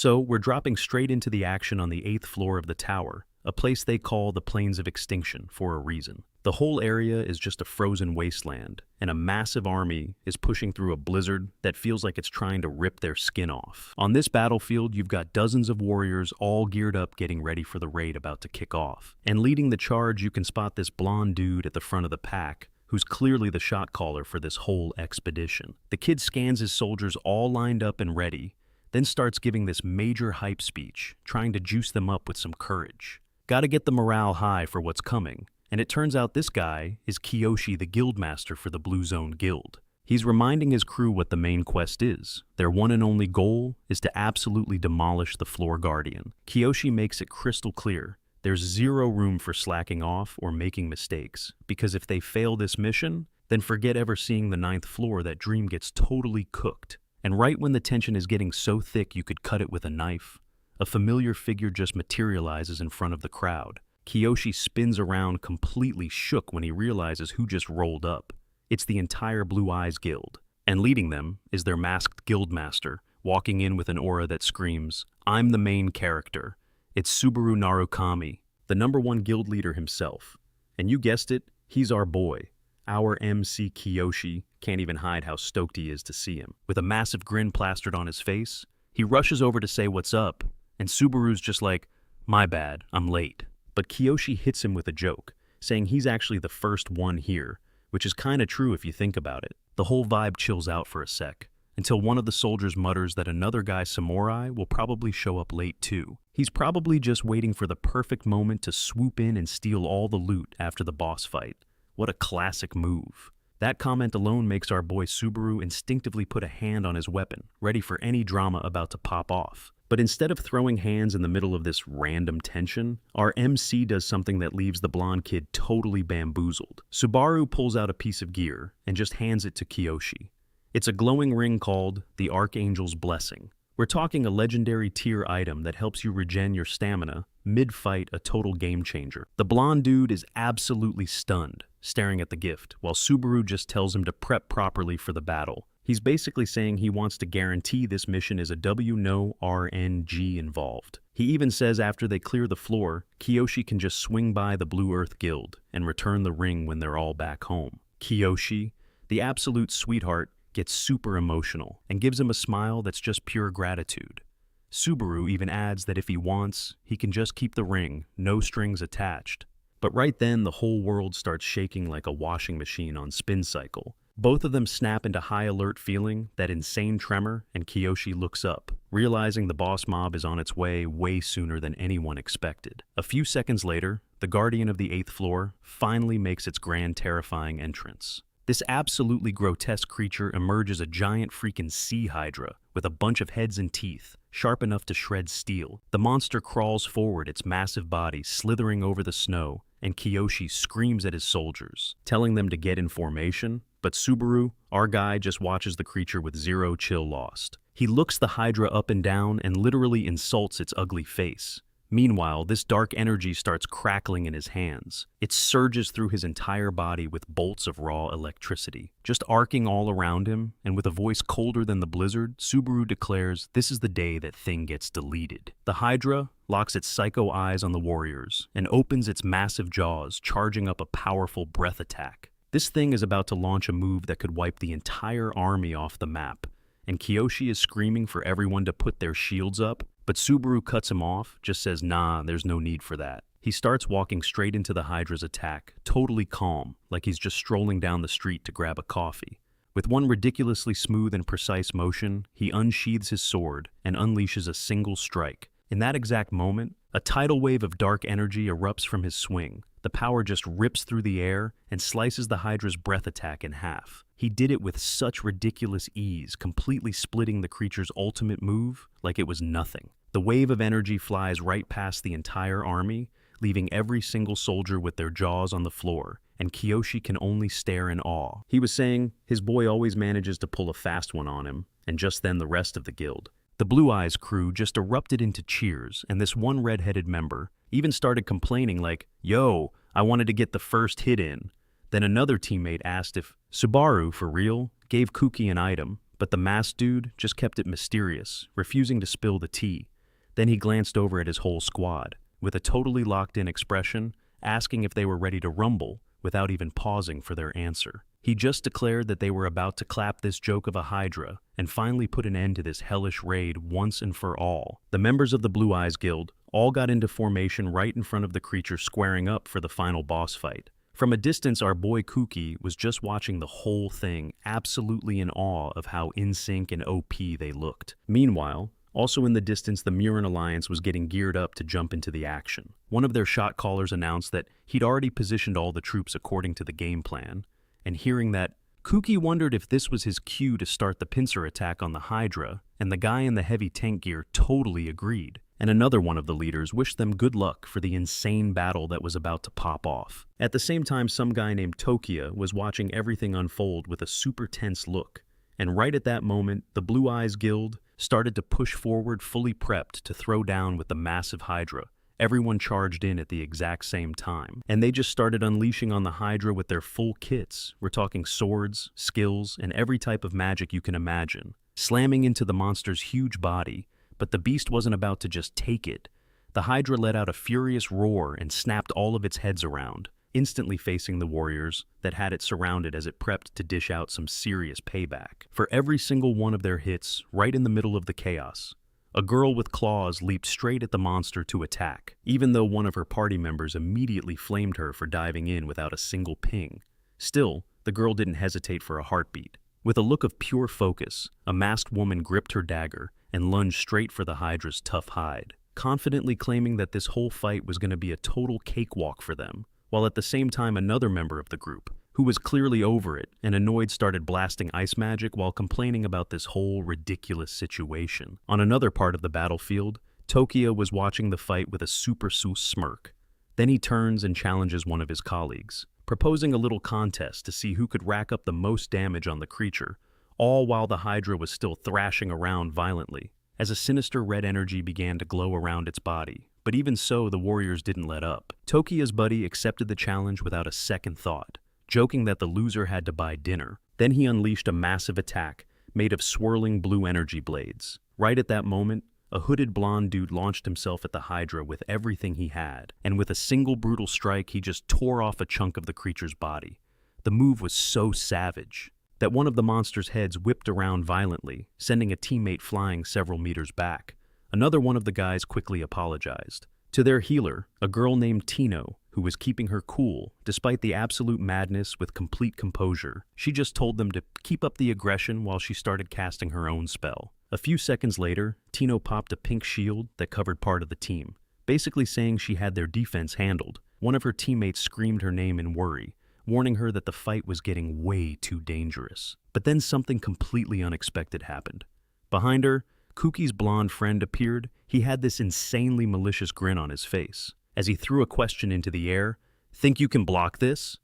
So we're dropping straight into the action on the 8th floor of the tower, a place they call the Plains of Extinction for a reason. The whole area is just a frozen wasteland, and a massive army is pushing through a blizzard that feels like it's trying to rip their skin off. On this battlefield, you've got dozens of warriors all geared up getting ready for the raid about to kick off. And leading the charge, you can spot this blonde dude at the front of the pack, who's clearly the shot caller for this whole expedition. The kid scans his soldiers all lined up and ready, then starts giving this major hype speech, trying to juice them up with some courage. Gotta get the morale high for what's coming. And it turns out this guy is Kiyoshi, the guildmaster for the Blue Zone Guild. He's reminding his crew what the main quest is. Their one and only goal is to absolutely demolish the Floor Guardian. Kiyoshi makes it crystal clear there's zero room for slacking off or making mistakes, because if they fail this mission, then forget ever seeing the 9th floor. That dream gets totally cooked. And right when the tension is getting so thick you could cut it with a knife, a familiar figure just materializes in front of the crowd. Kiyoshi spins around completely shook when he realizes who just rolled up. It's the entire Blue Eyes Guild. And leading them is their masked guildmaster, walking in with an aura that screams, "I'm the main character." It's Subaru Narukami, the #1 guild leader himself. And you guessed it, he's our boy. Our MC Kiyoshi can't even hide how stoked he is to see him. With a massive grin plastered on his face, he rushes over to say what's up, and Subaru's just like, "My bad, I'm late." But Kiyoshi hits him with a joke, saying he's actually the first one here, which is kinda true if you think about it. The whole vibe chills out for a sec, until one of the soldiers mutters that another guy, Samurai, will probably show up late too. He's probably just waiting for the perfect moment to swoop in and steal all the loot after the boss fight. What a classic move. That comment alone makes our boy Subaru instinctively put a hand on his weapon, ready for any drama about to pop off. But instead of throwing hands in the middle of this random tension, our MC does something that leaves the blonde kid totally bamboozled. Subaru pulls out a piece of gear and just hands it to Kiyoshi. It's a glowing ring called the Archangel's Blessing. We're talking a legendary tier item that helps you regen your stamina mid-fight, a total game changer. The blonde dude is absolutely stunned, staring at the gift, while Subaru just tells him to prep properly for the battle. He's basically saying he wants to guarantee this mission is a W, no RNG involved. He even says after they clear the floor, Kiyoshi can just swing by the Blue Earth Guild and return the ring when they're all back home. Kiyoshi, the absolute sweetheart, gets super emotional and gives him a smile that's just pure gratitude. Subaru even adds that if he wants, he can just keep the ring, no strings attached. But right then, the whole world starts shaking like a washing machine on spin cycle. Both of them snap into high alert, feeling that insane tremor, and Kiyoshi looks up, realizing the boss mob is on its way sooner than anyone expected. A few seconds later, the Guardian of the 8th floor finally makes its grand terrifying entrance. This absolutely grotesque creature emerges a giant freaking sea hydra with a bunch of heads and teeth, sharp enough to shred steel. The monster crawls forward, its massive body slithering over the snow, and Kiyoshi screams at his soldiers, telling them to get in formation. But Subaru, our guy, just watches the creature with zero chill lost. He looks the hydra up and down and literally insults its ugly face. Meanwhile, this dark energy starts crackling in his hands. It surges through his entire body with bolts of raw electricity, just arcing all around him, and with a voice colder than the blizzard, Subaru declares this is the day that thing gets deleted. The Hydra locks its psycho eyes on the warriors and opens its massive jaws, charging up a powerful breath attack. This thing is about to launch a move that could wipe the entire army off the map, and Kiyoshi is screaming for everyone to put their shields up, but Subaru cuts him off, just says, "Nah, there's no need for that." He starts walking straight into the Hydra's attack, totally calm, like he's just strolling down the street to grab a coffee. With one ridiculously smooth and precise motion, he unsheathes his sword and unleashes a single strike. In that exact moment, a tidal wave of dark energy erupts from his swing. The power just rips through the air and slices the Hydra's breath attack in half. He did it with such ridiculous ease, completely splitting the creature's ultimate move like it was nothing. The wave of energy flies right past the entire army, leaving every single soldier with their jaws on the floor, and Kiyoshi can only stare in awe. He was saying his boy always manages to pull a fast one on him, and just then the rest of the guild. The Blue Eyes crew just erupted into cheers, and this one red-headed member even started complaining like, "Yo, I wanted to get the first hit in." Then another teammate asked if Subaru, for real, gave Kuki an item, but the masked dude just kept it mysterious, refusing to spill the tea. Then he glanced over at his whole squad, with a totally locked-in expression, asking if they were ready to rumble without even pausing for their answer. He just declared that they were about to clap this joke of a hydra and finally put an end to this hellish raid once and for all. The members of the Blue Eyes Guild all got into formation right in front of the creature, squaring up for the final boss fight. From a distance, our boy Kuki was just watching the whole thing, absolutely in awe of how in sync and OP they looked. Meanwhile, also in the distance, the Murin Alliance was getting geared up to jump into the action. One of their shot callers announced that he'd already positioned all the troops according to the game plan, and hearing that, Kuki wondered if this was his cue to start the pincer attack on the Hydra, and the guy in the heavy tank gear totally agreed. And another one of the leaders wished them good luck for the insane battle that was about to pop off. At the same time, some guy named Tokia was watching everything unfold with a super tense look, and right at that moment, the Blue Eyes Guild started to push forward, fully prepped to throw down with the massive Hydra. Everyone charged in at the exact same time, and they just started unleashing on the Hydra with their full kits. We're talking swords, skills, and every type of magic you can imagine, slamming into the monster's huge body. But the beast wasn't about to just take it. The Hydra let out a furious roar and snapped all of its heads around, instantly facing the warriors that had it surrounded as it prepped to dish out some serious payback. For every single one of their hits, right in the middle of the chaos, a girl with claws leaped straight at the monster to attack, even though one of her party members immediately flamed her for diving in without a single ping. Still, the girl didn't hesitate for a heartbeat. With a look of pure focus, a masked woman gripped her dagger and lunged straight for the Hydra's tough hide, confidently claiming that this whole fight was going to be a total cakewalk for them, while at the same time another member of the group, who was clearly over it and annoyed, started blasting ice magic while complaining about this whole ridiculous situation. On another part of the battlefield, Tokia was watching the fight with a super smirk. Then he turns and challenges one of his colleagues, proposing a little contest to see who could rack up the most damage on the creature, all while the Hydra was still thrashing around violently, as a sinister red energy began to glow around its body. But even so, the warriors didn't let up. Tokia's buddy accepted the challenge without a second thought, joking that the loser had to buy dinner. Then he unleashed a massive attack made of swirling blue energy blades. Right at that moment, a hooded blonde dude launched himself at the Hydra with everything he had, and with a single brutal strike, he just tore off a chunk of the creature's body. The move was so savage that one of the monster's heads whipped around violently, sending a teammate flying several meters back. Another one of the guys quickly apologized to their healer, a girl named Tino, who was keeping her cool despite the absolute madness with complete composure. She just told them to keep up the aggression while she started casting her own spell. A few seconds later, Tino popped a pink shield that covered part of the team, basically saying she had their defense handled. One of her teammates screamed her name in worry, warning her that the fight was getting way too dangerous. But then something completely unexpected happened. Behind her, Kuki's blonde friend appeared. He had this insanely malicious grin on his face. As he threw a question into the air, "Think you can block this?"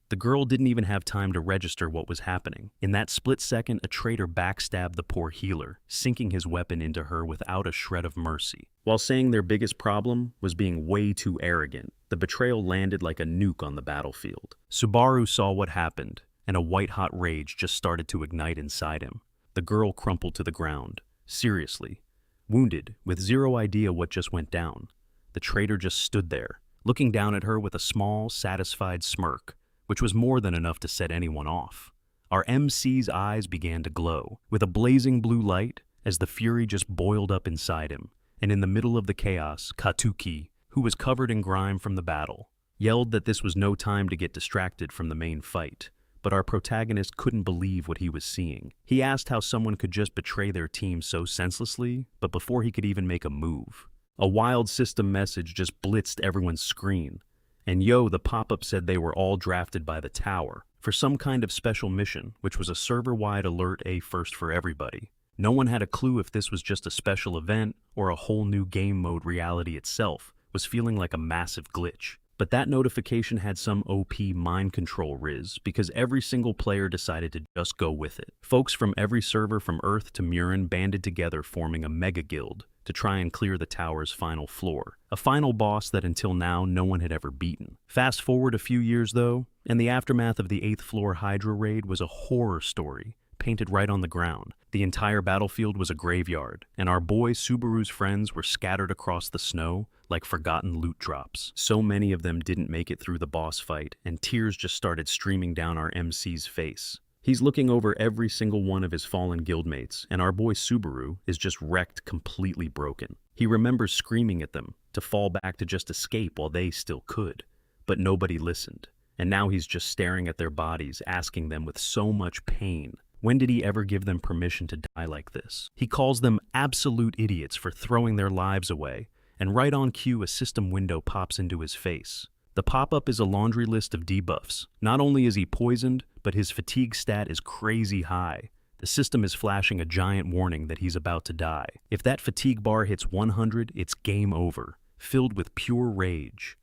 The girl didn't even have time to register what was happening. In that split second, a traitor backstabbed the poor healer, sinking his weapon into her without a shred of mercy. While saying their biggest problem was being way too arrogant, the betrayal landed like a nuke on the battlefield. Subaru saw what happened, and a white-hot rage just started to ignite inside him. The girl crumpled to the ground, seriously, wounded, with zero idea what just went down. The traitor just stood there, looking down at her with a small, satisfied smirk, which was more than enough to set anyone off. Our MC's eyes began to glow, with a blazing blue light, as the fury just boiled up inside him, and in the middle of the chaos, Katuki, who was covered in grime from the battle, yelled that this was no time to get distracted from the main fight. But our protagonist couldn't believe what he was seeing. He asked how someone could just betray their team so senselessly, but before he could even make a move, a wild system message just blitzed everyone's screen. And the pop-up said they were all drafted by the tower for some kind of special mission, which was a server-wide alert, a first for everybody. No one had a clue if this was just a special event or a whole new game mode. Reality itself was feeling like a massive glitch. But that notification had some OP mind control riz, because every single player decided to just go with it. Folks from every server from Earth to Murin banded together, forming a mega guild to try and clear the tower's final floor, a final boss that until now no one had ever beaten. Fast forward a few years though, and the aftermath of the 8th floor Hydra raid was a horror story, painted right on the ground. The entire battlefield was a graveyard, and our boy Subaru's friends were scattered across the snow like forgotten loot drops. So many of them didn't make it through the boss fight, and tears just started streaming down our MC's face. He's looking over every single one of his fallen guildmates, and our boy Subaru is just wrecked, completely broken. He remembers screaming at them to fall back to just escape while they still could, but nobody listened. And now he's just staring at their bodies, asking them with so much pain, when did he ever give them permission to die like this? He calls them absolute idiots for throwing their lives away, and right on cue a system window pops into his face. The pop-up is a laundry list of debuffs. Not only is he poisoned, but his fatigue stat is crazy high. The system is flashing a giant warning that he's about to die. If that fatigue bar hits 100, it's game over, filled with pure rage.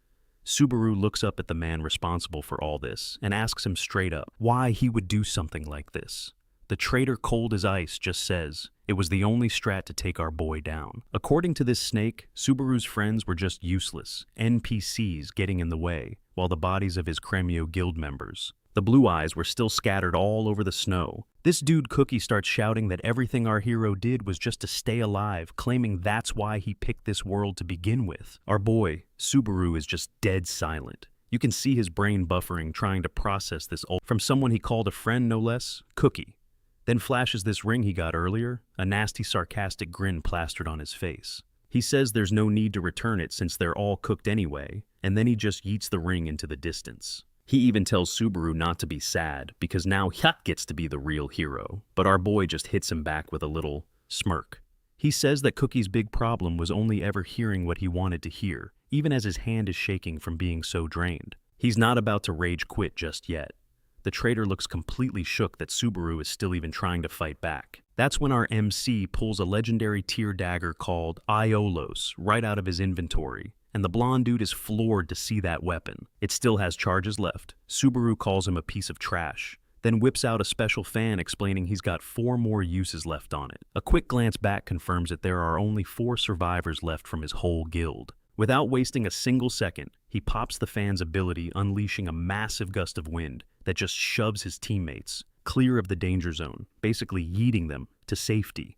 Subaru looks up at the man responsible for all this and asks him straight up why he would do something like this. The traitor, cold as ice, just says, it was the only strat to take our boy down. According to this snake, Subaru's friends were just useless, NPCs getting in the way, while the bodies of his Cremio guild members. The blue eyes were still scattered all over the snow. This dude Cookie starts shouting that everything our hero did was just to stay alive, claiming that's why he picked this world to begin with. Our boy, Subaru, is just dead silent. You can see his brain buffering, trying to process this from someone he called a friend, no less, Cookie. Then flashes this ring he got earlier, a nasty sarcastic grin plastered on his face. He says there's no need to return it since they're all cooked anyway, and then he just yeets the ring into the distance. He even tells Subaru not to be sad, because now he gets to be the real hero, but our boy just hits him back with a little smirk. He says that Cookie's big problem was only ever hearing what he wanted to hear, even as his hand is shaking from being so drained. He's not about to rage quit just yet. The traitor looks completely shook that Subaru is still even trying to fight back. That's when our MC pulls a legendary tier dagger called Iolos right out of his inventory, and the blonde dude is floored to see that weapon. It still has charges left. Subaru calls him a piece of trash, then whips out a special fan explaining he's got 4 more uses left on it. A quick glance back confirms that there are only 4 survivors left from his whole guild. Without wasting a single second, he pops the fan's ability, unleashing a massive gust of wind that just shoves his teammates clear of the danger zone, basically yeeting them to safety.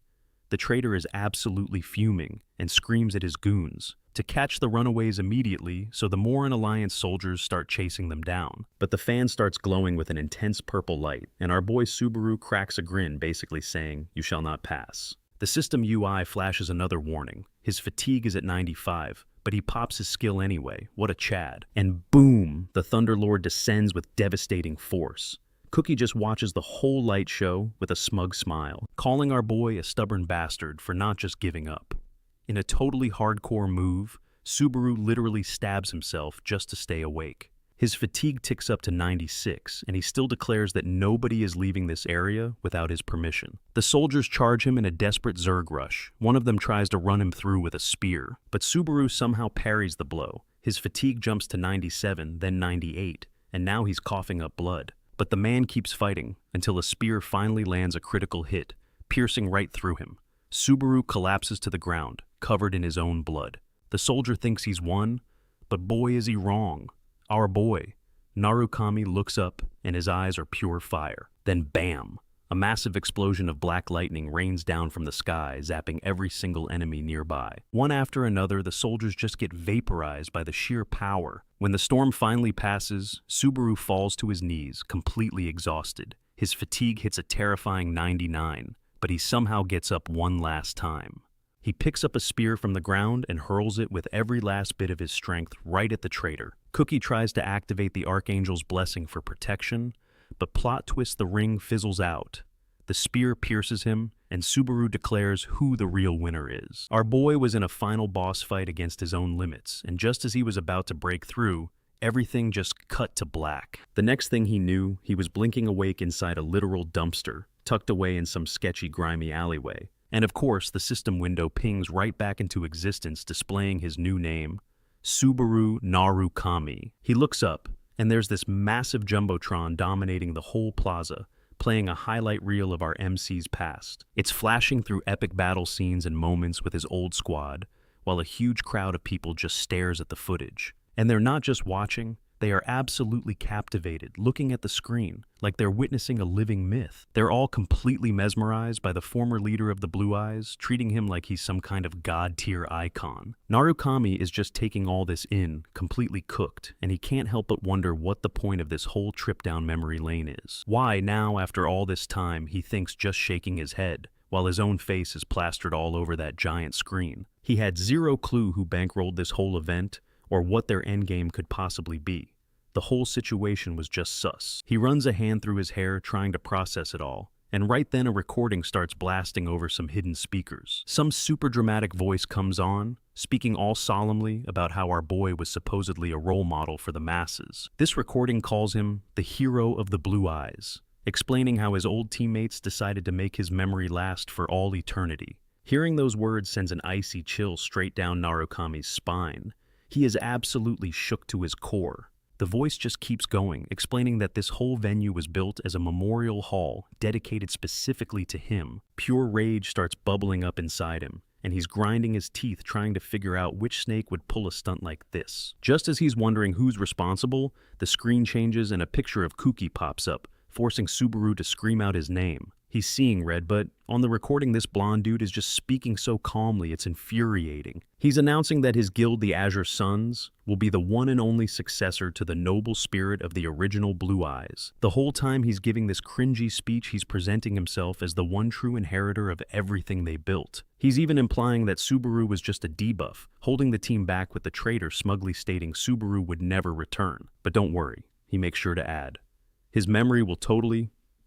The traitor is absolutely fuming and screams at his goons to catch the runaways immediately, so the Morin Alliance soldiers start chasing them down. But the fan starts glowing with an intense purple light, and our boy Subaru cracks a grin, basically saying, "You shall not pass." The system UI flashes another warning. His fatigue is at 95, but he pops his skill anyway. What a Chad. And boom, the Thunderlord descends with devastating force. Cookie just watches the whole light show with a smug smile, calling our boy a stubborn bastard for not just giving up. In a totally hardcore move, Subaru literally stabs himself just to stay awake. His fatigue ticks up to 96, and he still declares that nobody is leaving this area without his permission. The soldiers charge him in a desperate Zerg rush. One of them tries to run him through with a spear, but Subaru somehow parries the blow. His fatigue jumps to 97, then 98, and now he's coughing up blood. But the man keeps fighting until a spear finally lands a critical hit, piercing right through him. Subaru collapses to the ground, covered in his own blood. The soldier thinks he's won, but boy is he wrong. Our boy, Narukami, looks up and his eyes are pure fire. Then bam! A massive explosion of black lightning rains down from the sky, zapping every single enemy nearby. One after another, the soldiers just get vaporized by the sheer power. When the storm finally passes, Subaru falls to his knees, completely exhausted. His fatigue hits a terrifying 99, but he somehow gets up one last time. He picks up a spear from the ground and hurls it with every last bit of his strength right at the traitor. Cookie tries to activate the Archangel's blessing for protection, but plot twist, the ring fizzles out. The spear pierces him, and Subaru declares who the real winner is. Our boy was in a final boss fight against his own limits, and just as he was about to break through, everything just cut to black. The next thing he knew, he was blinking awake inside a literal dumpster, tucked away in some sketchy, grimy alleyway. And of course, the system window pings right back into existence, displaying his new name, Subaru Narukami. He looks up, and there's this massive jumbotron dominating the whole plaza, playing a highlight reel of our MC's past. It's flashing through epic battle scenes and moments with his old squad, while a huge crowd of people just stares at the footage. And they're not just watching, They are absolutely captivated, looking at the screen, like they're witnessing a living myth. They're all completely mesmerized by the former leader of the Blue Eyes, treating him like he's some kind of god-tier icon. Narukami is just taking all this in, completely cooked, and he can't help but wonder what the point of this whole trip down memory lane is. Why now, after all this time, he thinks just shaking his head, while his own face is plastered all over that giant screen. He had zero clue who bankrolled this whole event, or what their endgame could possibly be. The whole situation was just sus. He runs a hand through his hair, trying to process it all, and right then a recording starts blasting over some hidden speakers. Some super dramatic voice comes on, speaking all solemnly about how our boy was supposedly a role model for the masses. This recording calls him the hero of the Blue Eyes, explaining how his old teammates decided to make his memory last for all eternity. Hearing those words sends an icy chill straight down Narukami's spine. He is absolutely shook to his core. The voice just keeps going, explaining that this whole venue was built as a memorial hall dedicated specifically to him. Pure rage starts bubbling up inside him, and he's grinding his teeth trying to figure out which snake would pull a stunt like this. Just as he's wondering who's responsible, the screen changes and a picture of Kuki pops up, forcing Subaru to scream out his name. He's seeing red, but on the recording this blonde dude is just speaking so calmly it's infuriating. He's announcing that his guild, the Azure Sons, will be the one and only successor to the noble spirit of the original Blue Eyes. The whole time he's giving this cringy speech, he's presenting himself as the one true inheritor of everything they built. He's even implying that Subaru was just a debuff, holding the team back with the traitor smugly stating Subaru would never return. But don't worry, he makes sure to add, his memory will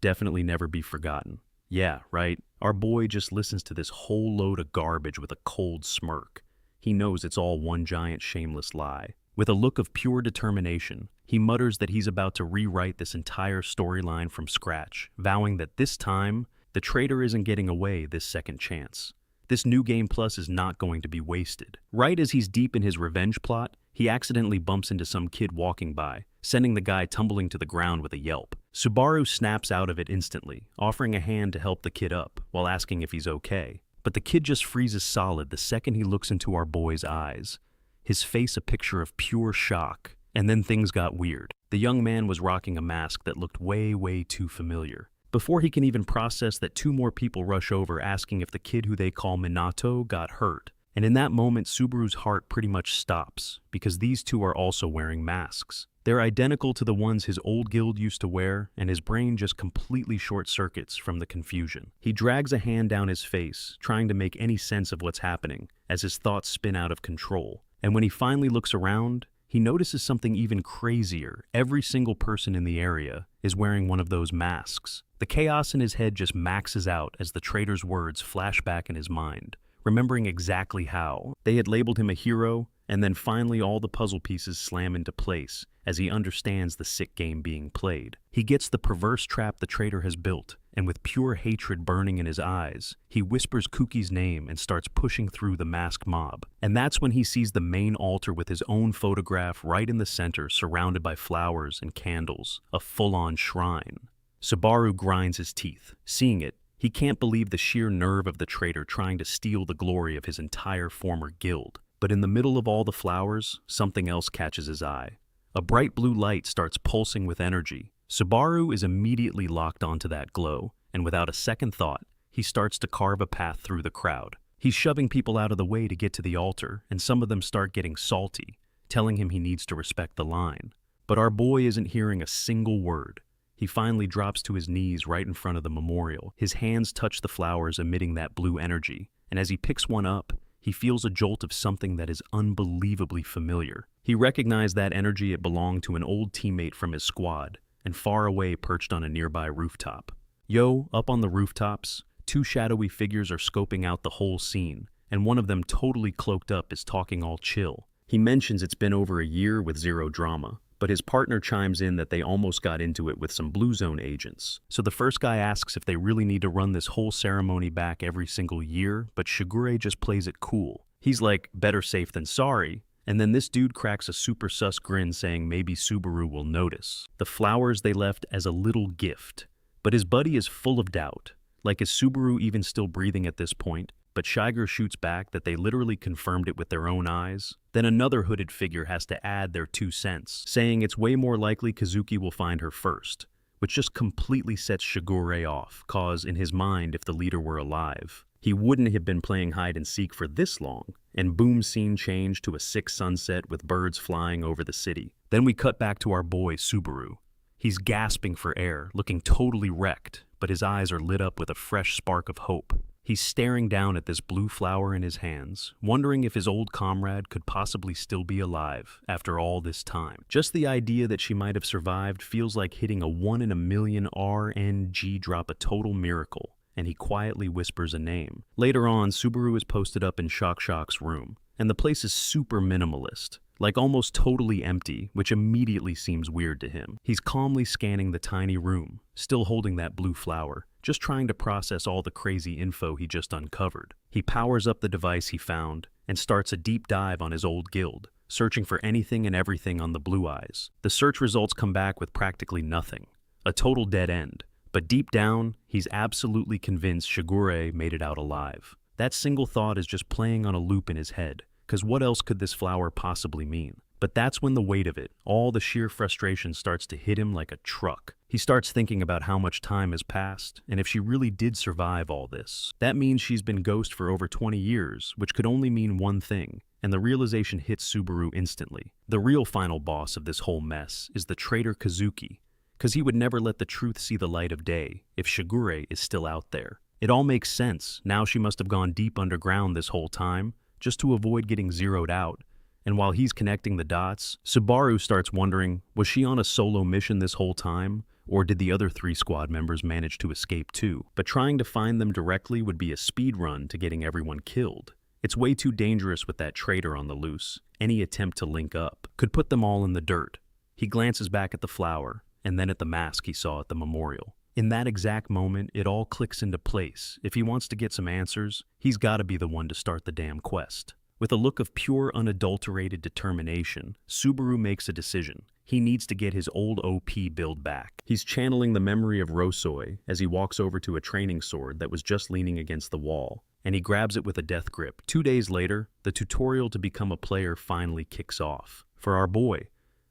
definitely never be forgotten. Yeah, right. Our boy just listens to this whole load of garbage with a cold smirk. He knows it's all one giant shameless lie. With a look of pure determination, he mutters that he's about to rewrite this entire storyline from scratch, vowing that this time, the traitor isn't getting away this second chance. This new game plus is not going to be wasted. Right as he's deep in his revenge plot, he accidentally bumps into some kid walking by, sending the guy tumbling to the ground with a yelp. Subaru snaps out of it instantly, offering a hand to help the kid up, while asking if he's okay. But the kid just freezes solid the second he looks into our boy's eyes, his face a picture of pure shock. And then things got weird. The young man was rocking a mask that looked way too familiar. Before he can even process that, two more people rush over asking if the kid who they call Minato got hurt. And in that moment, Subaru's heart pretty much stops, because these two are also wearing masks. They're identical to the ones his old guild used to wear, and his brain just completely short-circuits from the confusion. He drags a hand down his face, trying to make any sense of what's happening, as his thoughts spin out of control. And when he finally looks around, he notices something even crazier. Every single person in the area is wearing one of those masks. The chaos in his head just maxes out as the traitor's words flash back in his mind, remembering exactly how they had labeled him a hero, and then finally all the puzzle pieces slam into place as he understands the sick game being played. He gets the perverse trap the traitor has built, and with pure hatred burning in his eyes, he whispers Kuki's name and starts pushing through the masked mob. And that's when he sees the main altar with his own photograph right in the center, surrounded by flowers and candles, a full-on shrine. Subaru grinds his teeth. Seeing it, he can't believe the sheer nerve of the traitor trying to steal the glory of his entire former guild. But in the middle of all the flowers, something else catches his eye. A bright blue light starts pulsing with energy. Subaru is immediately locked onto that glow, and without a second thought, he starts to carve a path through the crowd. He's shoving people out of the way to get to the altar, and some of them start getting salty, telling him he needs to respect the line. But our boy isn't hearing a single word. He finally drops to his knees right in front of the memorial. His hands touch the flowers, emitting that blue energy, and as he picks one up, he feels a jolt of something that is unbelievably familiar. He recognized that energy. It belonged to an old teammate from his squad, and far away perched on a nearby rooftop. Up on the rooftops, two shadowy figures are scoping out the whole scene, and one of them, totally cloaked up, is talking all chill. He mentions it's been over a year with zero drama, but his partner chimes in that they almost got into it with some Blue Zone agents. So the first guy asks if they really need to run this whole ceremony back every single year, but Shigure just plays it cool. He's like, better safe than sorry. And then this dude cracks a super sus grin saying maybe Subaru will notice. The flowers they left as a little gift. But his buddy is full of doubt. Like, is Subaru even still breathing at this point? but Shiger shoots back that they literally confirmed it with their own eyes. Then another hooded figure has to add their 2 cents, saying it's way more likely Kazuki will find her first, which just completely sets Shigure off, cause in his mind, if the leader were alive, he wouldn't have been playing hide and seek for this long. And boom, scene change to a sick sunset with birds flying over the city. Then we cut back to our boy Subaru. He's gasping for air, looking totally wrecked, but his eyes are lit up with a fresh spark of hope. He's staring down at this blue flower in his hands, wondering if his old comrade could possibly still be alive after all this time. Just the idea that she might have survived feels like hitting a 1 in a million RNG drop, a total miracle, and he quietly whispers a name. Later on, Subaru is posted up in Shock's room, and the place is super minimalist, like almost totally empty, which immediately seems weird to him. He's calmly scanning the tiny room, still holding that blue flower, just trying to process all the crazy info he just uncovered. He powers up the device he found and starts a deep dive on his old guild, searching for anything and everything on the Blue Eyes. The search results come back with practically nothing, a total dead end. But deep down, he's absolutely convinced Shigure made it out alive. That single thought is just playing on a loop in his head, because what else could this flower possibly mean? But that's when the weight of it, all the sheer frustration, starts to hit him like a truck. He starts thinking about how much time has passed, and if she really did survive all this, that means she's been ghost for over 20 years, which could only mean one thing, and the realization hits Subaru instantly. The real final boss of this whole mess is the traitor Kazuki, because he would never let the truth see the light of day if Shigure is still out there. It all makes sense. Now she must have gone deep underground this whole time, just to avoid getting zeroed out. And while he's connecting the dots, Subaru starts wondering, was she on a solo mission this whole time? Or did the other 3 squad members manage to escape too? But trying to find them directly would be a speed run to getting everyone killed. It's way too dangerous with that traitor on the loose. Any attempt to link up could put them all in the dirt. He glances back at the flower, and then at the mask he saw at the memorial. In that exact moment, it all clicks into place. If he wants to get some answers, he's gotta be the one to start the damn quest. With a look of pure, unadulterated determination, Subaru makes a decision. He needs to get his old OP build back. He's channeling the memory of Rosoi as he walks over to a training sword that was just leaning against the wall, and he grabs it with a death grip. 2 days later, the tutorial to become a player finally kicks off. For our boy,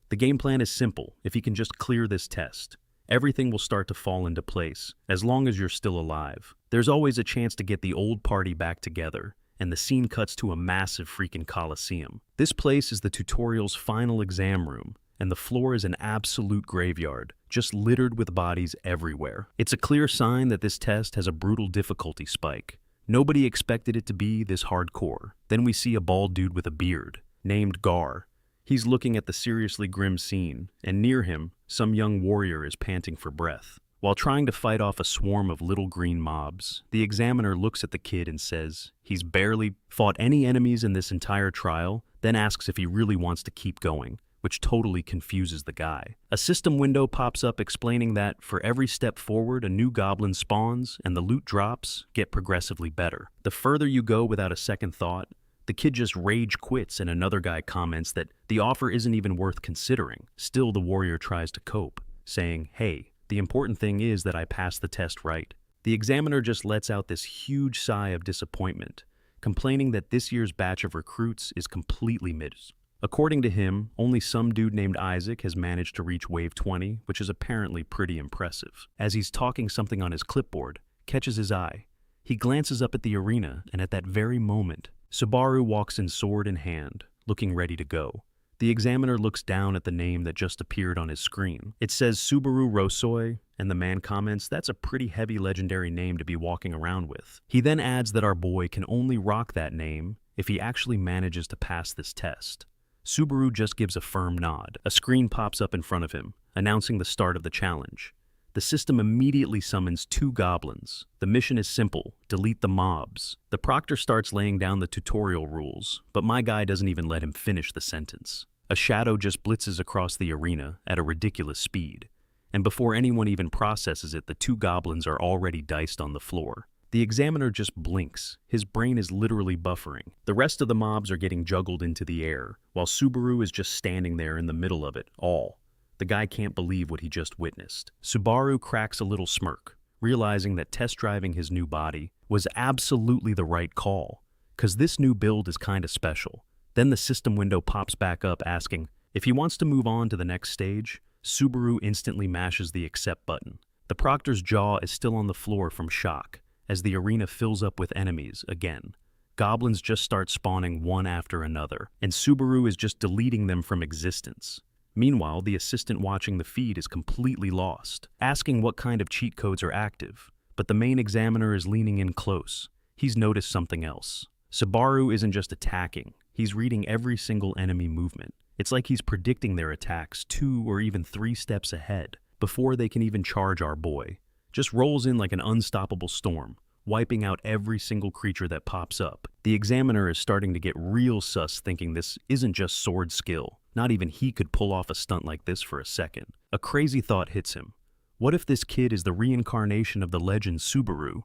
the game plan is simple. If he can just clear this test, everything will start to fall into place, as long as you're still alive. There's always a chance to get the old party back together, and the scene cuts to a massive freaking coliseum. This place is the tutorial's final exam room, and the floor is an absolute graveyard, just littered with bodies everywhere. It's a clear sign that this test has a brutal difficulty spike. Nobody expected it to be this hardcore. Then we see a bald dude with a beard, named Gar. He's looking at the seriously grim scene, and near him, some young warrior is panting for breath. While trying to fight off a swarm of little green mobs, the examiner looks at the kid and says he's barely fought any enemies in this entire trial, then asks if he really wants to keep going, which totally confuses the guy. A system window pops up explaining that for every step forward, a new goblin spawns and the loot drops get progressively better. The further you go without a second thought, the kid just rage quits, and another guy comments that the offer isn't even worth considering. Still, the warrior tries to cope, saying, "Hey, the important thing is that I passed the test right." The examiner just lets out this huge sigh of disappointment, complaining that this year's batch of recruits is completely miss. According to him, only some dude named Isaac has managed to reach wave 20, which is apparently pretty impressive. As he's talking, something on his clipboard catches his eye. He glances up at the arena, and at that very moment, Subaru walks in sword in hand, looking ready to go. The examiner looks down at the name that just appeared on his screen. It says Subaru Rosoi, and the man comments, "That's a pretty heavy legendary name to be walking around with." He then adds that our boy can only rock that name if he actually manages to pass this test. Subaru just gives a firm nod. A screen pops up in front of him, announcing the start of the challenge. The system immediately summons 2 goblins. The mission is simple: delete the mobs. The proctor starts laying down the tutorial rules, but my guy doesn't even let him finish the sentence. A shadow just blitzes across the arena at a ridiculous speed, and before anyone even processes it, the 2 goblins are already diced on the floor. The examiner just blinks. His brain is literally buffering. The rest of the mobs are getting juggled into the air, while Subaru is just standing there in the middle of it all. The guy can't believe what he just witnessed. Subaru cracks a little smirk, realizing that test driving his new body was absolutely the right call, cause this new build is kinda special. Then the system window pops back up asking if he wants to move on to the next stage. Subaru instantly mashes the accept button. The Proctor's jaw is still on the floor from shock as the arena fills up with enemies again. Goblins just start spawning one after another, and Subaru is just deleting them from existence. Meanwhile, the assistant watching the feed is completely lost, asking what kind of cheat codes are active, but the main examiner is leaning in close. He's noticed something else. Subaru isn't just attacking, he's reading every single enemy movement. It's like he's predicting their attacks 2 or even 3 steps ahead, before they can even charge our boy. Just rolls in like an unstoppable storm, wiping out every single creature that pops up. The examiner is starting to get real sus, thinking this isn't just sword skill. Not even he could pull off a stunt like this for a second. A crazy thought hits him. What if this kid is the reincarnation of the legend Subaru?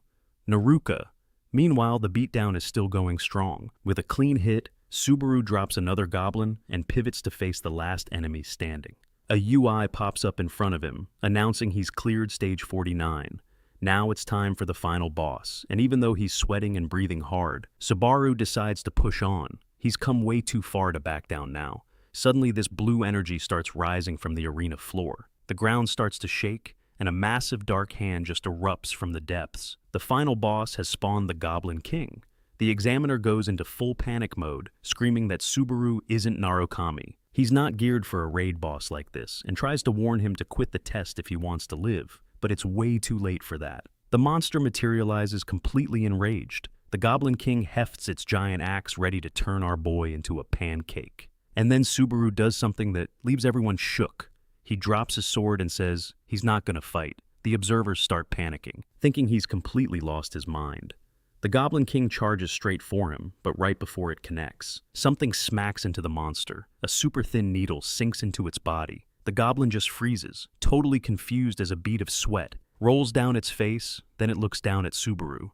Naruka. Meanwhile, the beatdown is still going strong. With a clean hit, Subaru drops another goblin and pivots to face the last enemy standing. A UI pops up in front of him, announcing he's cleared stage 49. Now it's time for the final boss, and even though he's sweating and breathing hard, Subaru decides to push on. He's come way too far to back down now. Suddenly, this blue energy starts rising from the arena floor. The ground starts to shake, and a massive dark hand just erupts from the depths. The final boss has spawned the Goblin King. The examiner goes into full panic mode, screaming that Subaru isn't Narukami. He's not geared for a raid boss like this, and tries to warn him to quit the test if he wants to live, but it's way too late for that. The monster materializes completely enraged. The Goblin King hefts its giant axe ready to turn our boy into a pancake. And then Subaru does something that leaves everyone shook. He drops his sword and says he's not gonna fight. The observers start panicking, thinking he's completely lost his mind. The Goblin King charges straight for him, but right before it connects, something smacks into the monster. A super thin needle sinks into its body. The goblin just freezes, totally confused as a bead of sweat, rolls down its face, then it looks down at Subaru.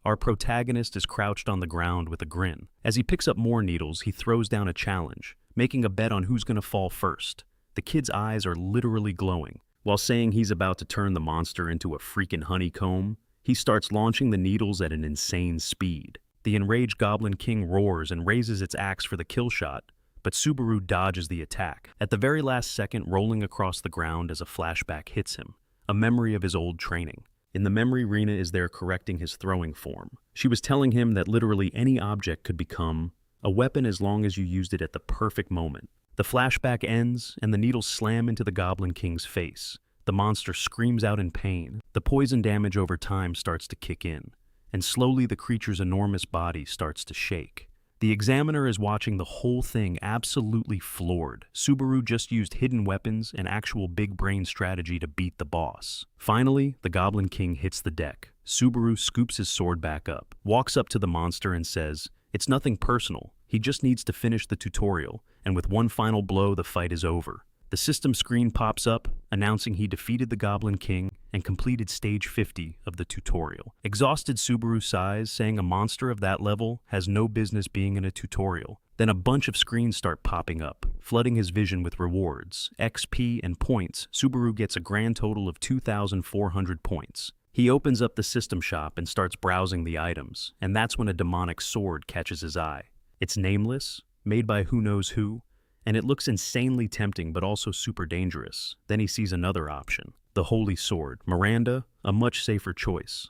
Our protagonist is crouched on the ground with a grin. As he picks up more needles, he throws down a challenge, making a bet on who's gonna fall first. The kid's eyes are literally glowing. While saying he's about to turn the monster into a freaking honeycomb, he starts launching the needles at an insane speed. The enraged Goblin King roars and raises its axe for the kill shot, but Subaru dodges the attack, at the very last second rolling across the ground as a flashback hits him, a memory of his old training. In the memory, Rena is there correcting his throwing form. She was telling him that literally any object could become a weapon as long as you used it at the perfect moment. The flashback ends, and the needles slam into the Goblin King's face. The monster screams out in pain. The poison damage over time starts to kick in, and slowly the creature's enormous body starts to shake. The examiner is watching the whole thing absolutely floored. Subaru just used hidden weapons and actual big brain strategy to beat the boss. Finally, the Goblin King hits the deck. Subaru scoops his sword back up, walks up to the monster and says, "It's nothing personal. He just needs to finish the tutorial, and with one final blow, the fight is over." The system screen pops up, announcing he defeated the Goblin King and completed stage 50 of the tutorial. Exhausted, Subaru sighs, saying a monster of that level has no business being in a tutorial. Then a bunch of screens start popping up, flooding his vision with rewards, XP, and points. Subaru gets a grand total of 2,400 points. He opens up the system shop and starts browsing the items, and that's when a demonic sword catches his eye. It's nameless, made by who knows who, and it looks insanely tempting but also super dangerous. Then he sees another option, the Holy Sword. Miranda, a much safer choice.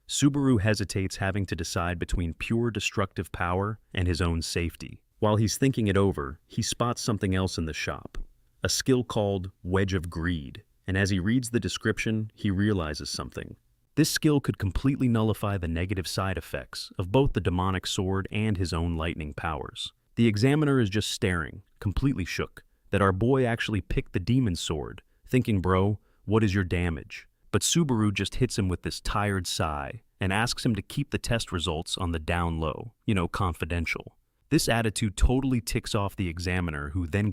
Subaru hesitates, having to decide between pure destructive power and his own safety. While he's thinking it over, he spots something else in the shop, a skill called Wedge of Greed, and as he reads the description, he realizes something. This skill could completely nullify the negative side effects of both the demonic sword and his own lightning powers. The examiner is just staring, completely shook, that our boy actually picked the demon sword, thinking, "Bro, what is your damage?" But Subaru just hits him with this tired sigh and asks him to keep the test results on the down low, confidential. This attitude totally ticks off the examiner, who then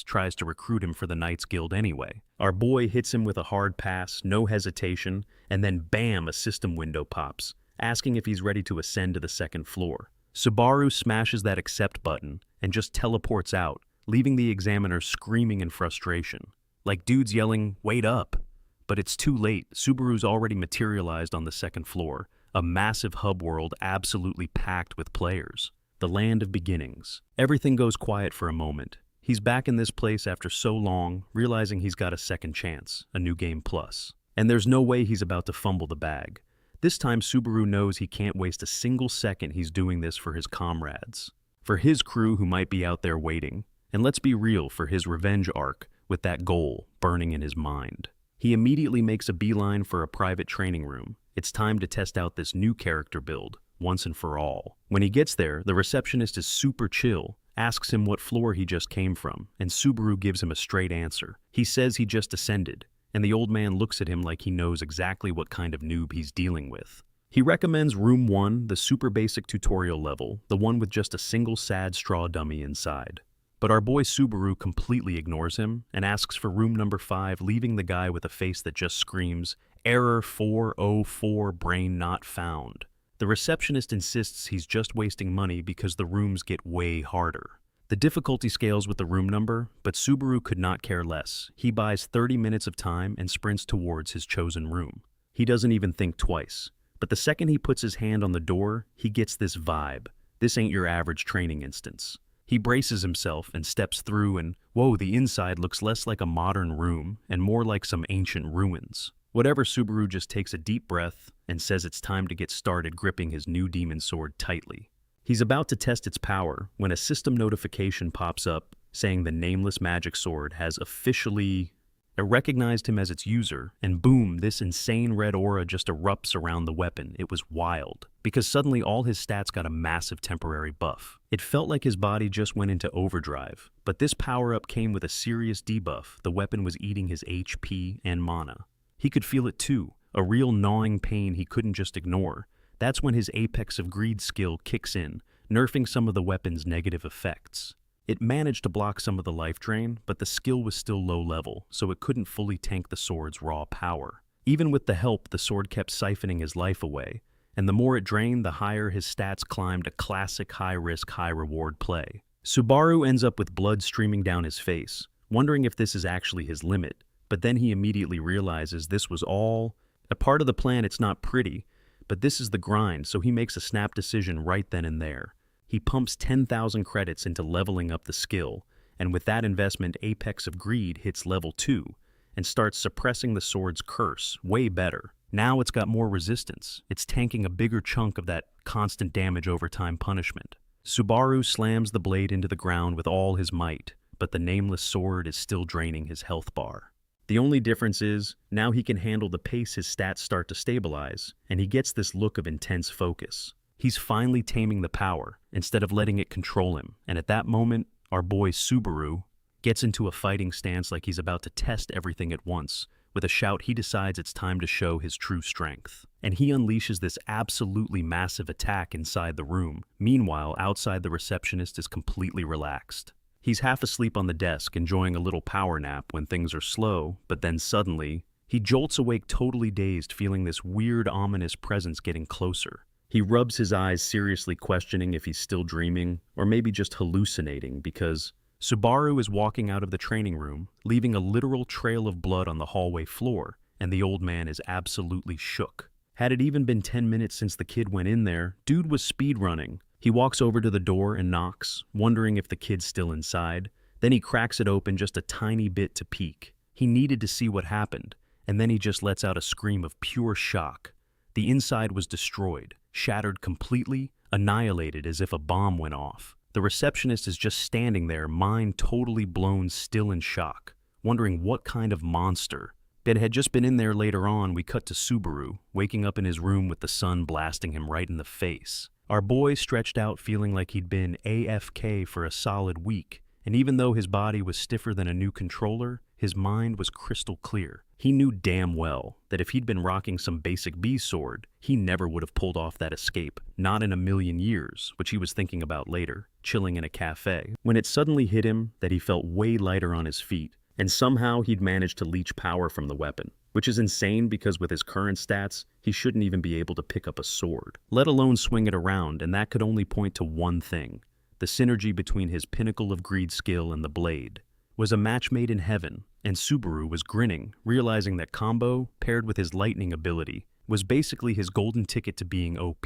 tries to recruit him for the Knights Guild anyway. Our boy hits him with a hard pass, no hesitation, and then bam, a system window pops, asking if he's ready to ascend to the second floor. Subaru smashes that accept button and just teleports out, leaving the examiner screaming in frustration. Like dudes yelling, "Wait up!" But it's too late. Subaru's already materialized on the second floor, a massive hub world absolutely packed with players. The land of beginnings. Everything goes quiet for a moment. He's back in this place after so long, realizing he's got a second chance, a new game plus. And there's no way he's about to fumble the bag. This time Subaru knows he can't waste a single second. He's doing this for his comrades, for his crew who might be out there waiting, and let's be real, for his revenge arc, with that goal burning in his mind. He immediately makes a beeline for a private training room. It's time to test out this new character build, once and for all. When he gets there, the receptionist is super chill, asks him what floor he just came from, and Subaru gives him a straight answer. He says he just ascended, and the old man looks at him like he knows exactly what kind of noob he's dealing with. He recommends room 1, the super basic tutorial level, the one with just a single sad straw dummy inside. But our boy Subaru completely ignores him and asks for room number 5, leaving the guy with a face that just screams, "Error 404, brain not found." The receptionist insists he's just wasting money because the rooms get way harder. The difficulty scales with the room number, but Subaru could not care less. He buys 30 minutes of time and sprints towards his chosen room. He doesn't even think twice. But the second he puts his hand on the door, he gets this vibe. This ain't your average training instance. He braces himself and steps through, and whoa, the inside looks less like a modern room and more like some ancient ruins. Whatever, Subaru just takes a deep breath and says it's time to get started, gripping his new demon sword tightly. He's about to test its power when a system notification pops up saying the nameless magic sword has officially recognized him as its user, and boom, this insane red aura just erupts around the weapon. It was wild, because suddenly all his stats got a massive temporary buff. It felt like his body just went into overdrive, but this power-up came with a serious debuff. The weapon was eating his HP and mana. He could feel it too, a real gnawing pain he couldn't just ignore. That's when his Apex of Greed skill kicks in, nerfing some of the weapon's negative effects. It managed to block some of the life drain, but the skill was still low level, so it couldn't fully tank the sword's raw power. Even with the help, the sword kept siphoning his life away, and the more it drained, the higher his stats climbed, a classic high-risk, high-reward play. Subaru ends up with blood streaming down his face, wondering if this is actually his limit, but then he immediately realizes this was all a part of the plan. It's not pretty, but this is the grind, so he makes a snap decision right then and there. He pumps 10,000 credits into leveling up the skill, and with that investment, Apex of Greed hits level 2 and starts suppressing the sword's curse way better. Now it's got more resistance. It's tanking a bigger chunk of that constant damage over time punishment. Subaru slams the blade into the ground with all his might, but the nameless sword is still draining his health bar. The only difference is, now he can handle the pace his stats start to stabilize, and he gets this look of intense focus. He's finally taming the power, instead of letting it control him, and at that moment, our boy Subaru gets into a fighting stance like he's about to test everything at once. With a shout, he decides it's time to show his true strength, and he unleashes this absolutely massive attack inside the room. Meanwhile, outside, the receptionist is completely relaxed. He's half asleep on the desk, enjoying a little power nap when things are slow, but then suddenly, he jolts awake totally dazed, feeling this weird, ominous presence getting closer. He rubs his eyes, seriously questioning if he's still dreaming, or maybe just hallucinating, because Subaru is walking out of the training room, leaving a literal trail of blood on the hallway floor, and the old man is absolutely shook. Had it even been 10 minutes since the kid went in there, dude was speedrunning. He walks over to the door and knocks, wondering if the kid's still inside. Then he cracks it open just a tiny bit to peek. He needed to see what happened, and then he just lets out a scream of pure shock. The inside was destroyed, shattered completely, annihilated as if a bomb went off. The receptionist is just standing there, mind totally blown, still in shock, wondering what kind of monster that had just been in there. Later on, we cut to Subaru, waking up in his room with the sun blasting him right in the face. Our boy stretched out, feeling like he'd been AFK for a solid week, and even though his body was stiffer than a new controller, his mind was crystal clear. He knew damn well that if he'd been rocking some basic B sword, he never would have pulled off that escape, not in a million years, which he was thinking about later, chilling in a cafe, when it suddenly hit him that he felt way lighter on his feet, and somehow he'd managed to leech power from the weapon, which is insane because with his current stats, he shouldn't even be able to pick up a sword, let alone swing it around, and that could only point to one thing. The synergy between his pinnacle of greed skill and the blade was a match made in heaven, and Subaru was grinning, realizing that combo, paired with his lightning ability, was basically his golden ticket to being OP.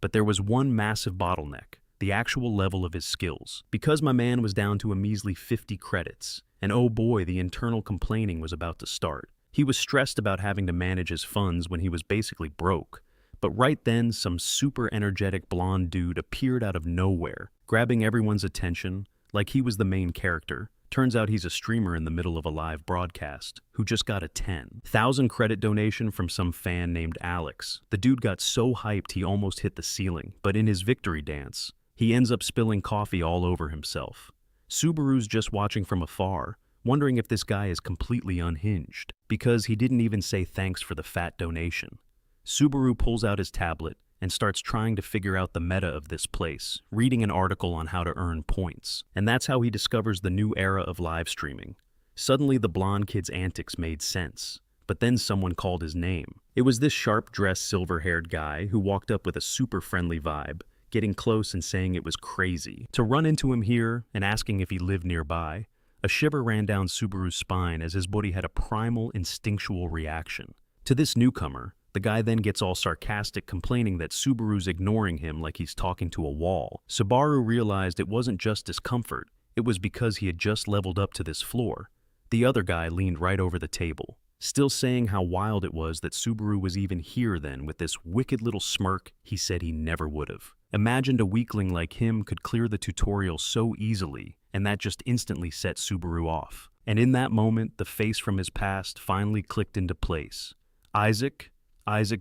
But there was one massive bottleneck: the actual level of his skills. Because my man was down to a measly 50 credits, and oh boy, the internal complaining was about to start. He was stressed about having to manage his funds when he was basically broke. But right then, some super energetic blonde dude appeared out of nowhere, grabbing everyone's attention like he was the main character. Turns out he's a streamer in the middle of a live broadcast who just got a 10,000 credit donation from some fan named Alex. The dude got so hyped he almost hit the ceiling, but in his victory dance, he ends up spilling coffee all over himself. Subaru's just watching from afar, wondering if this guy is completely unhinged, because he didn't even say thanks for the fat donation. Subaru pulls out his tablet and starts trying to figure out the meta of this place, reading an article on how to earn points. And that's how he discovers the new era of live streaming. Suddenly, the blonde kid's antics made sense. But then someone called his name. It was this sharp-dressed, silver-haired guy who walked up with a super friendly vibe, getting close and saying it was crazy to run into him here and asking if he lived nearby. A shiver ran down Subaru's spine as his body had a primal, instinctual reaction. To this newcomer, the guy then gets all sarcastic, complaining that Subaru's ignoring him like he's talking to a wall. Subaru realized it wasn't just discomfort, it was because he had just leveled up to this floor. The other guy leaned right over the table, still saying how wild it was that Subaru was even here then. With this wicked little smirk, he said he never would've imagined a weakling like him could clear the tutorial so easily, and that just instantly set Subaru off. And in that moment, the face from his past finally clicked into place. Isaac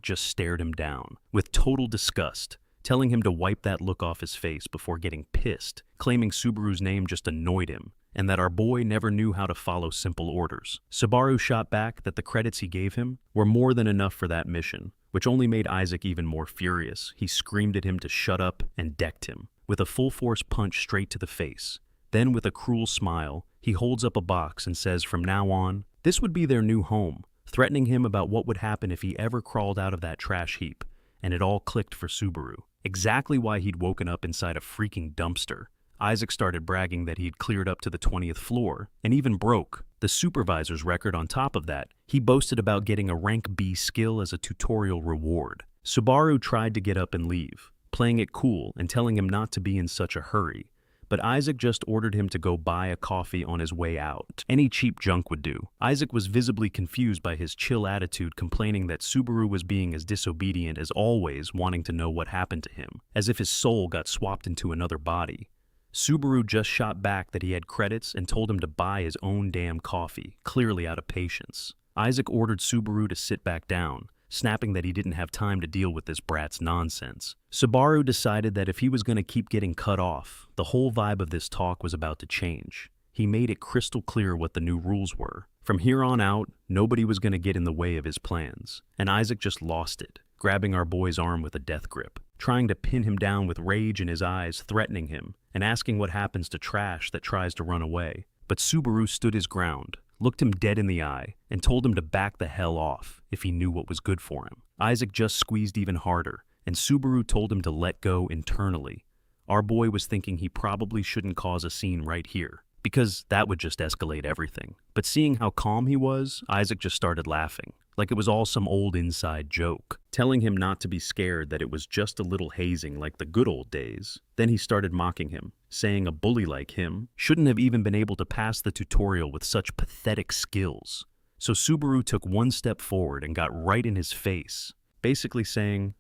just stared him down, with total disgust, telling him to wipe that look off his face before getting pissed, claiming Subaru's name just annoyed him, and that our boy never knew how to follow simple orders. Subaru shot back that the credits he gave him were more than enough for that mission, which only made Isaac even more furious. He screamed at him to shut up and decked him, with a full-force punch straight to the face. Then, with a cruel smile, he holds up a box and says from now on, this would be their new home, threatening him about what would happen if he ever crawled out of that trash heap. And it all clicked for Subaru. Exactly why he'd woken up inside a freaking dumpster. Isaac started bragging that he'd cleared up to the 20th floor, and even broke the supervisor's record on top of that. He boasted about getting a rank B skill as a tutorial reward. Subaru tried to get up and leave, playing it cool and telling him not to be in such a hurry. But Isaac just ordered him to go buy a coffee on his way out. Any cheap junk would do. Isaac was visibly confused by his chill attitude, complaining that Subaru was being as disobedient as always, wanting to know what happened to him, as if his soul got swapped into another body. Subaru just shot back that he had credits and told him to buy his own damn coffee, clearly out of patience. Isaac ordered Subaru to sit back down, snapping that he didn't have time to deal with this brat's nonsense. Subaru decided that if he was going to keep getting cut off, the whole vibe of this talk was about to change. He made it crystal clear what the new rules were. From here on out, nobody was going to get in the way of his plans, and Isaac just lost it, grabbing our boy's arm with a death grip, trying to pin him down with rage in his eyes, threatening him, and asking what happens to trash that tries to run away. But Subaru stood his ground, looked him dead in the eye, and told him to back the hell off if he knew what was good for him. Isaac just squeezed even harder, and Subaru told him to let go internally. Our boy was thinking he probably shouldn't cause a scene right here, because that would just escalate everything. But seeing how calm he was, Isaac just started laughing, like it was all some old inside joke, telling him not to be scared, that it was just a little hazing like the good old days. Then he started mocking him, saying a bully like him shouldn't have even been able to pass the tutorial with such pathetic skills. So Subaru took one step forward and got right in his face, basically saying,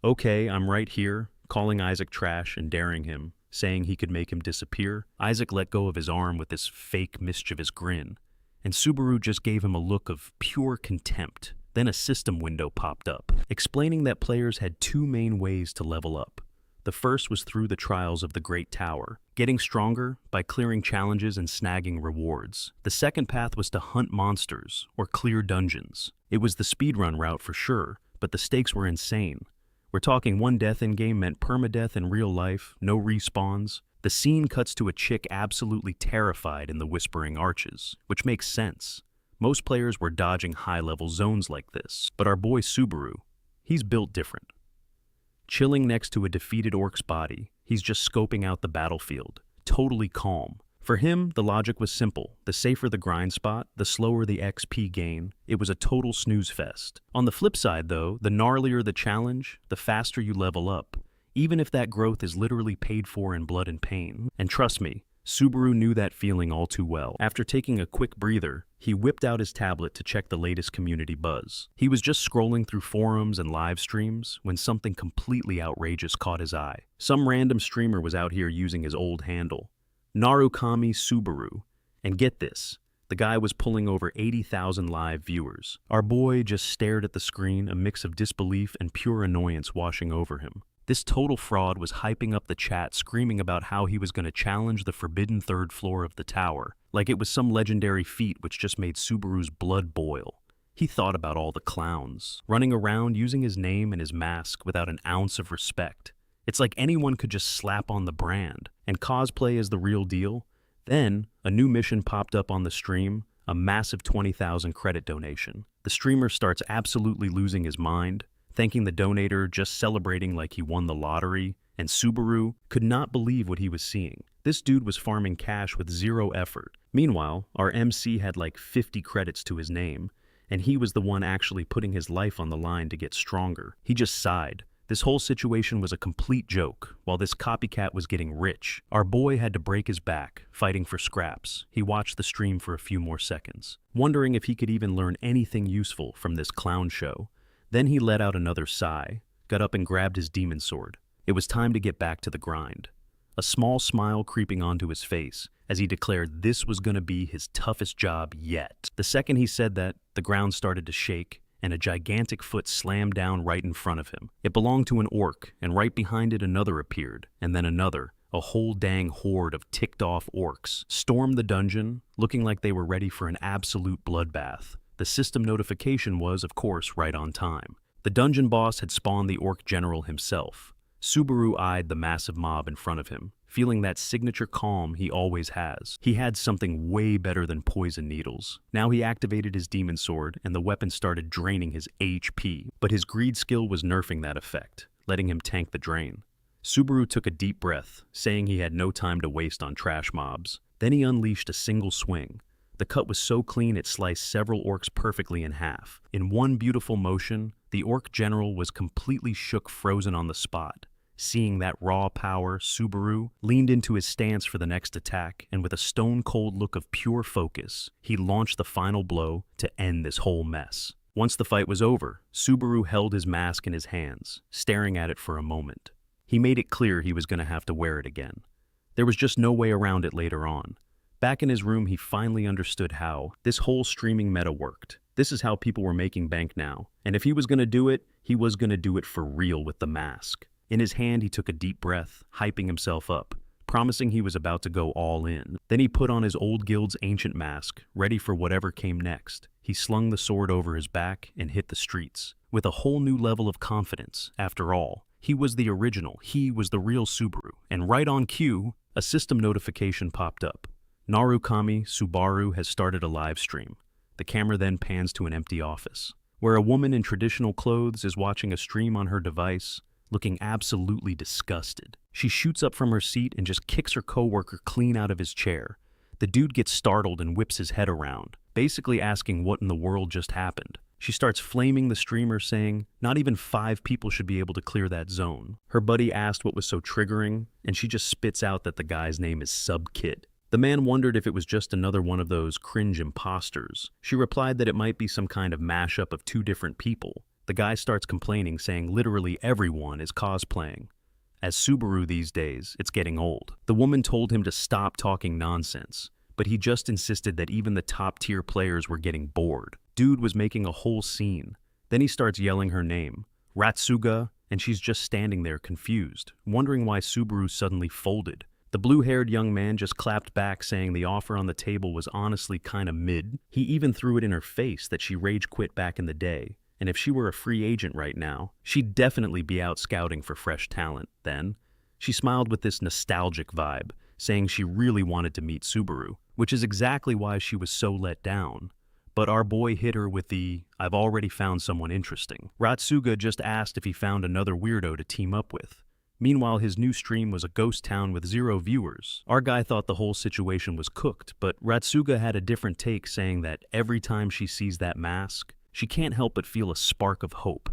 "Okay, I'm right here," calling Isaac trash and daring him, saying he could make him disappear. Isaac let go of his arm with this fake mischievous grin, and Subaru just gave him a look of pure contempt. Then a system window popped up, explaining that players had two main ways to level up. The first was through the trials of the Great Tower, getting stronger by clearing challenges and snagging rewards. The second path was to hunt monsters or clear dungeons. It was the speedrun route for sure, but the stakes were insane. We're talking one death in-game meant permadeath in real life, no respawns. The scene cuts to a chick absolutely terrified in the Whispering Arches, which makes sense. Most players were dodging high-level zones like this, but our boy Subaru, he's built different. Chilling next to a defeated orc's body, he's just scoping out the battlefield, totally calm, For him, the logic was simple. The safer the grind spot, the slower the XP gain. It was a total snooze fest. On the flip side, though, the gnarlier the challenge, the faster you level up, even if that growth is literally paid for in blood and pain. And trust me, Subaru knew that feeling all too well. After taking a quick breather, he whipped out his tablet to check the latest community buzz. He was just scrolling through forums and live streams when something completely outrageous caught his eye. Some random streamer was out here using his old handle, Narukami Subaru. And get this, the guy was pulling over 80,000 live viewers. Our boy just stared at the screen, a mix of disbelief and pure annoyance washing over him. This total fraud was hyping up the chat, screaming about how he was going to challenge the forbidden third floor of the tower, like it was some legendary feat which just made Subaru's blood boil. He thought about all the clowns, running around using his name and his mask without an ounce of respect. It's like anyone could just slap on the brand, and cosplay is the real deal. Then, a new mission popped up on the stream, a massive 20,000 credit donation. The streamer starts absolutely losing his mind, thanking the donator, just celebrating like he won the lottery, and Subaru could not believe what he was seeing. This dude was farming cash with zero effort. Meanwhile, our MC had like 50 credits to his name, and he was the one actually putting his life on the line to get stronger. He just sighed. This whole situation was a complete joke. While this copycat was getting rich, our boy had to break his back, fighting for scraps. He watched the stream for a few more seconds, wondering if he could even learn anything useful from this clown show. Then he let out another sigh, got up and grabbed his demon sword. It was time to get back to the grind. A small smile creeping onto his face as he declared this was going to be his toughest job yet. The second he said that, the ground started to shake, and a gigantic foot slammed down right in front of him. It belonged to an orc, and right behind it another appeared, and then another. A whole dang horde of ticked-off orcs stormed the dungeon, looking like they were ready for an absolute bloodbath. The system notification was, of course, right on time. The dungeon boss had spawned the orc general himself. Subaru eyed the massive mob in front of him, feeling that signature calm he always has. He had something way better than poison needles. Now he activated his demon sword, and the weapon started draining his HP. But his greed skill was nerfing that effect, letting him tank the drain. Subaru took a deep breath, saying he had no time to waste on trash mobs. Then he unleashed a single swing. The cut was so clean it sliced several orcs perfectly in half. In one beautiful motion, the orc general was completely shook, frozen on the spot. Seeing that raw power, Subaru leaned into his stance for the next attack, and with a stone-cold look of pure focus, he launched the final blow to end this whole mess. Once the fight was over, Subaru held his mask in his hands, staring at it for a moment. He made it clear he was going to have to wear it again. There was just no way around it later on. Back in his room, he finally understood how this whole streaming meta worked. This is how people were making bank now. And if he was going to do it, he was going to do it for real with the mask. In his hand, he took a deep breath, hyping himself up, promising he was about to go all in. Then he put on his old guild's ancient mask, ready for whatever came next. He slung the sword over his back and hit the streets, with a whole new level of confidence. After all, he was the original, he was the real Subaru. And right on cue, a system notification popped up. Narukami Subaru has started a live stream. The camera then pans to an empty office, where a woman in traditional clothes is watching a stream on her device, looking absolutely disgusted. She shoots up from her seat and just kicks her coworker clean out of his chair. The dude gets startled and whips his head around, basically asking what in the world just happened. She starts flaming the streamer, saying not even 5 people should be able to clear that zone. Her buddy asked what was so triggering, and she just spits out that the guy's name is Subkid. The man wondered if it was just another one of those cringe imposters. She replied that it might be some kind of mashup of 2 different people. The guy starts complaining, saying literally everyone is cosplaying. As Subaru these days, it's getting old. The woman told him to stop talking nonsense, but he just insisted that even the top-tier players were getting bored. Dude was making a whole scene. Then he starts yelling her name, Ratsuga, and she's just standing there confused, wondering why Subaru suddenly folded. The blue-haired young man just clapped back, saying the offer on the table was honestly kinda mid. He even threw it in her face that she rage quit back in the day, and if she were a free agent right now, she'd definitely be out scouting for fresh talent. Then, she smiled with this nostalgic vibe, saying she really wanted to meet Subaru, which is exactly why she was so let down. But our boy hit her with the, "I've already found someone interesting." Ratsuga just asked if he found another weirdo to team up with. Meanwhile, his new stream was a ghost town with 0 viewers. Our guy thought the whole situation was cooked, but Ratsuga had a different take, saying that every time she sees that mask, she can't help but feel a spark of hope.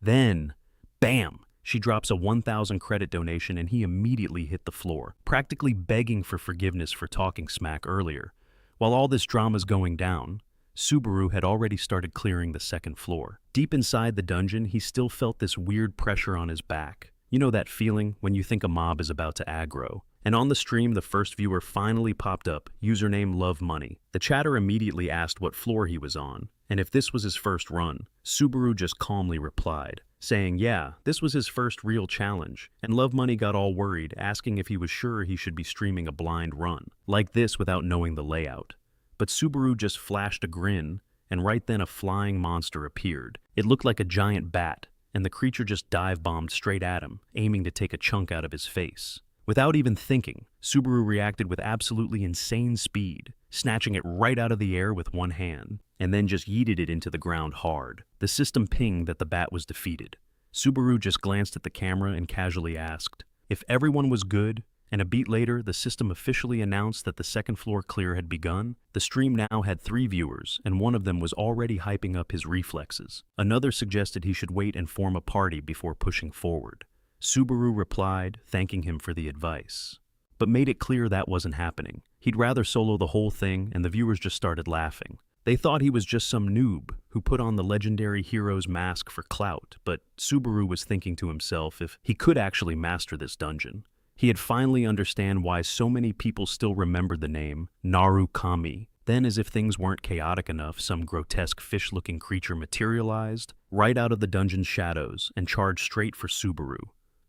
Then, bam! She drops a 1,000 credit donation and he immediately hit the floor, practically begging for forgiveness for talking smack earlier. While all this drama's going down, Subaru had already started clearing the second floor. Deep inside the dungeon, he still felt this weird pressure on his back. You know that feeling when you think a mob is about to aggro. And on the stream, the first viewer finally popped up, username Love Money. The chatter immediately asked what floor he was on, and if this was his first run. Subaru just calmly replied, saying, yeah, this was his first real challenge, and Love Money got all worried, asking if he was sure he should be streaming a blind run, like this without knowing the layout. But Subaru just flashed a grin, and right then a flying monster appeared. It looked like a giant bat, and the creature just dive-bombed straight at him, aiming to take a chunk out of his face. Without even thinking, Subaru reacted with absolutely insane speed, snatching it right out of the air with one hand, and then just yeeted it into the ground hard. The system pinged that the bat was defeated. Subaru just glanced at the camera and casually asked if everyone was good, and a beat later, the system officially announced that the second floor clear had begun. The stream now had 3 viewers, and one of them was already hyping up his reflexes. Another suggested he should wait and form a party before pushing forward. Subaru replied, thanking him for the advice, but made it clear that wasn't happening. He'd rather solo the whole thing, and the viewers just started laughing. They thought he was just some noob who put on the legendary hero's mask for clout, but Subaru was thinking to himself if he could actually master this dungeon. He had finally understand why so many people still remembered the name Narukami. Then, as if things weren't chaotic enough, some grotesque fish-looking creature materialized right out of the dungeon's shadows and charged straight for Subaru.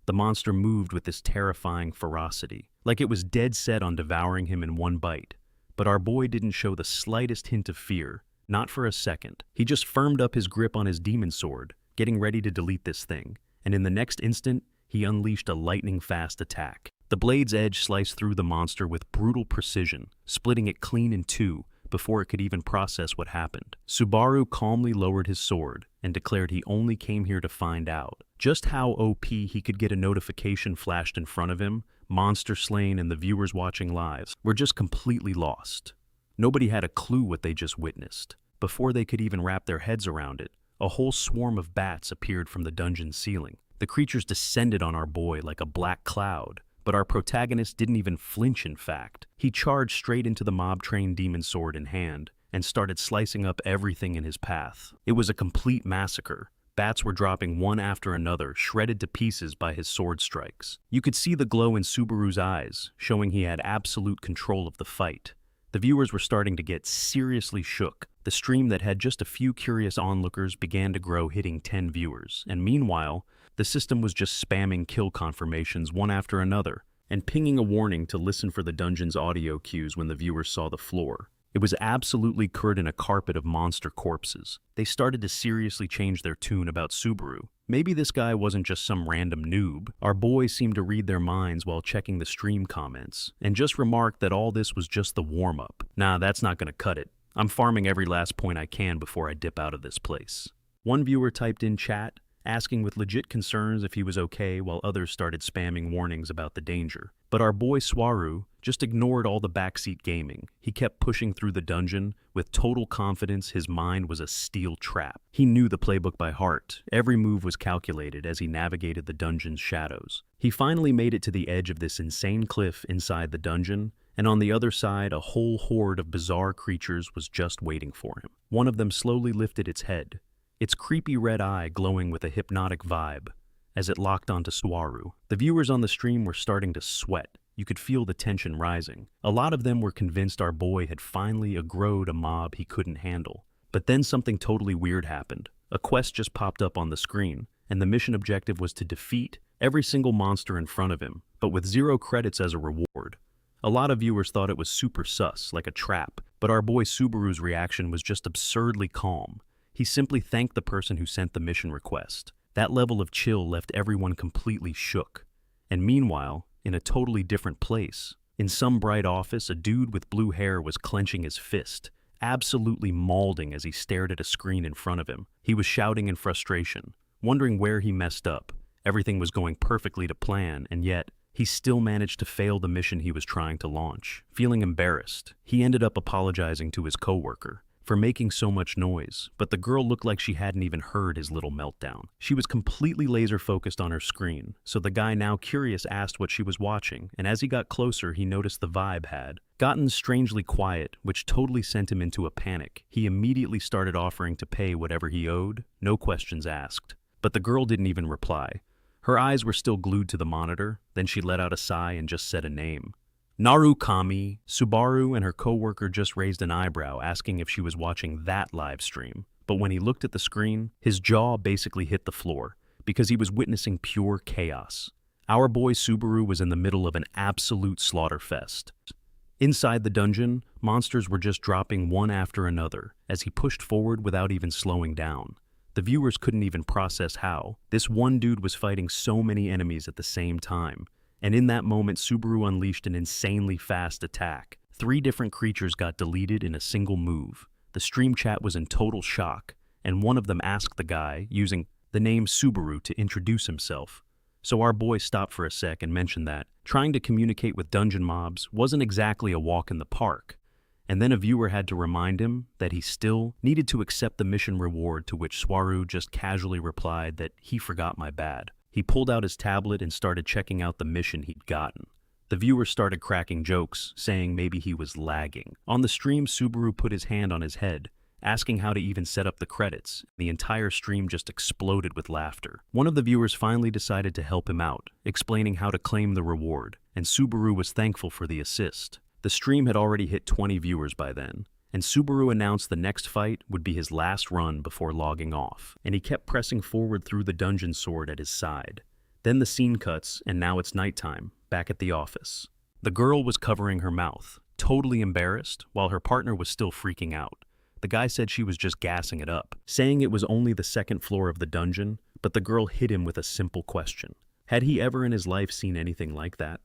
The monster moved with this terrifying ferocity, like it was dead set on devouring him in one bite. But our boy didn't show the slightest hint of fear, not for a second. He just firmed up his grip on his demon sword, getting ready to delete this thing, and in the next instant, he unleashed a lightning-fast attack. The blade's edge sliced through the monster with brutal precision, splitting it clean in 2 before it could even process what happened. Subaru calmly lowered his sword and declared he only came here to find out just how OP he could get. A notification flashed in front of him. Monster slain, and the viewers watching live were just completely lost. Nobody had a clue what they just witnessed. Before they could even wrap their heads around it, a whole swarm of bats appeared from the dungeon's ceiling. The creatures descended on our boy like a black cloud, but our protagonist didn't even flinch. In fact, he charged straight into the mob-trained demon sword in hand and started slicing up everything in his path. It was a complete massacre. Bats were dropping one after another, shredded to pieces by his sword strikes. You could see the glow in Subaru's eyes, showing he had absolute control of the fight. The viewers were starting to get seriously shook. The stream that had just a few curious onlookers began to grow, hitting 10 viewers, and meanwhile, the system was just spamming kill confirmations one after another, and pinging a warning to listen for the dungeon's audio cues when the viewers saw the floor. It was absolutely covered in a carpet of monster corpses. They started to seriously change their tune about Subaru. Maybe this guy wasn't just some random noob. Our boy seemed to read their minds while checking the stream comments, and just remarked that all this was just the warm-up. Nah, that's not gonna cut it. I'm farming every last point I can before I dip out of this place. One viewer typed in chat, asking with legit concerns if he was okay, while others started spamming warnings about the danger. But our boy Swaru just ignored all the backseat gaming. He kept pushing through the dungeon with total confidence. His mind was a steel trap. He knew the playbook by heart. Every move was calculated as he navigated the dungeon's shadows. He finally made it to the edge of this insane cliff inside the dungeon, and on the other side, a whole horde of bizarre creatures was just waiting for him. One of them slowly lifted its head, its creepy red eye glowing with a hypnotic vibe as it locked onto Swaru. The viewers on the stream were starting to sweat. You could feel the tension rising. A lot of them were convinced our boy had finally aggroed a mob he couldn't handle. But then something totally weird happened. A quest just popped up on the screen, and the mission objective was to defeat every single monster in front of him, but with 0 credits as a reward. A lot of viewers thought it was super sus, like a trap, but our boy Subaru's reaction was just absurdly calm. He simply thanked the person who sent the mission request. That level of chill left everyone completely shook. And meanwhile, in a totally different place, in some bright office, a dude with blue hair was clenching his fist, absolutely mauling as he stared at a screen in front of him. He was shouting in frustration, wondering where he messed up, Everything was going perfectly to plan, and yet, he still managed to fail the mission he was trying to launch. Feeling embarrassed, he ended up apologizing to his coworker for making so much noise, but the girl looked like she hadn't even heard his little meltdown. She was completely laser-focused on her screen, so the guy, now curious, asked what she was watching, and as he got closer, he noticed the vibe had gotten strangely quiet, which totally sent him into a panic. He immediately started offering to pay whatever he owed, no questions asked. But the girl didn't even reply. Her eyes were still glued to the monitor, then she let out a sigh and just said a name. Narukami. Subaru and her coworker just raised an eyebrow, asking if she was watching that live stream. But when he looked at the screen, his jaw basically hit the floor, because he was witnessing pure chaos. Our boy Subaru was in the middle of an absolute slaughter fest. Inside the dungeon, monsters were just dropping one after another, as he pushed forward without even slowing down. The viewers couldn't even process how this one dude was fighting so many enemies at the same time. And in that moment, Subaru unleashed an insanely fast attack. 3 different creatures got deleted in a single move. The stream chat was in total shock, and one of them asked the guy, using the name Subaru, to introduce himself. So our boy stopped for a sec and mentioned that trying to communicate with dungeon mobs wasn't exactly a walk in the park. And then a viewer had to remind him that he still needed to accept the mission reward, to which Subaru just casually replied that he forgot my bad. He pulled out his tablet and started checking out the mission he'd gotten. The viewers started cracking jokes, saying maybe he was lagging. On the stream, Subaru put his hand on his head, asking how to even set up the credits. The entire stream just exploded with laughter. One of the viewers finally decided to help him out, explaining how to claim the reward, and Subaru was thankful for the assist. The stream had already hit 20 viewers by then, and Subaru announced the next fight would be his last run before logging off, and he kept pressing forward through the dungeon sword at his side. Then the scene cuts, and now it's nighttime, back at the office. The girl was covering her mouth, totally embarrassed, while her partner was still freaking out. The guy said she was just gassing it up, saying it was only the 2nd floor of the dungeon, but the girl hit him with a simple question. Had he ever in his life seen anything like that?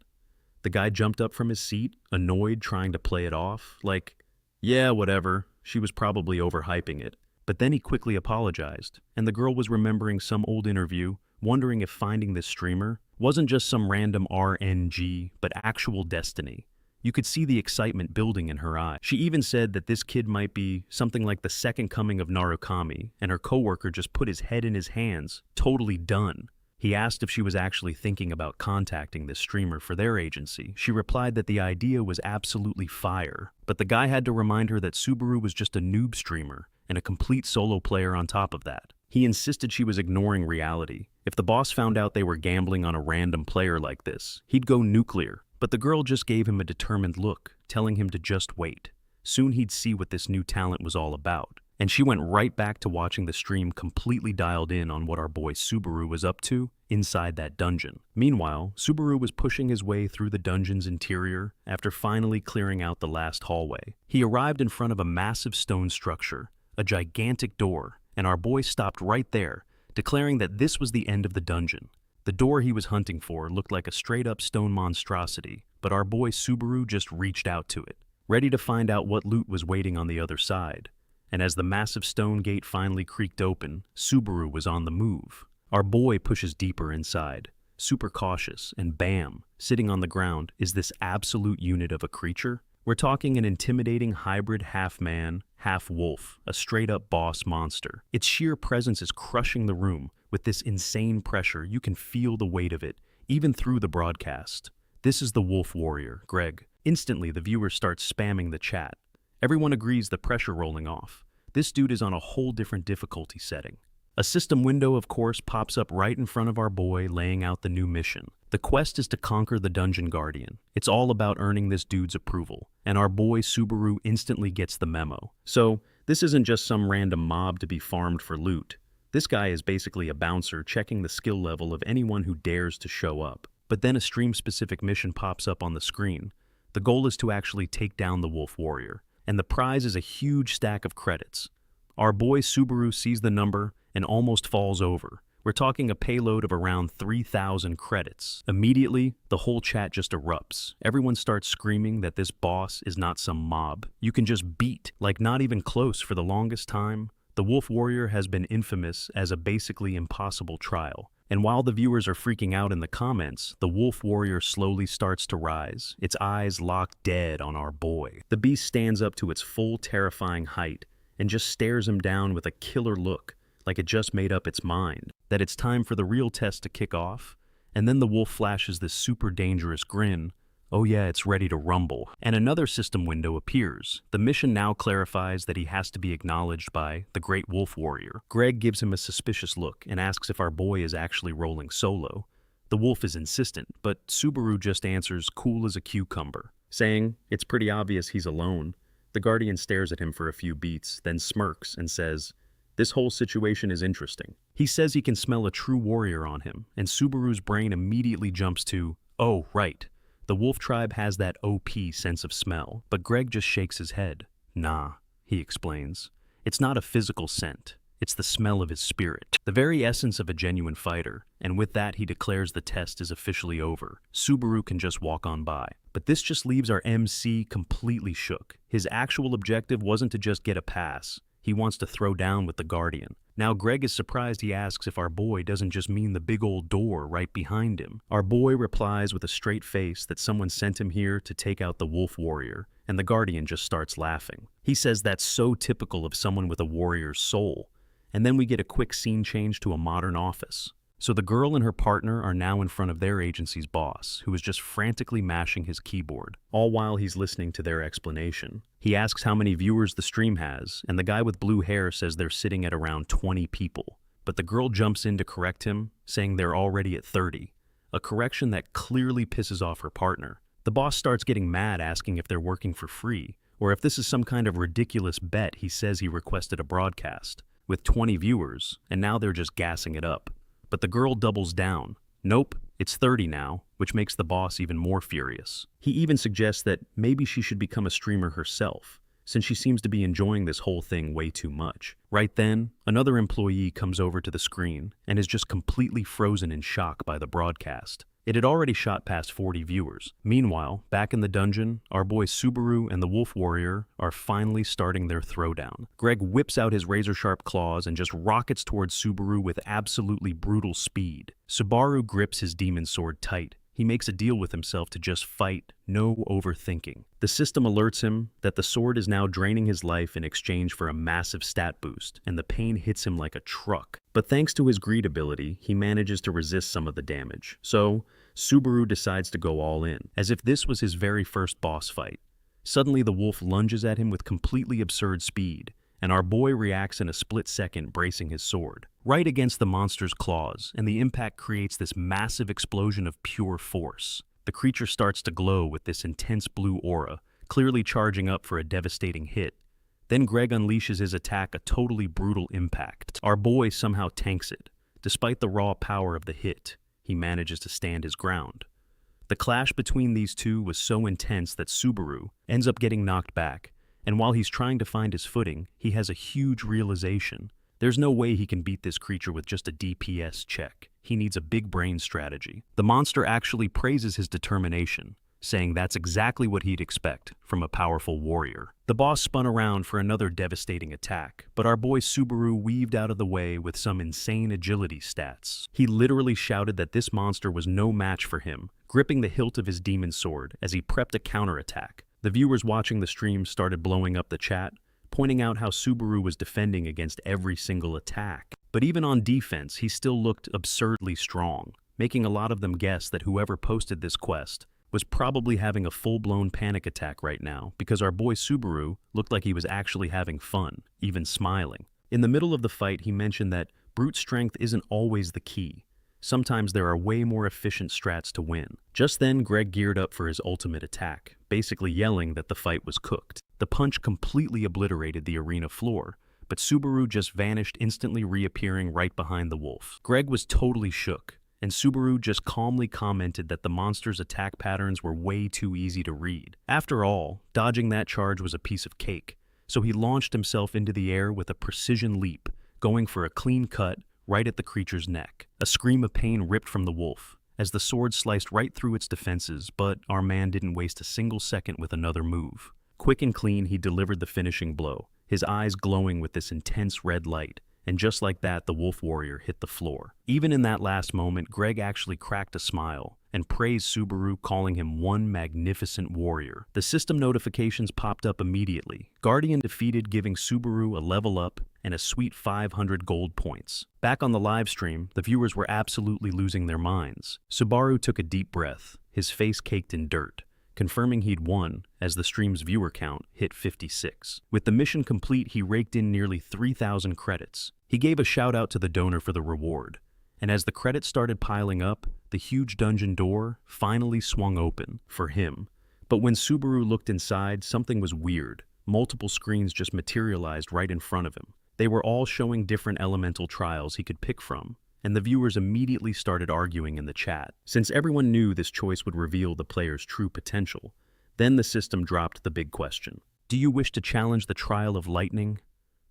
The guy jumped up from his seat, annoyed, trying to play it off, like, yeah, whatever, she was probably overhyping it. But then he quickly apologized, and the girl was remembering some old interview, wondering if finding this streamer wasn't just some random RNG, but actual destiny. You could see the excitement building in her eyes. She even said that this kid might be something like the second coming of Narukami, and her coworker just put his head in his hands, totally done. He asked if she was actually thinking about contacting this streamer for their agency. She replied that the idea was absolutely fire, but the guy had to remind her that Subaru was just a noob streamer and a complete solo player on top of that. He insisted she was ignoring reality. If the boss found out they were gambling on a random player like this, he'd go nuclear. But the girl just gave him a determined look, telling him to just wait. Soon he'd see what this new talent was all about. And she went right back to watching the stream, completely dialed in on what our boy Subaru was up to inside that dungeon. Meanwhile, Subaru was pushing his way through the dungeon's interior after finally clearing out the last hallway. He arrived in front of a massive stone structure, a gigantic door, and our boy stopped right there, declaring that this was the end of the dungeon. The door he was hunting for looked like a straight-up stone monstrosity, but our boy Subaru just reached out to it, ready to find out what loot was waiting on the other side. And as the massive stone gate finally creaked open, Subaru was on the move. Our boy pushes deeper inside, super cautious, and bam, sitting on the ground is this absolute unit of a creature. We're talking an intimidating hybrid half-man, half-wolf, a straight-up boss monster. Its sheer presence is crushing the room. With this insane pressure, you can feel the weight of it, even through the broadcast. This is the Wolf Warrior, Greg. Instantly, the viewers start spamming the chat. Everyone agrees the pressure rolling off. This dude is on a whole different difficulty setting. A system window, of course, pops up right in front of our boy, laying out the new mission. The quest is to conquer the Dungeon Guardian. It's all about earning this dude's approval, and our boy Subaru instantly gets the memo. So, this isn't just some random mob to be farmed for loot. This guy is basically a bouncer checking the skill level of anyone who dares to show up. But then a stream-specific mission pops up on the screen. The goal is to actually take down the Wolf Warrior, and the prize is a huge stack of credits. Our boy Subaru sees the number and almost falls over. We're talking a payload of around 3,000 credits. Immediately, the whole chat just erupts. Everyone starts screaming that this boss is not some mob you can just beat, like not even close. For the longest time, the Wolf Warrior has been infamous as a basically impossible trial, And while the viewers are freaking out in the comments, the wolf warrior slowly starts to rise, its eyes locked dead on our boy. The beast stands up to its full terrifying height and just stares him down with a killer look, like it just made up its mind that it's time for the real test to kick off. And then the wolf flashes this super dangerous grin. Oh yeah, it's ready to rumble. And another system window appears. The mission now clarifies that he has to be acknowledged by the Great Wolf Warrior. Greg gives him a suspicious look and asks if our boy is actually rolling solo. The wolf is insistent, but Subaru just answers cool as a cucumber, saying it's pretty obvious he's alone. The Guardian stares at him for a few beats, then smirks and says, "This whole situation is interesting." He says he can smell a true warrior on him, and Subaru's brain immediately jumps to, oh, right. The wolf tribe has that OP sense of smell, but Greg just shakes his head. Nah, he explains. It's not a physical scent. It's the smell of his spirit, the very essence of a genuine fighter, and with that he declares the test is officially over. Subaru can just walk on by. But this just leaves our MC completely shook. His actual objective wasn't to just get a pass. He wants to throw down with the Guardian. Now Greg is surprised. He asks if our boy doesn't just mean the big old door right behind him. Our boy replies with a straight face that someone sent him here to take out the wolf warrior, and the Guardian just starts laughing. He says that's so typical of someone with a warrior's soul. And then we get a quick scene change to a modern office. So the girl and her partner are now in front of their agency's boss, who is just frantically mashing his keyboard, all while he's listening to their explanation. He asks how many viewers the stream has, and the guy with blue hair says they're sitting at around 20 people. But the girl jumps in to correct him, saying they're already at 30, a correction that clearly pisses off her partner. The boss starts getting mad, asking if they're working for free, or if this is some kind of ridiculous bet he says he requested a broadcast, with 20 viewers, and now they're just gassing it up. But the girl doubles down. Nope, it's 30 now, which makes the boss even more furious. He even suggests that maybe she should become a streamer herself, since she seems to be enjoying this whole thing way too much. Right then, another employee comes over to the screen and is just completely frozen in shock by the broadcast. It had already shot past 40 viewers. Meanwhile, back in the dungeon, our boy Subaru and the Wolf Warrior are finally starting their throwdown. Greg whips out his razor-sharp claws and just rockets towards Subaru with absolutely brutal speed. Subaru grips his demon sword tight. He makes a deal with himself to just fight, no overthinking. The system alerts him that the sword is now draining his life in exchange for a massive stat boost, and the pain hits him like a truck. But thanks to his greed ability, he manages to resist some of the damage. So, Subaru decides to go all in, as if this was his very first boss fight. Suddenly the wolf lunges at him with completely absurd speed, and our boy reacts in a split second, bracing his sword right against the monster's claws, and the impact creates this massive explosion of pure force. The creature starts to glow with this intense blue aura, clearly charging up for a devastating hit. Then Greg unleashes his attack, a totally brutal impact. Our boy somehow tanks it. Despite the raw power of the hit, he manages to stand his ground. The clash between these two was so intense that Subaru ends up getting knocked back, and while he's trying to find his footing, he has a huge realization. There's no way he can beat this creature with just a DPS check. He needs a big brain strategy. The monster actually praises his determination, saying that's exactly what he'd expect from a powerful warrior. The boss spun around for another devastating attack, but our boy Subaru weaved out of the way with some insane agility stats. He literally shouted that this monster was no match for him, gripping the hilt of his demon sword as he prepped a counterattack. The viewers watching the stream started blowing up the chat, pointing out how Subaru was defending against every single attack. But even on defense, he still looked absurdly strong, making a lot of them guess that whoever posted this quest was probably having a full-blown panic attack right now, because our boy Subaru looked like he was actually having fun, even smiling. In the middle of the fight, he mentioned that brute strength isn't always the key. Sometimes there are way more efficient strats to win. Just then, Greg geared up for his ultimate attack, basically yelling that the fight was cooked. The punch completely obliterated the arena floor, but Subaru just vanished, instantly reappearing right behind the wolf. Greg was totally shook, and Subaru just calmly commented that the monster's attack patterns were way too easy to read. After all, dodging that charge was a piece of cake, so he launched himself into the air with a precision leap, going for a clean cut right at the creature's neck. A scream of pain ripped from the wolf, as the sword sliced right through its defenses, but our man didn't waste a single second with another move. Quick and clean, he delivered the finishing blow, his eyes glowing with this intense red light, and just like that, the wolf warrior hit the floor. Even in that last moment, Greg actually cracked a smile and praised Subaru, calling him one magnificent warrior. The system notifications popped up immediately. Guardian defeated, giving Subaru a level up and a sweet 500 gold points. Back on the live stream, the viewers were absolutely losing their minds. Subaru took a deep breath, his face caked in dirt, confirming he'd won as the stream's viewer count hit 56. With the mission complete, he raked in nearly 3,000 credits. He gave a shout out to the donor for the reward, and as the credits started piling up, the huge dungeon door finally swung open for him. But when Subaru looked inside, something was weird. Multiple screens just materialized right in front of him. They were all showing different elemental trials he could pick from, and the viewers immediately started arguing in the chat. Since everyone knew this choice would reveal the player's true potential, then the system dropped the big question. Do you wish to challenge the trial of lightning?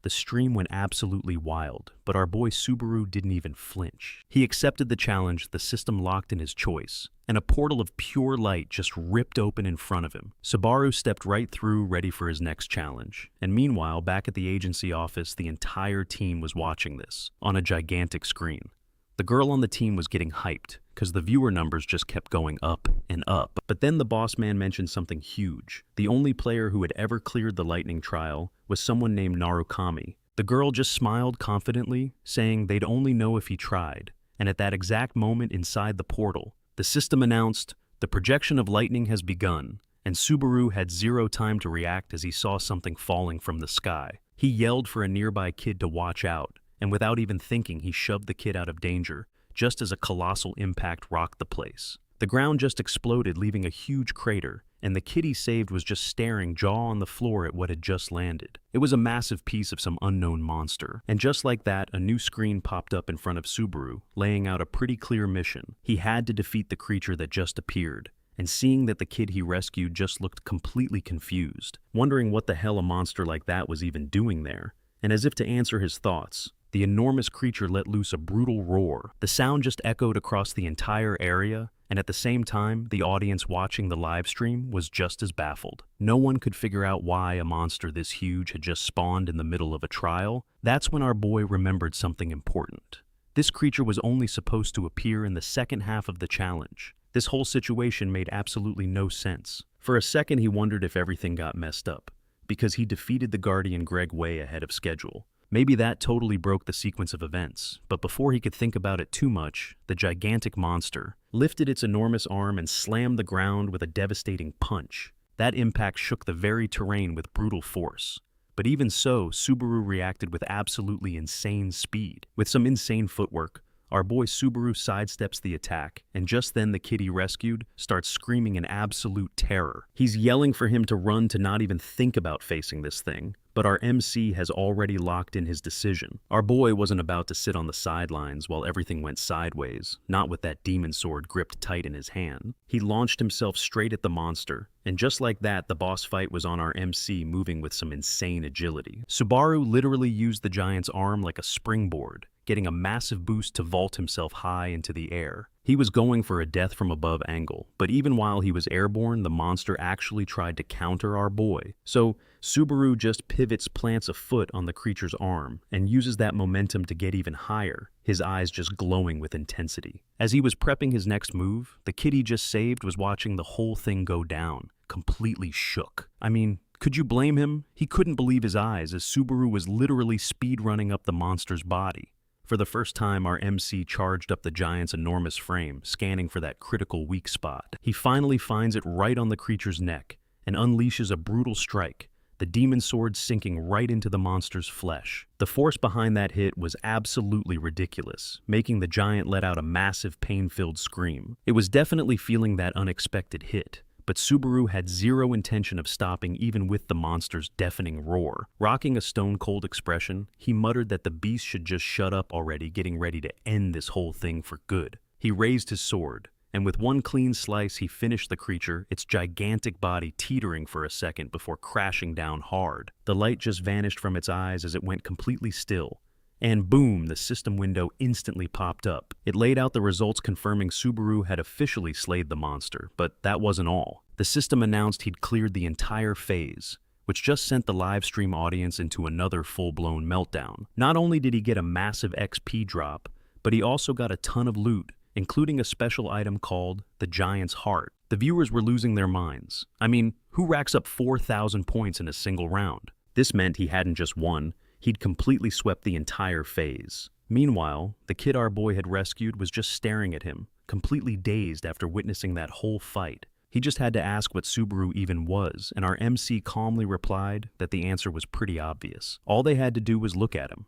The stream went absolutely wild, but our boy Subaru didn't even flinch. He accepted the challenge, the system locked in his choice, and a portal of pure light just ripped open in front of him. Subaru stepped right through, ready for his next challenge. And meanwhile, back at the agency office, the entire team was watching this on a gigantic screen. The girl on the team was getting hyped, because the viewer numbers just kept going up and up. But then the boss man mentioned something huge. The only player who had ever cleared the lightning trial was someone named Narukami. The girl just smiled confidently, saying they'd only know if he tried. And at that exact moment inside the portal, the system announced, "The projection of lightning has begun," and Subaru had zero time to react as he saw something falling from the sky. He yelled for a nearby kid to watch out, and without even thinking, he shoved the kid out of danger, just as a colossal impact rocked the place. The ground just exploded, leaving a huge crater, and the kid he saved was just staring jaw on the floor at what had just landed. It was a massive piece of some unknown monster. And just like that, a new screen popped up in front of Subaru, laying out a pretty clear mission. He had to defeat the creature that just appeared, and seeing that the kid he rescued just looked completely confused, wondering what the hell a monster like that was even doing there. And as if to answer his thoughts, the enormous creature let loose a brutal roar. The sound just echoed across the entire area, and at the same time, the audience watching the live stream was just as baffled. No one could figure out why a monster this huge had just spawned in the middle of a trial. That's when our boy remembered something important. This creature was only supposed to appear in the second half of the challenge. This whole situation made absolutely no sense. For a second, he wondered if everything got messed up, because he defeated the Guardian Greg way ahead of schedule. Maybe that totally broke the sequence of events, but before he could think about it too much, the gigantic monster lifted its enormous arm and slammed the ground with a devastating punch. That impact shook the very terrain with brutal force. But even so, Subaru reacted with absolutely insane speed. With some insane footwork, our boy Subaru sidesteps the attack, and just then the kid he rescued starts screaming in absolute terror. He's yelling for him to run, to not even think about facing this thing. But our MC has already locked in his decision. Our boy wasn't about to sit on the sidelines while everything went sideways, not with that demon sword gripped tight in his hand. He launched himself straight at the monster, and just like that, the boss fight was on our MC, moving with some insane agility. Subaru literally used the giant's arm like a springboard, getting a massive boost to vault himself high into the air. He was going for a death from above angle, but even while he was airborne, the monster actually tried to counter our boy. So Subaru just plants a foot on the creature's arm and uses that momentum to get even higher, his eyes just glowing with intensity. As he was prepping his next move, the kid he just saved was watching the whole thing go down, completely shook. I mean, could you blame him? He couldn't believe his eyes as Subaru was literally speed-running up the monster's body. For the first time, our MC charged up the giant's enormous frame, scanning for that critical weak spot. He finally finds it right on the creature's neck and unleashes a brutal strike, the demon sword sinking right into the monster's flesh. The force behind that hit was absolutely ridiculous, making the giant let out a massive pain-filled scream. It was definitely feeling that unexpected hit, but Subaru had zero intention of stopping even with the monster's deafening roar. Rocking a stone-cold expression, he muttered that the beast should just shut up already, getting ready to end this whole thing for good. He raised his sword, and with one clean slice he finished the creature, its gigantic body teetering for a second before crashing down hard. The light just vanished from its eyes as it went completely still. And boom, the system window instantly popped up. It laid out the results confirming Subaru had officially slayed the monster, but that wasn't all. The system announced he'd cleared the entire phase, which just sent the live stream audience into another full-blown meltdown. Not only did he get a massive XP drop, but he also got a ton of loot, including a special item called the Giant's Heart. The viewers were losing their minds. I mean, who racks up 4,000 points in a single round? This meant he hadn't just won, he'd completely swept the entire phase. Meanwhile, the kid our boy had rescued was just staring at him, completely dazed after witnessing that whole fight. He just had to ask what Subaru even was, and our MC calmly replied that the answer was pretty obvious. All they had to do was look at him.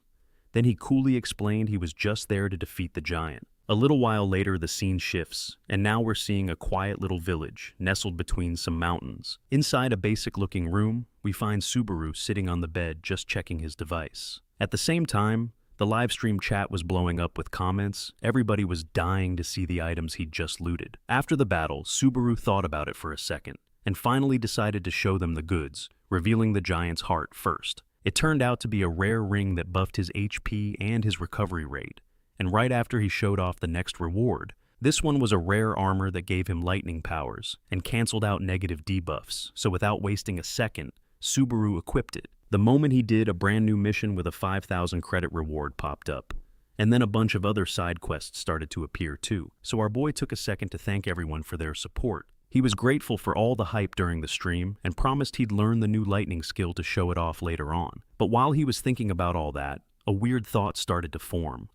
Then he coolly explained he was just there to defeat the giant. A little while later, the scene shifts, and now we're seeing a quiet little village nestled between some mountains. Inside a basic-looking room, we find Subaru sitting on the bed just checking his device. At the same time, the livestream chat was blowing up with comments. Everybody was dying to see the items he'd just looted. After the battle, Subaru thought about it for a second, and finally decided to show them the goods, revealing the Giant's Heart first. It turned out to be a rare ring that buffed his HP and his recovery rate. And right after he showed off the next reward, this one was a rare armor that gave him lightning powers and canceled out negative debuffs, so without wasting a second, Subaru equipped it. The moment he did, a brand new mission with a 5,000 credit reward popped up. And then a bunch of other side quests started to appear too, so our boy took a second to thank everyone for their support. He was grateful for all the hype during the stream and promised he'd learn the new lightning skill to show it off later on. But while he was thinking about all that, a weird thought started to form.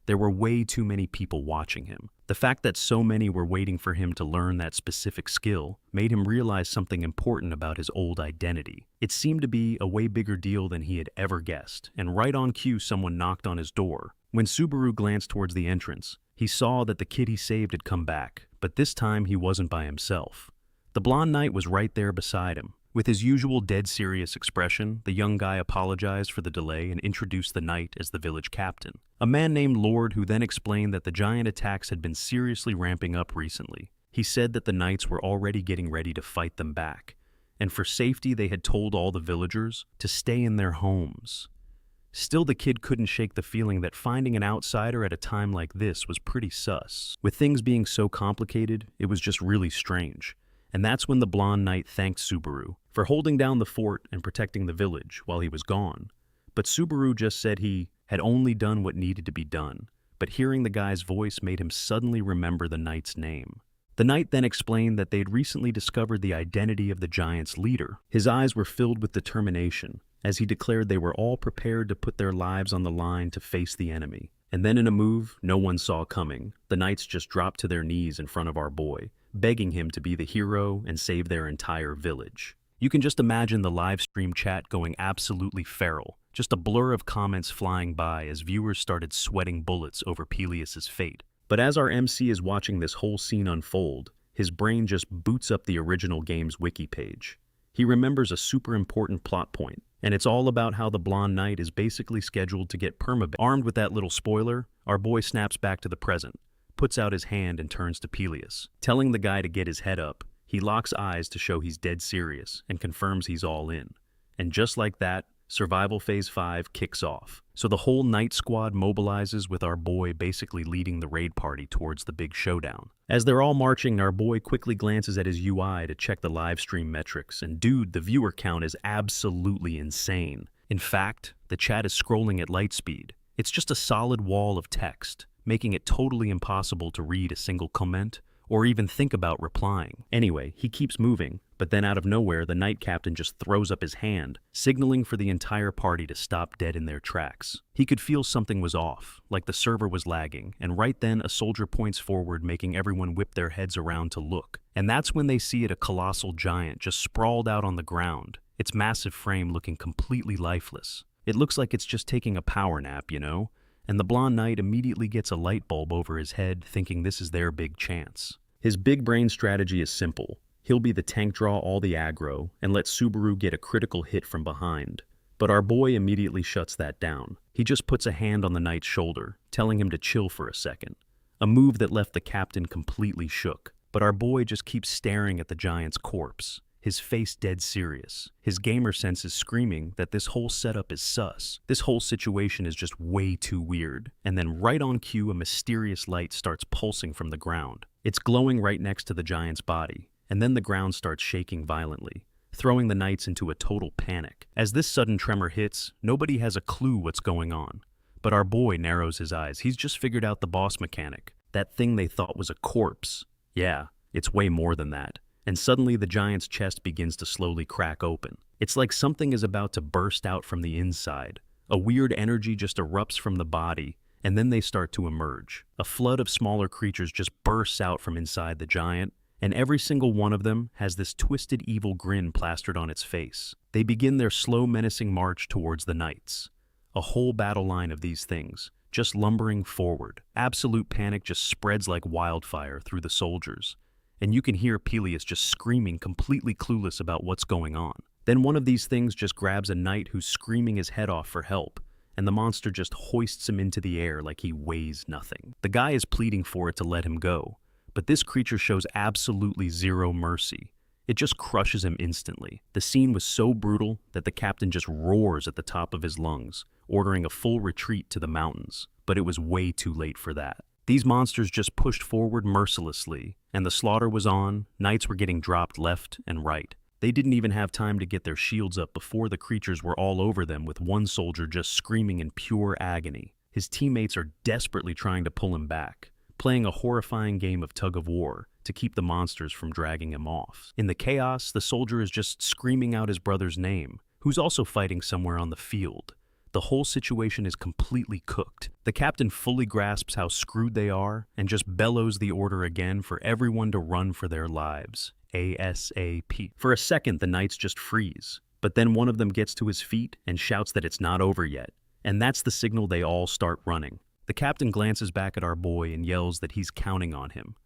There were way too many people watching him. The fact that so many were waiting for him to learn that specific skill made him realize something important about his old identity. It seemed to be a way bigger deal than he had ever guessed, and right on cue someone knocked on his door. When Subaru glanced towards the entrance, he saw that the kid he saved had come back, but this time he wasn't by himself. The blonde knight was right there beside him. With his usual dead serious expression, the young guy apologized for the delay and introduced the knight as the village captain, a man named Lord, who then explained that the giant attacks had been seriously ramping up recently. He said that the knights were already getting ready to fight them back, and for safety they had told all the villagers to stay in their homes. Still, the kid couldn't shake the feeling that finding an outsider at a time like this was pretty sus. With things being so complicated, it was just really strange. And that's when the blonde knight thanked Subaru for holding down the fort and protecting the village while he was gone. But Subaru just said he had only done what needed to be done, but hearing the guy's voice made him suddenly remember the knight's name. The knight then explained that they'd recently discovered the identity of the giant's leader. His eyes were filled with determination, as he declared they were all prepared to put their lives on the line to face the enemy. And then in a move no one saw coming, the knights just dropped to their knees in front of our boy, begging him to be the hero and save their entire village. You can just imagine the live stream chat going absolutely feral, just a blur of comments flying by as viewers started sweating bullets over Peleus's fate. But as our MC is watching this whole scene unfold, his brain just boots up the original game's wiki page. He remembers a super important plot point, and it's all about how the blonde knight is basically scheduled to get permabanned. Armed with that little spoiler, our boy snaps back to the present, puts out his hand and turns to Peleus. Telling the guy to get his head up, he locks eyes to show he's dead serious and confirms he's all in. And just like that, Survival Phase 5 kicks off. So the whole Knight Squad mobilizes with our boy basically leading the raid party towards the big showdown. As they're all marching, our boy quickly glances at his UI to check the live stream metrics, and dude, the viewer count is absolutely insane. In fact, the chat is scrolling at light speed. It's just a solid wall of text, making it totally impossible to read a single comment or even think about replying. Anyway, he keeps moving, but then out of nowhere, the knight captain just throws up his hand, signaling for the entire party to stop dead in their tracks. He could feel something was off, like the server was lagging, and right then a soldier points forward, making everyone whip their heads around to look. And that's when they see it, a colossal giant just sprawled out on the ground, its massive frame looking completely lifeless. It looks like it's just taking a power nap, you know? And the blonde knight immediately gets a light bulb over his head, thinking this is their big chance. His big brain strategy is simple. He'll be the tank, draw all the aggro, and let Subaru get a critical hit from behind. But our boy immediately shuts that down. He just puts a hand on the knight's shoulder, telling him to chill for a second. A move that left the captain completely shook. But our boy just keeps staring at the giant's corpse, his face dead serious. His gamer sense is screaming that this whole setup is sus. This whole situation is just way too weird. And then right on cue, a mysterious light starts pulsing from the ground. It's glowing right next to the giant's body, and then the ground starts shaking violently. throwing the knights into a total panic. As this sudden tremor hits, nobody has a clue what's going on. But our boy narrows his eyes. He's just figured out the boss mechanic. That thing they thought was a corpse. Yeah, it's way more than that. And suddenly the giant's chest begins to slowly crack open. It's like something is about to burst out from the inside. A weird energy just erupts from the body, and then they start to emerge. A flood of smaller creatures just bursts out from inside the giant, and every single one of them has this twisted evil grin plastered on its face. They begin their slow menacing march towards the knights. A whole battle line of these things, just lumbering forward. Absolute panic just spreads like wildfire through the soldiers, and you can hear Peleus just screaming, completely clueless about what's going on. Then one of these things just grabs a knight who's screaming his head off for help, and the monster just hoists him into the air like he weighs nothing. The guy is pleading for it to let him go, but this creature shows absolutely zero mercy. It just crushes him instantly. The scene was so brutal that the captain just roars at the top of his lungs, ordering a full retreat to the mountains. But it was way too late for that. These monsters just pushed forward mercilessly, and the slaughter was on. Knights were getting dropped left and right. They didn't even have time to get their shields up before the creatures were all over them, with one soldier just screaming in pure agony. His teammates are desperately trying to pull him back, playing a horrifying game of tug-of-war to keep the monsters from dragging him off. In the chaos, the soldier is just screaming out his brother's name, who's also fighting somewhere on the field. The whole situation is completely cooked. The captain fully grasps how screwed they are and just bellows the order again for everyone to run for their lives. ASAP. For a second, the knights just freeze, but then one of them gets to his feet and shouts that it's not over yet, and that's the signal they all start running. The captain glances back at our boy and yells that he's counting on him.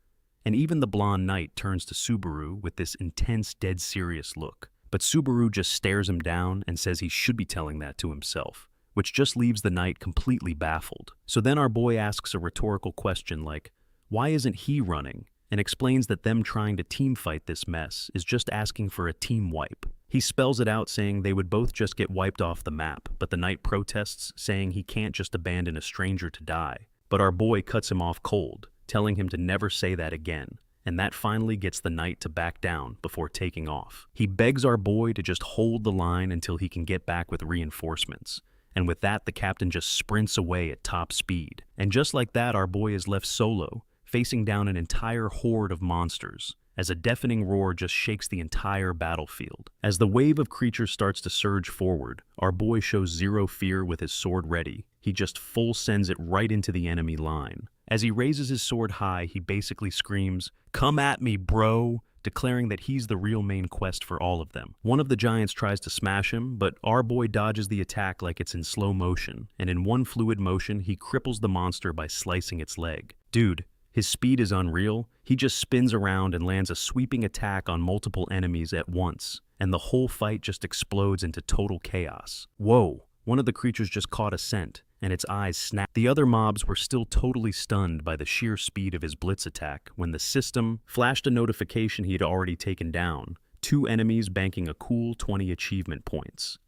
And even the blonde knight turns to Subaru with this intense, dead serious look. But Subaru just stares him down and says he should be telling that to himself, which just leaves the knight completely baffled. So then our boy asks a rhetorical question like, why isn't he running? And explains that them trying to team fight this mess is just asking for a team wipe. He spells it out saying they would both just get wiped off the map, but the knight protests, saying he can't just abandon a stranger to die. But our boy cuts him off cold, telling him to never say that again, and that finally gets the knight to back down before taking off. He begs our boy to just hold the line until he can get back with reinforcements, and with that the captain just sprints away at top speed. And just like that, our boy is left solo, facing down an entire horde of monsters, as a deafening roar just shakes the entire battlefield. As the wave of creatures starts to surge forward, our boy shows zero fear with his sword ready. He just full sends it right into the enemy line. As he raises his sword high, he basically screams, "Come at me, bro!" declaring that he's the real main quest for all of them. One of the giants tries to smash him, but our boy dodges the attack like it's in slow motion, and in one fluid motion, he cripples the monster by slicing its leg. Dude, his speed is unreal. He just spins around and lands a sweeping attack on multiple enemies at once, and the whole fight just explodes into total chaos. Whoa, one of the creatures just caught a scent, and its eyes snapped. The other mobs were still totally stunned by the sheer speed of his blitz attack when the system flashed a notification he had already taken down, 2 enemies banking a cool 20 achievement points.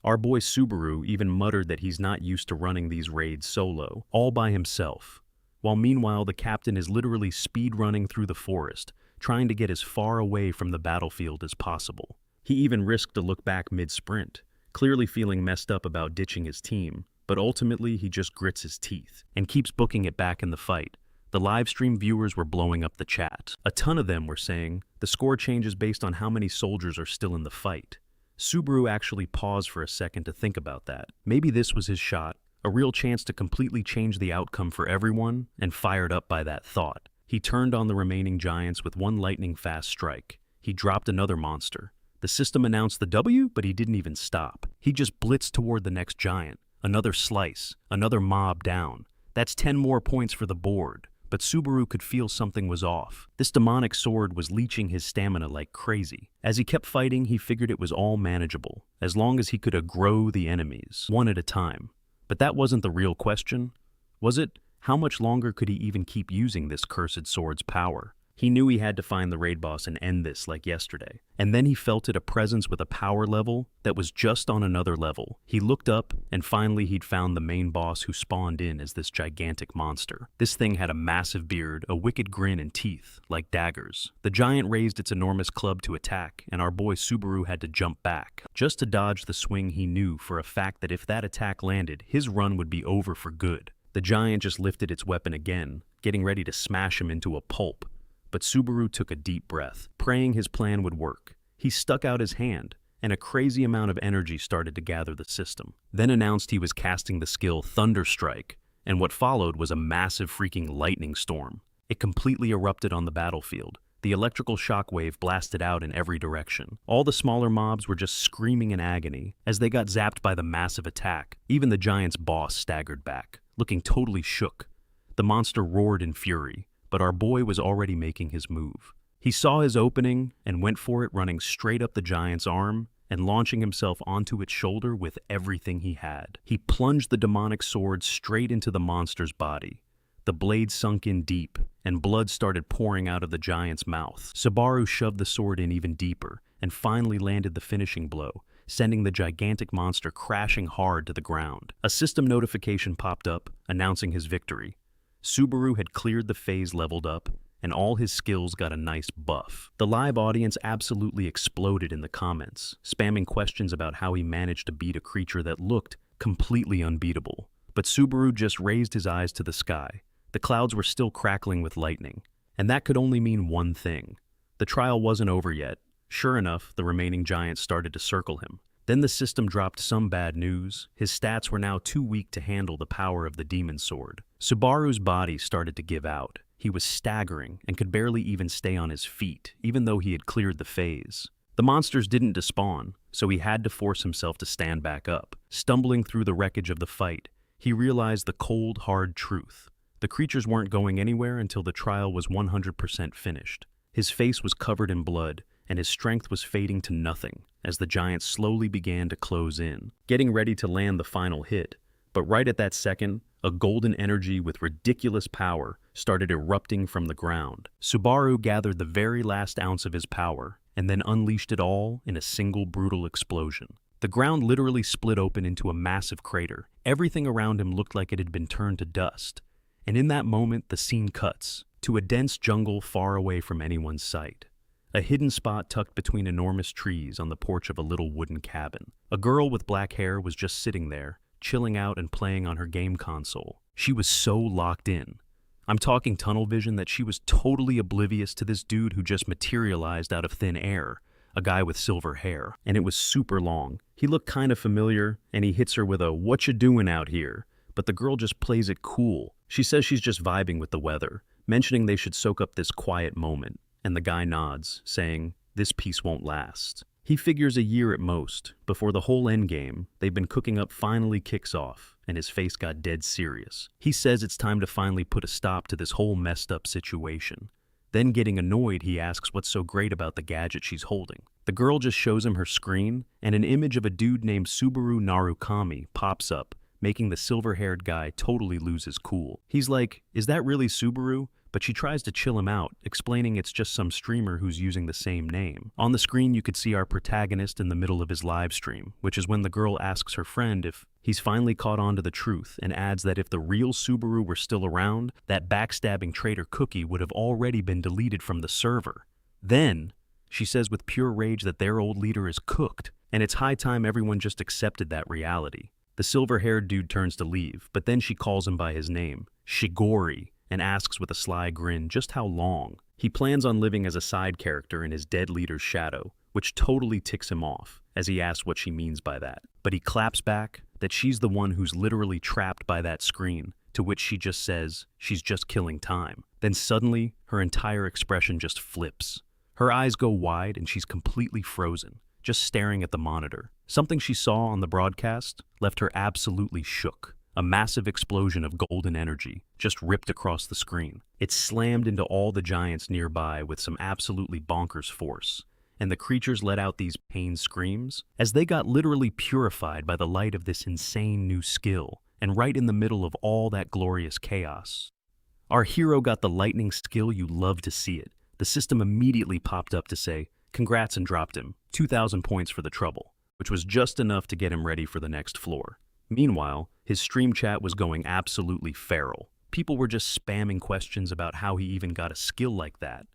Our boy Subaru even muttered that he's not used to running these raids solo, all by himself. While meanwhile the captain is literally speed-running through the forest, trying to get as far away from the battlefield as possible. He even risked a look back mid-sprint, clearly feeling messed up about ditching his team, but ultimately he just grits his teeth and keeps booking it back in the fight. The livestream viewers were blowing up the chat. A ton of them were saying, the score changes based on how many soldiers are still in the fight. Subaru actually paused for a second to think about that. Maybe this was his shot, a real chance to completely change the outcome for everyone, and fired up by that thought, he turned on the remaining giants with one lightning-fast strike. He dropped another monster. The system announced the W, but he didn't even stop. He just blitzed toward the next giant. Another slice, another mob down. That's 10 more points for the board. But Subaru could feel something was off. This demonic sword was leeching his stamina like crazy. As he kept fighting, he figured it was all manageable, as long as he could aggro the enemies, one at a time. But that wasn't the real question. Was it? How much longer could he even keep using this cursed sword's power? He knew he had to find the raid boss and end this like yesterday. And then he felt it, a presence with a power level that was just on another level. He looked up, and finally he'd found the main boss, who spawned in as this gigantic monster. This thing had a massive beard, a wicked grin, and teeth like daggers. The giant raised its enormous club to attack, and our boy Subaru had to jump back, just to dodge the swing. He knew for a fact that if that attack landed, his run would be over for good. The giant just lifted its weapon again, getting ready to smash him into a pulp. But Subaru took a deep breath, praying his plan would work. He stuck out his hand, and a crazy amount of energy started to gather the system. Then announced he was casting the skill Thunder Strike, and what followed was a massive freaking lightning storm. It completely erupted on the battlefield. The electrical shockwave blasted out in every direction. All the smaller mobs were just screaming in agony as they got zapped by the massive attack. Even the giant's boss staggered back, looking totally shook. The monster roared in fury, but our boy was already making his move. He saw his opening and went for it, running straight up the giant's arm and launching himself onto its shoulder with everything he had. He plunged the demonic sword straight into the monster's body. The blade sunk in deep, and blood started pouring out of the giant's mouth. Subaru shoved the sword in even deeper and finally landed the finishing blow, sending the gigantic monster crashing hard to the ground. A system notification popped up, announcing his victory. Subaru had cleared the phase, leveled up, and all his skills got a nice buff. The live audience absolutely exploded in the comments, spamming questions about how he managed to beat a creature that looked completely unbeatable. But Subaru just raised his eyes to the sky. The clouds were still crackling with lightning, and that could only mean one thing. The trial wasn't over yet. Sure enough, the remaining giants started to circle him. Then the system dropped some bad news. His stats were now too weak to handle the power of the demon sword. Subaru's body started to give out. He was staggering and could barely even stay on his feet, even though he had cleared the phase. The monsters didn't despawn, so he had to force himself to stand back up. Stumbling through the wreckage of the fight, he realized the cold, hard truth. The creatures weren't going anywhere until the trial was 100% finished. His face was covered in blood, and his strength was fading to nothing as the giant slowly began to close in, getting ready to land the final hit. But right at that second, a golden energy with ridiculous power started erupting from the ground. Subaru gathered the very last ounce of his power and then unleashed it all in a single brutal explosion. The ground literally split open into a massive crater. Everything around him looked like it had been turned to dust. And in that moment, the scene cuts to a dense jungle far away from anyone's sight. A hidden spot tucked between enormous trees on the porch of a little wooden cabin. A girl with black hair was just sitting there, chilling out and playing on her game console. She was so locked in. I'm talking tunnel vision that she was totally oblivious to this dude who just materialized out of thin air, a guy with silver hair, and it was super long. He looked kind of familiar, and he hits her with a "what you doing out here?" But the girl just plays it cool. She says she's just vibing with the weather, mentioning they should soak up this quiet moment. And the guy nods, saying, "This peace won't last." He figures a year at most, before the whole endgame they've been cooking up finally kicks off, and his face got dead serious. He says it's time to finally put a stop to this whole messed up situation. Then getting annoyed, he asks what's so great about the gadget she's holding. The girl just shows him her screen, and an image of a dude named Subaru Narukami pops up, making the silver-haired guy totally lose his cool. He's like, "Is that really Subaru?" But she tries to chill him out, explaining it's just some streamer who's using the same name. On the screen, you could see our protagonist in the middle of his live stream, which is when the girl asks her friend if he's finally caught on to the truth, and adds that if the real Subaru were still around, that backstabbing traitor Cookie would have already been deleted from the server. Then, she says with pure rage that their old leader is cooked, and it's high time everyone just accepted that reality. The silver-haired dude turns to leave, but then she calls him by his name, Shigori, and asks with a sly grin just how long. He plans on living as a side character in his dead leader's shadow, which totally ticks him off, as he asks what she means by that. But he claps back that she's the one who's literally trapped by that screen, to which she just says she's just killing time. Then suddenly, her entire expression just flips. Her eyes go wide and she's completely frozen, just staring at the monitor. Something she saw on the broadcast left her absolutely shook. A massive explosion of golden energy just ripped across the screen. It slammed into all the giants nearby with some absolutely bonkers force, and the creatures let out these pain screams as they got literally purified by the light of this insane new skill, and right in the middle of all that glorious chaos, our hero got the lightning skill you love to see it, the system immediately popped up to say, "Congrats," and dropped him 2,000 points for the trouble, which was just enough to get him ready for the next floor. Meanwhile, his stream chat was going absolutely feral. People were just spamming questions about how he even got a skill like that.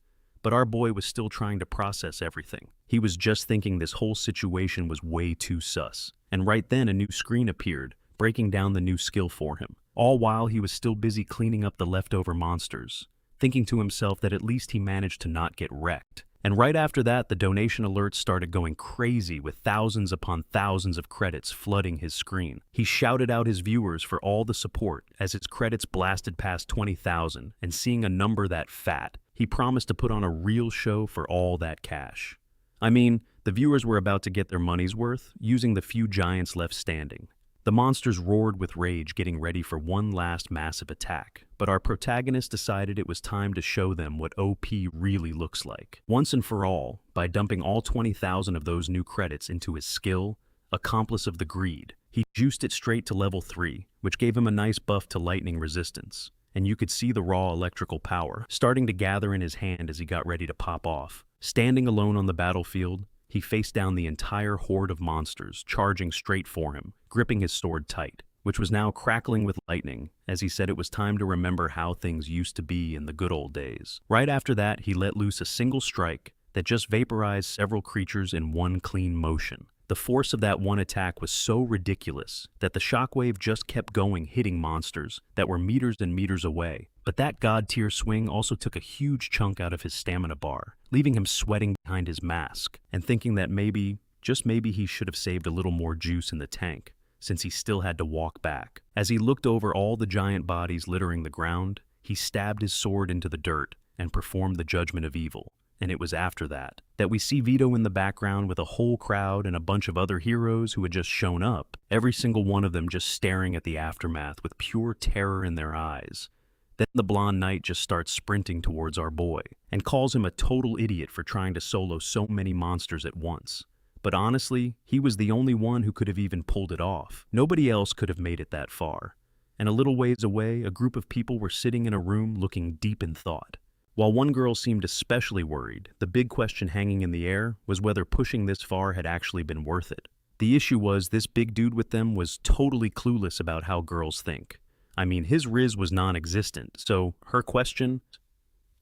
But our boy was still trying to process everything. He was just thinking this whole situation was way too sus. And right then a new screen appeared, breaking down the new skill for him. All while he was still busy cleaning up the leftover monsters, thinking to himself that at least he managed to not get wrecked. And right after that, the donation alerts started going crazy with thousands upon thousands of credits flooding his screen. He shouted out his viewers for all the support as his credits blasted past 20,000, and seeing a number that fat, he promised to put on a real show for all that cash. I mean, the viewers were about to get their money's worth, using the few giants left standing. The monsters roared with rage, getting ready for one last massive attack, but our protagonist decided it was time to show them what OP really looks like. Once and for all, by dumping all 20,000 of those new credits into his skill, Accomplice of the Greed, he juiced it straight to level 3, which gave him a nice buff to lightning resistance. And you could see the raw electrical power starting to gather in his hand as he got ready to pop off. Standing alone on the battlefield, he faced down the entire horde of monsters, charging straight for him, gripping his sword tight, which was now crackling with lightning, as he said it was time to remember how things used to be in the good old days. Right after that, he let loose a single strike that just vaporized several creatures in one clean motion. The force of that one attack was so ridiculous that the shockwave just kept going, hitting monsters that were meters and meters away. But that god-tier swing also took a huge chunk out of his stamina bar, leaving him sweating behind his mask and thinking that maybe, just maybe, he should have saved a little more juice in the tank, since he still had to walk back. As he looked over all the giant bodies littering the ground, he stabbed his sword into the dirt and performed the judgment of evil. And it was after that we see Vito in the background with a whole crowd and a bunch of other heroes who had just shown up, every single one of them just staring at the aftermath with pure terror in their eyes. Then the blonde knight just starts sprinting towards our boy and calls him a total idiot for trying to solo so many monsters at once. But honestly, he was the only one who could have even pulled it off. Nobody else could have made it that far. And a little ways away, a group of people were sitting in a room looking deep in thought. While one girl seemed especially worried, the big question hanging in the air was whether pushing this far had actually been worth it. The issue was this big dude with them was totally clueless about how girls think. I mean, his riz was non-existent, so her question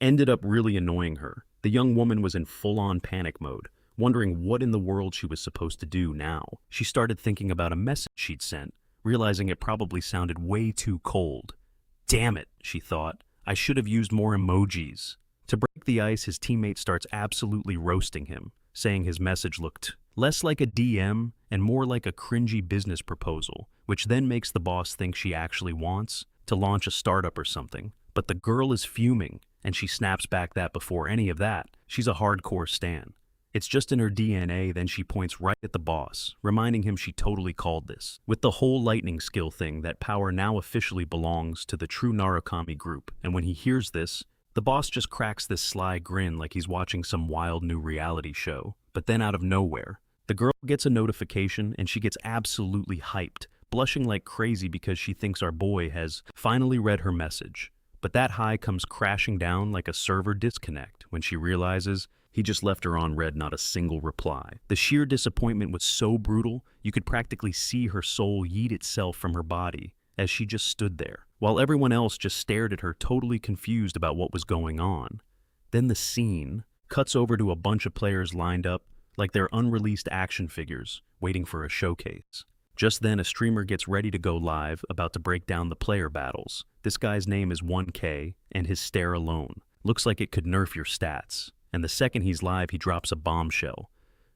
ended up really annoying her. The young woman was in full-on panic mode, wondering what in the world she was supposed to do now. She started thinking about a message she'd sent, realizing it probably sounded way too cold. Damn it, she thought. I should have used more emojis. To break the ice, his teammate starts absolutely roasting him, saying his message looked less like a DM and more like a cringy business proposal, which then makes the boss think she actually wants to launch a startup or something. But the girl is fuming, and she snaps back that before any of that, she's a hardcore stan. It's just in her DNA. Then she points right at the boss, reminding him she totally called this. With the whole lightning skill thing, that power now officially belongs to the true Narukami group, and when he hears this, the boss just cracks this sly grin like he's watching some wild new reality show. But then out of nowhere, the girl gets a notification and she gets absolutely hyped, blushing like crazy because she thinks our boy has finally read her message. But that high comes crashing down like a server disconnect when she realizes he just left her on red, not a single reply. The sheer disappointment was so brutal, you could practically see her soul yeet itself from her body as she just stood there, while everyone else just stared at her totally confused about what was going on. Then the scene cuts over to a bunch of players lined up like they're unreleased action figures waiting for a showcase. Just then a streamer gets ready to go live, about to break down the player battles. This guy's name is 1K, and his stare alone looks like it could nerf your stats. And the second he's live, he drops a bombshell.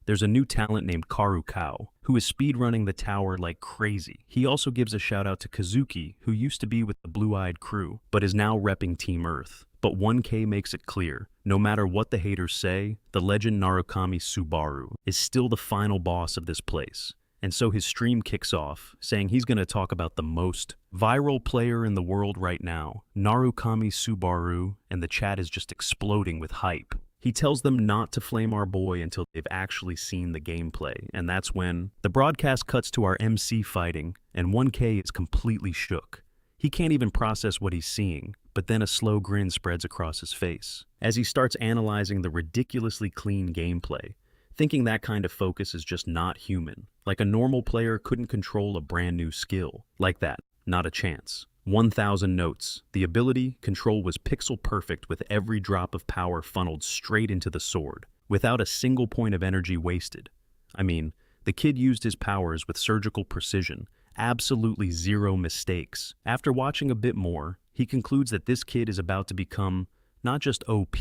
There's a new talent named Karu Kao, who is speedrunning the tower like crazy. He also gives a shout out to Kazuki, who used to be with the Blue-Eyed Crew, but is now repping Team Earth. But 1K makes it clear, no matter what the haters say, the legend Narukami Subaru is still the final boss of this place. And so his stream kicks off, saying he's going to talk about the most viral player in the world right now, Narukami Subaru, and the chat is just exploding with hype. He tells them not to flame our boy until they've actually seen the gameplay, and that's when the broadcast cuts to our MC fighting, and 1K is completely shook. He can't even process what he's seeing, but then a slow grin spreads across his face as he starts analyzing the ridiculously clean gameplay, thinking that kind of focus is just not human. Like a normal player couldn't control a brand new skill. Like that, not a chance. 1,000 notes. The ability control was pixel perfect with every drop of power funneled straight into the sword, without a single point of energy wasted. I mean, the kid used his powers with surgical precision, absolutely zero mistakes. After watching a bit more, he concludes that this kid is about to become not just OP,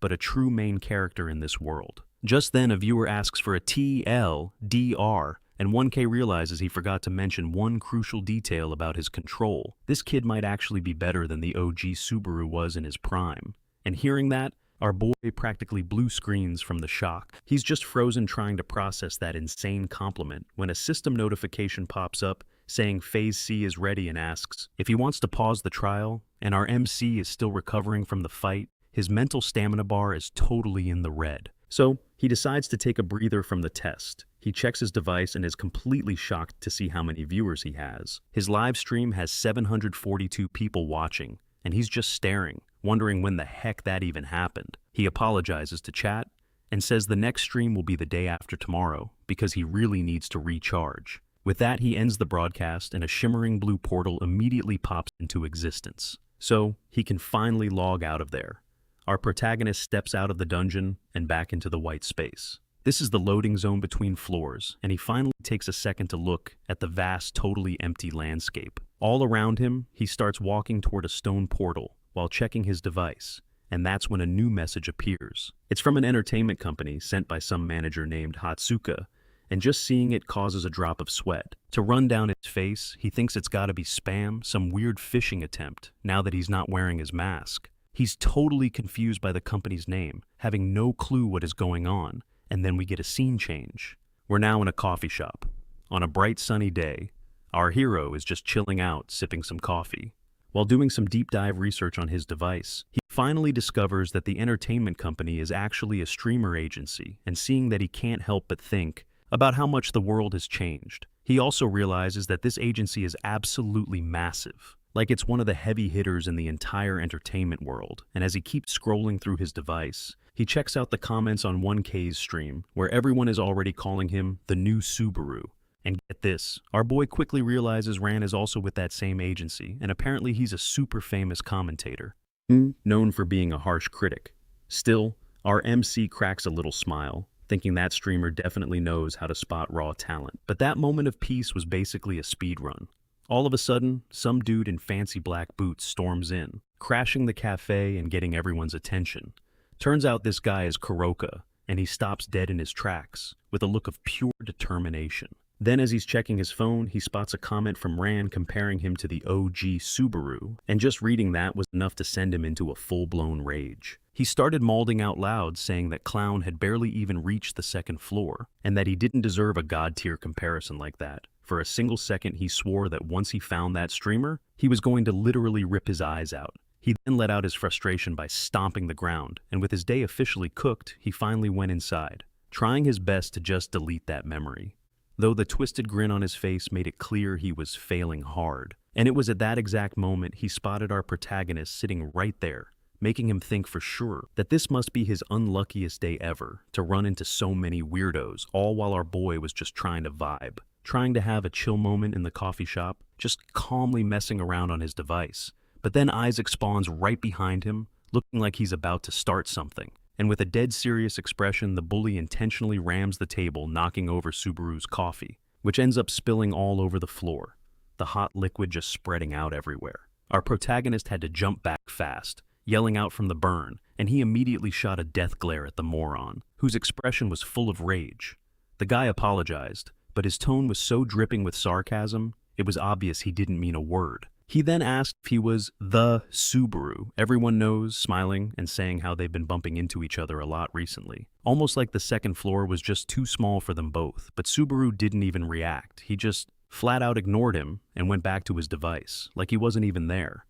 but a true main character in this world. Just then, a viewer asks for a TLDR, and 1K realizes he forgot to mention one crucial detail about his control. This kid might actually be better than the OG Subaru was in his prime. And hearing that, our boy practically blue screens from the shock. He's just frozen trying to process that insane compliment when a system notification pops up saying Phase C is ready and asks if he wants to pause the trial, and our MC is still recovering from the fight. His mental stamina bar is totally in the red. So he decides to take a breather from the test. He checks his device and is completely shocked to see how many viewers he has. His live stream has 742 people watching, and he's just staring, wondering when the heck that even happened. He apologizes to chat and says the next stream will be the day after tomorrow because he really needs to recharge. With that, he ends the broadcast and a shimmering blue portal immediately pops into existence. So he can finally log out of there. Our protagonist steps out of the dungeon and back into the white space. This is the loading zone between floors, and he finally takes a second to look at the vast, totally empty landscape. All around him, he starts walking toward a stone portal while checking his device, and that's when a new message appears. It's from an entertainment company sent by some manager named Hatsuka, and just seeing it causes a drop of sweat to run down his face. He thinks it's gotta be spam, some weird phishing attempt, now that he's not wearing his mask. He's totally confused by the company's name, having no clue what is going on, and then we get a scene change. We're now in a coffee shop. On a bright sunny day, our hero is just chilling out, sipping some coffee. While doing some deep dive research on his device, he finally discovers that the entertainment company is actually a streamer agency, and seeing that he can't help but think about how much the world has changed. He also realizes that this agency is absolutely massive. Like it's one of the heavy hitters in the entire entertainment world, and as he keeps scrolling through his device, he checks out the comments on 1K's stream, where everyone is already calling him the new Subaru. And get this, our boy quickly realizes Ran is also with that same agency, and apparently he's a super famous commentator, known for being a harsh critic. Still, our MC cracks a little smile, thinking that streamer definitely knows how to spot raw talent. But that moment of peace was basically a speed run. All of a sudden, some dude in fancy black boots storms in, crashing the cafe and getting everyone's attention. Turns out this guy is Kuroka, and he stops dead in his tracks, with a look of pure determination. Then as he's checking his phone, he spots a comment from Ran comparing him to the OG Subaru, and just reading that was enough to send him into a full-blown rage. He started malding out loud, saying that Clown had barely even reached the second floor, and that he didn't deserve a god-tier comparison like that. For a single second, he swore that once he found that streamer, he was going to literally rip his eyes out. He then let out his frustration by stomping the ground, and with his day officially cooked, he finally went inside, trying his best to just delete that memory. Though the twisted grin on his face made it clear he was failing hard. And it was at that exact moment he spotted our protagonist sitting right there, making him think for sure that this must be his unluckiest day ever, to run into so many weirdos, all while our boy was just trying to vibe. Trying to have a chill moment in the coffee shop, just calmly messing around on his device. But then Isaac spawns right behind him, looking like he's about to start something. And with a dead serious expression, the bully intentionally rams the table, knocking over Subaru's coffee, which ends up spilling all over the floor, the hot liquid just spreading out everywhere. Our protagonist had to jump back fast, yelling out from the burn, and he immediately shot a death glare at the moron, whose expression was full of rage. The guy apologized, but his tone was so dripping with sarcasm, it was obvious he didn't mean a word. He then asked if he was the Subaru. Everyone knows, smiling and saying how they've been bumping into each other a lot recently. Almost like the second floor was just too small for them both, but Subaru didn't even react. He just flat out ignored him and went back to his device, like he wasn't even there.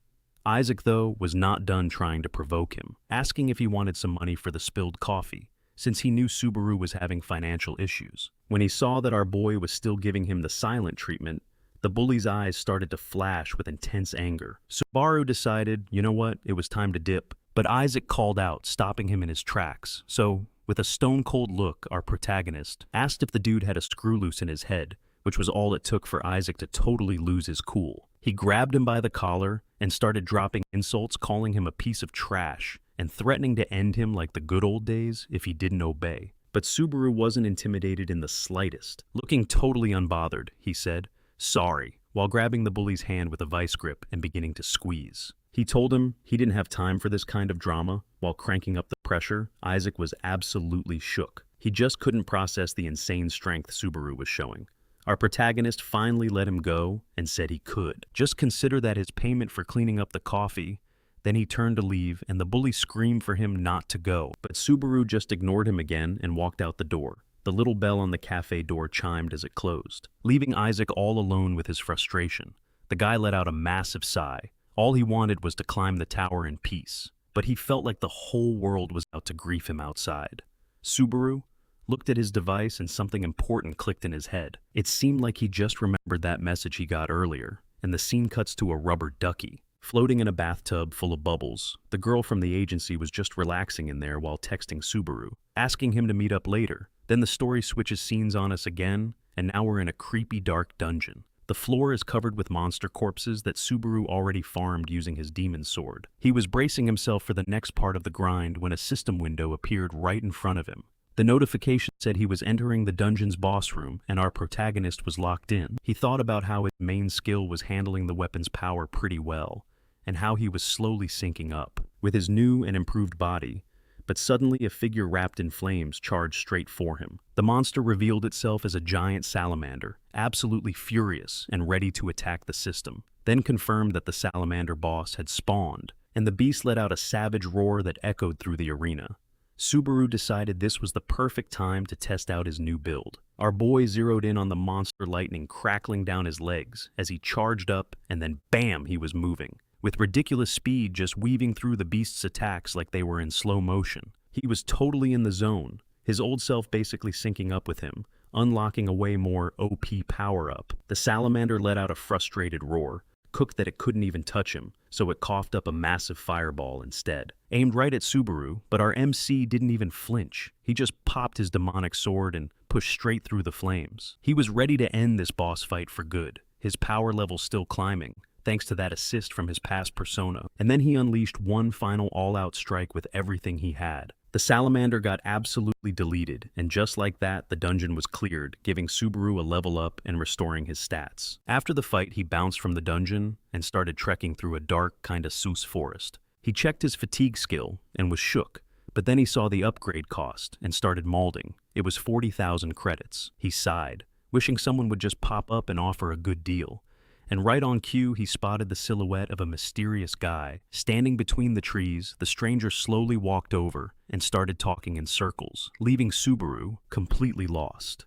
Isaac, though, was not done trying to provoke him, asking if he wanted some money for the spilled coffee, since he knew Subaru was having financial issues. When he saw that our boy was still giving him the silent treatment, The bully's eyes started to flash with intense anger. Subaru decided, you know what, it was time to dip. But Isaac called out, stopping him in his tracks. So, with a stone-cold look, our protagonist asked if the dude had a screw loose in his head, which was all it took for Isaac to totally lose his cool. He grabbed him by the collar and started dropping insults, calling him a piece of trash and threatening to end him like the good old days if he didn't obey. But Subaru wasn't intimidated in the slightest. Looking totally unbothered, he said, "Sorry," while grabbing the bully's hand with a vice grip and beginning to squeeze. He told him he didn't have time for this kind of drama. While cranking up the pressure, Isaac was absolutely shook. He just couldn't process the insane strength Subaru was showing. Our protagonist finally let him go and said he could. Just consider that his payment for cleaning up the coffee. Then he turned to leave, and the bully screamed for him not to go. But Subaru just ignored him again and walked out the door. The little bell on the cafe door chimed as it closed, leaving Isaac all alone with his frustration. The guy let out a massive sigh. All he wanted was to climb the tower in peace, but he felt like the whole world was out to grief him outside. Subaru looked at his device and something important clicked in his head. It seemed like he just remembered that message he got earlier, and the scene cuts to a rubber ducky floating in a bathtub full of bubbles. The girl from the agency was just relaxing in there while texting Subaru, asking him to meet up later. Then the story switches scenes on us again, and now we're in a creepy dark dungeon. The floor is covered with monster corpses that Subaru already farmed using his demon sword. He was bracing himself for the next part of the grind when a system window appeared right in front of him. The notification said he was entering the dungeon's boss room and our protagonist was locked in. He thought about how his main skill was handling the weapon's power pretty well, and how he was slowly syncing up with his new and improved body. But suddenly a figure wrapped in flames charged straight for him. The monster revealed itself as a giant salamander, absolutely furious and ready to attack the system. Then confirmed that the salamander boss had spawned, and the beast let out a savage roar that echoed through the arena. Subaru decided this was the perfect time to test out his new build. Our boy zeroed in on the monster lightning crackling down his legs as he charged up, and then bam, he was moving, with ridiculous speed just weaving through the beast's attacks like they were in slow motion. He was totally in the zone, his old self basically syncing up with him, unlocking a way more OP power-up. The salamander let out a frustrated roar, cooked that it couldn't even touch him, so it coughed up a massive fireball instead. Aimed right at Subaru, but our MC didn't even flinch. He just popped his demonic sword and pushed straight through the flames. He was ready to end this boss fight for good, his power level still climbing, thanks to that assist from his past persona. And then he unleashed one final all-out strike with everything he had. The salamander got absolutely deleted, and just like that, the dungeon was cleared, giving Subaru a level up and restoring his stats. After the fight, he bounced from the dungeon and started trekking through a dark, kinda Seuss forest. He checked his fatigue skill and was shook, but then he saw the upgrade cost and started malding. It was 40,000 credits. He sighed, wishing someone would just pop up and offer a good deal. And right on cue, he spotted the silhouette of a mysterious guy. Standing between the trees, the stranger slowly walked over and started talking in circles, leaving Subaru completely lost.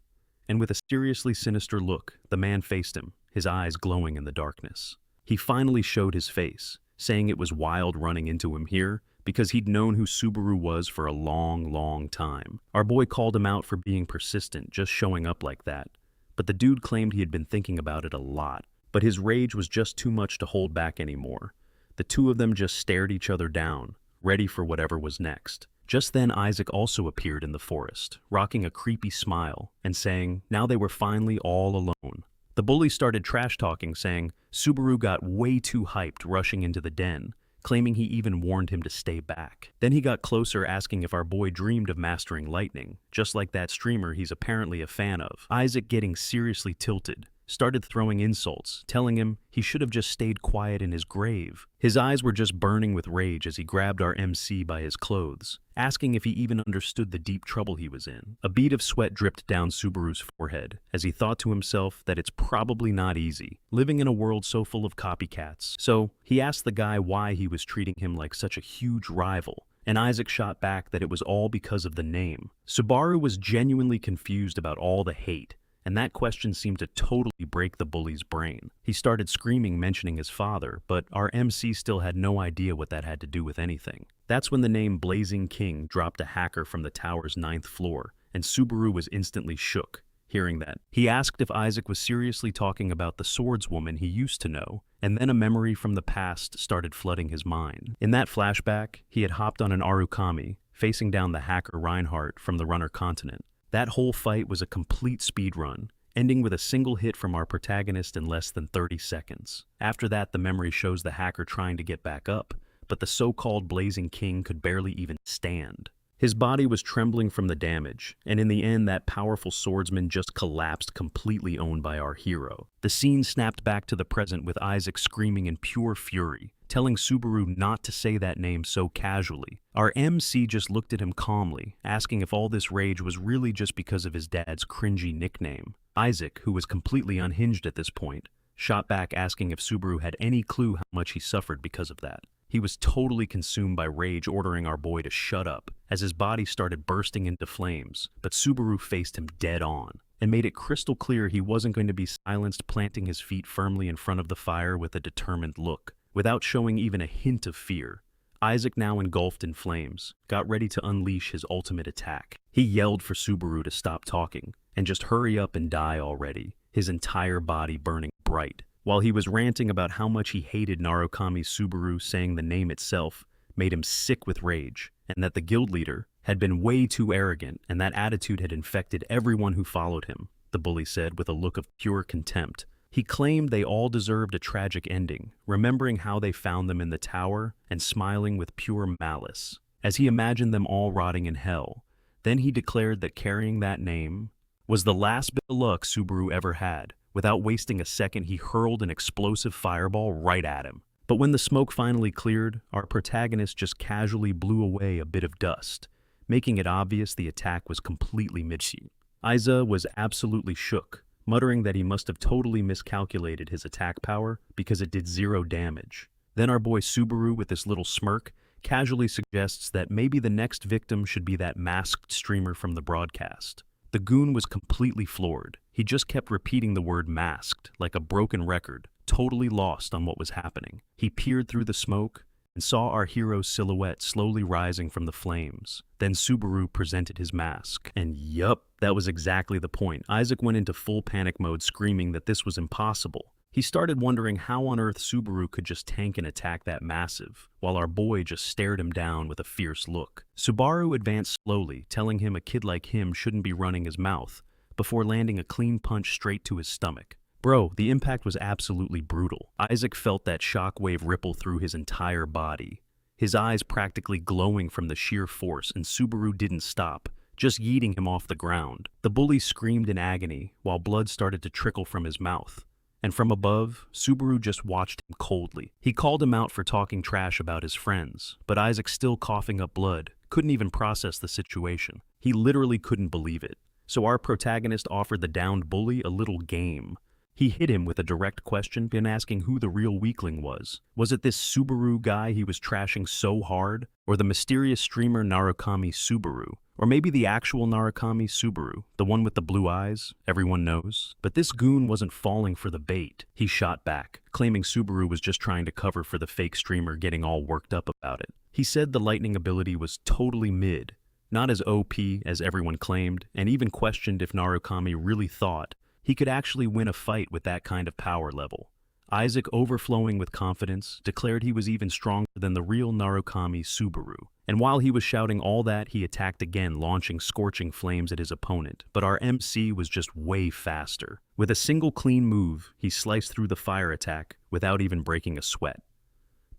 And with a seriously sinister look, the man faced him, his eyes glowing in the darkness. He finally showed his face, saying it was wild running into him here, because he'd known who Subaru was for a long, long time. Our boy called him out for being persistent, just showing up like that. But the dude claimed he had been thinking about it a lot. But his rage was just too much to hold back anymore. The two of them just stared each other down, ready for whatever was next. Just then Isaac also appeared in the forest, rocking a creepy smile and saying, now they were finally all alone. The bully started trash-talking, saying Subaru got way too hyped rushing into the den, claiming he even warned him to stay back. Then he got closer, asking if our boy dreamed of mastering lightning, just like that streamer he's apparently a fan of. Isaac, getting seriously tilted, started throwing insults, telling him he should have just stayed quiet in his grave. His eyes were just burning with rage as he grabbed our MC by his clothes, asking if he even understood the deep trouble he was in. A bead of sweat dripped down Subaru's forehead as he thought to himself that it's probably not easy, living in a world so full of copycats. So he asked the guy why he was treating him like such a huge rival, and Isaac shot back that it was all because of the name. Subaru was genuinely confused about all the hate, and that question seemed to totally break the bully's brain. He started screaming, mentioning his father, but our MC still had no idea what that had to do with anything. That's when the name Blazing King dropped a hacker from the tower's 9th floor, and Subaru was instantly shook. hearing that. He asked if Isaac was seriously talking about the swordswoman he used to know, and then a memory from the past started flooding his mind. In that flashback, he had hopped on an Arukami, facing down the hacker Reinhardt from the Runner Continent. That whole fight was a complete speed run, ending with a single hit from our protagonist in less than 30 seconds. After that, the memory shows the hacker trying to get back up, but the so-called Blazing King could barely even stand. His body was trembling from the damage, and in the end that powerful swordsman just collapsed, completely owned by our hero. The scene snapped back to the present with Isaac screaming in pure fury, telling Subaru not to say that name so casually. Our MC just looked at him calmly, asking if all this rage was really just because of his dad's cringy nickname. Isaac, who was completely unhinged at this point, shot back asking if Subaru had any clue how much he suffered because of that. He was totally consumed by rage, ordering our boy to shut up as his body started bursting into flames, but Subaru faced him dead on and made it crystal clear he wasn't going to be silenced, planting his feet firmly in front of the fire with a determined look. Without showing even a hint of fear, Isaac, now engulfed in flames, got ready to unleash his ultimate attack. He yelled for Subaru to stop talking and just hurry up and die already, his entire body burning bright. While he was ranting about how much he hated Narukami, Subaru, saying the name itself, made him sick with rage, and that the guild leader had been way too arrogant and that attitude had infected everyone who followed him, the bully said with a look of pure contempt. He claimed they all deserved a tragic ending, remembering how they found them in the tower and smiling with pure malice, as he imagined them all rotting in hell. Then he declared that carrying that name was the last bit of luck Subaru ever had. Without wasting a second, he hurled an explosive fireball right at him. But when the smoke finally cleared, our protagonist just casually blew away a bit of dust, making it obvious the attack was completely missed. Isa was absolutely shook, muttering that he must have totally miscalculated his attack power because it did 0 damage. Then our boy Subaru, with this little smirk, casually suggests that maybe the next victim should be that masked streamer from the broadcast. The goon was completely floored. He just kept repeating the word masked, like a broken record, totally lost on what was happening. He peered through the smoke and saw our hero's silhouette slowly rising from the flames. Then Subaru presented his mask. And yup, that was exactly the point. Isaac went into full panic mode, screaming that this was impossible. He started wondering how on earth Subaru could just tank an attack that massive, while our boy just stared him down with a fierce look. Subaru advanced slowly, telling him a kid like him shouldn't be running his mouth, before landing a clean punch straight to his stomach. Bro, the impact was absolutely brutal. Isaac felt that shockwave ripple through his entire body, his eyes practically glowing from the sheer force, and Subaru didn't stop, just yeeting him off the ground. The bully screamed in agony, while blood started to trickle from his mouth. And from above, Subaru just watched him coldly. He called him out for talking trash about his friends, but Isaac, still coughing up blood, couldn't even process the situation. He literally couldn't believe it. So our protagonist offered the downed bully a little game. He hit him with a direct question, been asking who the real weakling was. Was it this Subaru guy he was trashing so hard? Or the mysterious streamer Narukami Subaru? Or maybe the actual Narukami Subaru, the one with the blue eyes, everyone knows? But this goon wasn't falling for the bait. He shot back, claiming Subaru was just trying to cover for the fake streamer getting all worked up about it. He said the lightning ability was totally mid, not as OP as everyone claimed, and even questioned if Narukami really thought he could actually win a fight with that kind of power level. Isaac, overflowing with confidence, declared he was even stronger than the real Narukami Subaru. And while he was shouting all that, he attacked again, launching scorching flames at his opponent. But our MC was just way faster. With a single clean move, he sliced through the fire attack without even breaking a sweat.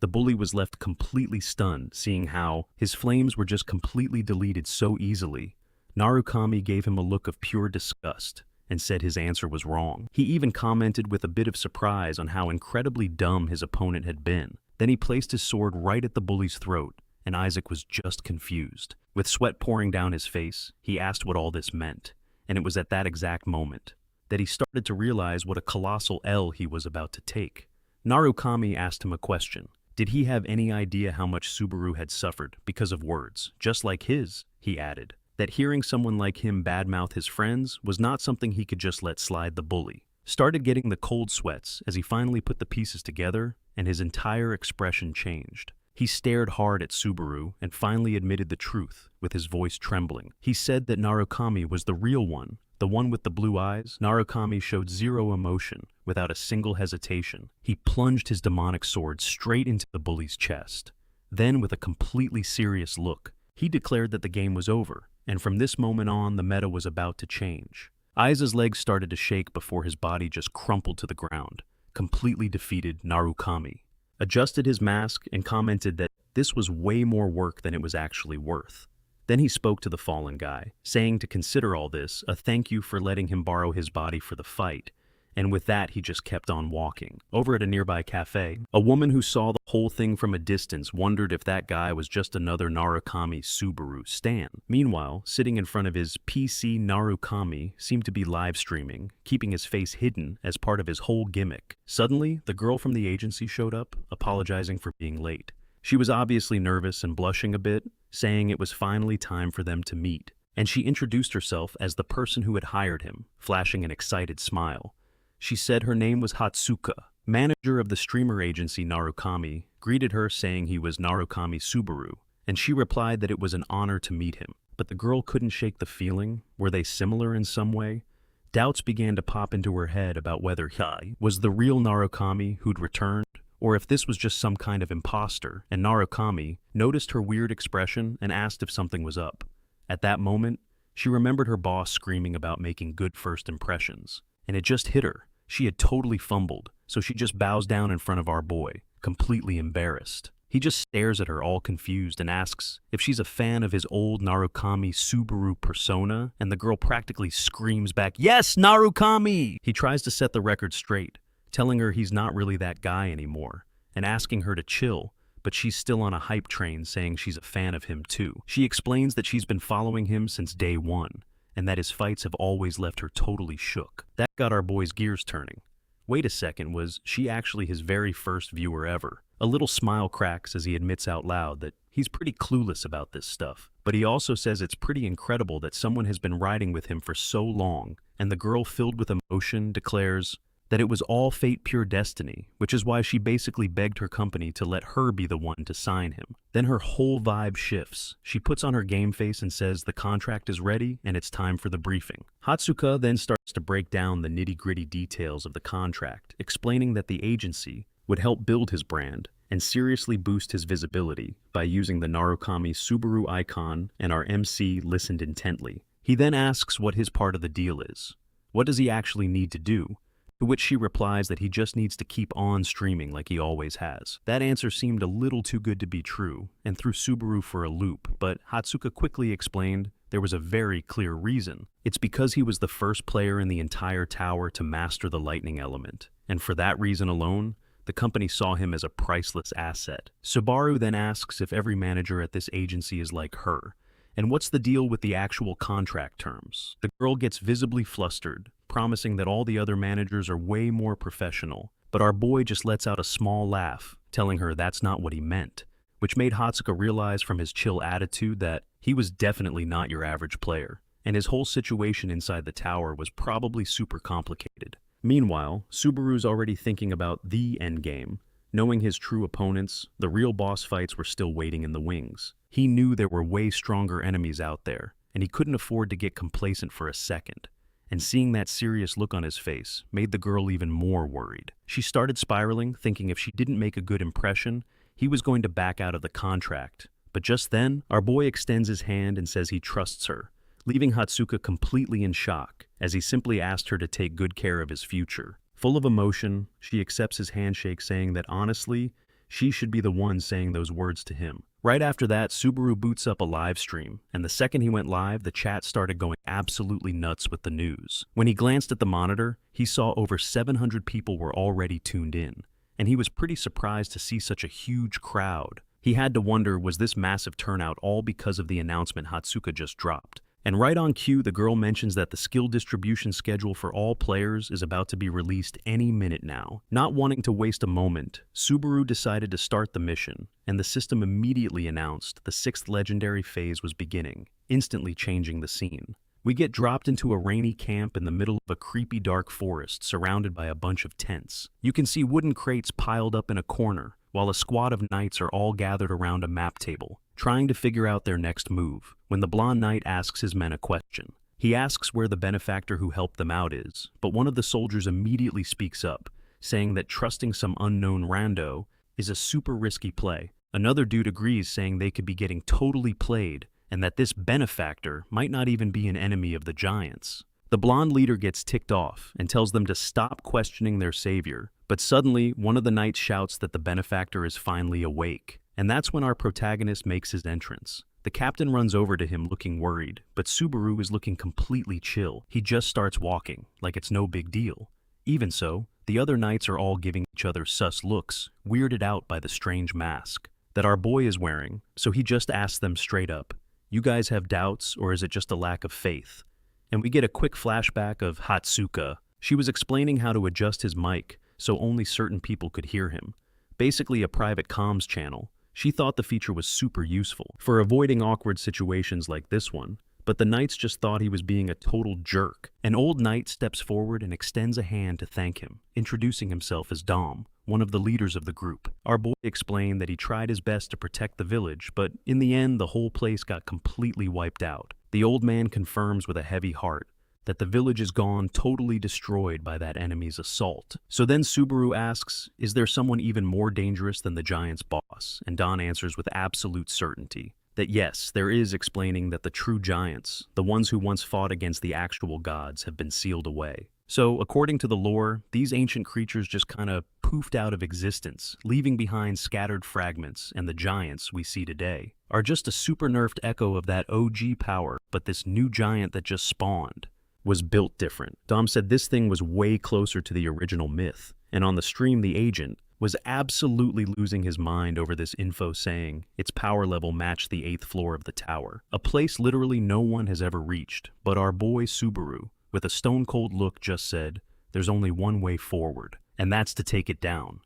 The bully was left completely stunned, seeing how his flames were just completely deleted so easily. Narukami gave him a look of pure disgust and said his answer was wrong. He even commented with a bit of surprise on how incredibly dumb his opponent had been. Then he placed his sword right at the bully's throat, and Isaac was just confused. With sweat pouring down his face, he asked what all this meant, and it was at that exact moment that he started to realize what a colossal L he was about to take. Narukami asked him a question. Did he have any idea how much Subaru had suffered because of words, just like his? He added that hearing someone like him badmouth his friends was not something he could just let slide. The bully started getting the cold sweats as he finally put the pieces together, and his entire expression changed. He stared hard at Subaru and finally admitted the truth, with his voice trembling. He said that Narukami was the real one, the one with the blue eyes, Narukami showed zero emotion, without a single hesitation. He plunged his demonic sword straight into the bully's chest. Then, with a completely serious look, he declared that the game was over, and from this moment on, the meta was about to change. Aiza's legs started to shake before his body just crumpled to the ground. Completely defeated Narukami adjusted his mask and commented that this was way more work than it was actually worth. Then he spoke to the fallen guy, saying to consider all this a thank you for letting him borrow his body for the fight. And with that, he just kept on walking. Over at a nearby cafe, a woman who saw the whole thing from a distance wondered if that guy was just another Narukami Subaru stan. Meanwhile, sitting in front of his PC, Narukami seemed to be live streaming, keeping his face hidden as part of his whole gimmick. Suddenly, the girl from the agency showed up, apologizing for being late. She was obviously nervous and blushing a bit, saying it was finally time for them to meet. And she introduced herself as the person who had hired him, flashing an excited smile. She said her name was Hatsuka. Manager of the streamer agency Narukami greeted her saying he was Narukami Subaru, and she replied that it was an honor to meet him. But the girl couldn't shake the feeling. Were they similar in some way? Doubts began to pop into her head about whether he was the real Narukami who'd returned, or if this was just some kind of imposter, and Narukami noticed her weird expression and asked if something was up. At that moment, she remembered her boss screaming about making good first impressions, and it just hit her. She had totally fumbled, so she just bows down in front of our boy, completely embarrassed. He just stares at her all confused and asks if she's a fan of his old Narukami Subaru persona, and the girl practically screams back, "Yes, Narukami!" He tries to set the record straight, telling her he's not really that guy anymore, and asking her to chill, but she's still on a hype train saying she's a fan of him too. She explains that she's been following him since day one, and that his fights have always left her totally shook. That got our boy's gears turning. Wait a second, was she actually his very first viewer ever? A little smile cracks as he admits out loud that he's pretty clueless about this stuff. But he also says it's pretty incredible that someone has been riding with him for so long, and the girl, filled with emotion, declares that it was all fate, pure destiny, which is why she basically begged her company to let her be the one to sign him. Then her whole vibe shifts. She puts on her game face and says the contract is ready and it's time for the briefing. Hatsuka then starts to break down the nitty-gritty details of the contract, explaining that the agency would help build his brand and seriously boost his visibility by using the Narukami Subaru icon, and our MC listened intently. He then asks what his part of the deal is. What does he actually need to do? To which she replies that he just needs to keep on streaming like he always has. That answer seemed a little too good to be true and threw Subaru for a loop, but Hatsuka quickly explained there was a very clear reason. It's because he was the first player in the entire tower to master the lightning element, and for that reason alone, the company saw him as a priceless asset. Subaru then asks if every manager at this agency is like her, and what's the deal with the actual contract terms? The girl gets visibly flustered, promising that all the other managers are way more professional, but our boy just lets out a small laugh, telling her that's not what he meant, which made Hatsuka realize from his chill attitude that he was definitely not your average player, and his whole situation inside the tower was probably super complicated. Meanwhile, Subaru's already thinking about the endgame. Knowing his true opponents, the real boss fights were still waiting in the wings. He knew there were way stronger enemies out there, and he couldn't afford to get complacent for a second. And seeing that serious look on his face made the girl even more worried. She started spiraling, thinking if she didn't make a good impression, he was going to back out of the contract. But just then, our boy extends his hand and says he trusts her, leaving Hatsuka completely in shock, as he simply asked her to take good care of his future. Full of emotion, she accepts his handshake, saying that honestly, she should be the one saying those words to him. Right after that, Subaru boots up a live stream, and the second he went live, the chat started going absolutely nuts with the news. When he glanced at the monitor, he saw over 700 people were already tuned in, and he was pretty surprised to see such a huge crowd. He had to wonder, was this massive turnout all because of the announcement Hatsuka just dropped? And right on cue, the girl mentions that the skill distribution schedule for all players is about to be released any minute now. Not wanting to waste a moment, Subaru decided to start the mission, and the system immediately announced the 6th legendary phase was beginning, instantly changing the scene. We get dropped into a rainy camp in the middle of a creepy dark forest surrounded by a bunch of tents. You can see wooden crates piled up in a corner, while a squad of knights are all gathered around a map table, trying to figure out their next move, when the blonde knight asks his men a question. He asks where the benefactor who helped them out is, but one of the soldiers immediately speaks up, saying that trusting some unknown rando is a super risky play. Another dude agrees, saying they could be getting totally played and that this benefactor might not even be an enemy of the giants. The blonde leader gets ticked off and tells them to stop questioning their savior, but suddenly one of the knights shouts that the benefactor is finally awake. And that's when our protagonist makes his entrance. The captain runs over to him looking worried, but Subaru is looking completely chill. He just starts walking, like it's no big deal. Even so, the other knights are all giving each other sus looks, weirded out by the strange mask that our boy is wearing, so he just asks them straight up, "You guys have doubts, or is it just a lack of faith?" And we get a quick flashback of Hatsuka. She was explaining how to adjust his mic so only certain people could hear him. Basically a private comms channel. She thought the feature was super useful for avoiding awkward situations like this one, but the knights just thought he was being a total jerk. An old knight steps forward and extends a hand to thank him, introducing himself as Dom, one of the leaders of the group. Our boy explained that he tried his best to protect the village, but in the end the whole place got completely wiped out. The old man confirms with a heavy heart that the village is gone, totally destroyed by that enemy's assault. So then Subaru asks, is there someone even more dangerous than the giant's boss? And Don answers with absolute certainty that yes, there is, explaining that the true giants, the ones who once fought against the actual gods, have been sealed away. So according to the lore, these ancient creatures just kind of poofed out of existence, leaving behind scattered fragments, and the giants we see today are just a super nerfed echo of that OG power, but this new giant that just spawned was built different. Dom said this thing was way closer to the original myth, and on the stream the agent was absolutely losing his mind over this info, saying its power level matched the 8th floor of the tower, a place literally no one has ever reached. But our boy Subaru, with a stone-cold look, just said, there's only one way forward, and that's to take it down.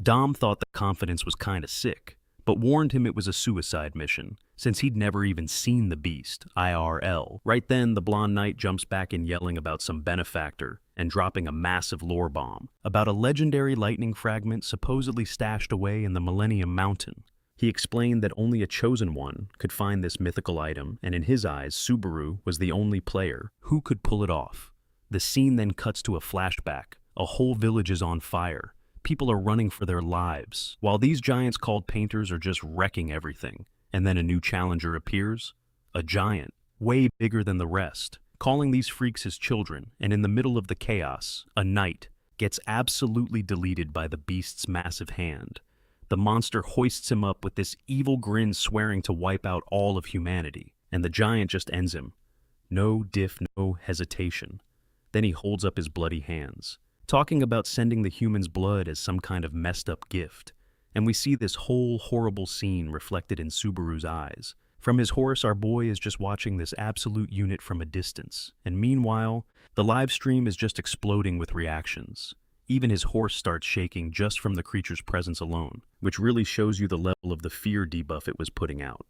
Dom thought the confidence was kinda sick, but warned him it was a suicide mission, since he'd never even seen the beast, IRL. Right then, the blonde knight jumps back in yelling about some benefactor and dropping a massive lore bomb about a legendary lightning fragment supposedly stashed away in the Millennium Mountain. He explained that only a chosen one could find this mythical item, and in his eyes, Subaru was the only player who could pull it off. The scene then cuts to a flashback. A whole village is on fire. People are running for their lives, while these giants called painters are just wrecking everything. And then a new challenger appears, a giant, way bigger than the rest, calling these freaks his children, and in the middle of the chaos, a knight gets absolutely deleted by the beast's massive hand. The monster hoists him up with this evil grin, swearing to wipe out all of humanity, and the giant just ends him. No diff, no hesitation. Then he holds up his bloody hands, talking about sending the human's blood as some kind of messed up gift. And we see this whole horrible scene reflected in Subaru's eyes. From his horse, our boy is just watching this absolute unit from a distance, and meanwhile, the live stream is just exploding with reactions. Even his horse starts shaking just from the creature's presence alone, which really shows you the level of the fear debuff it was putting out.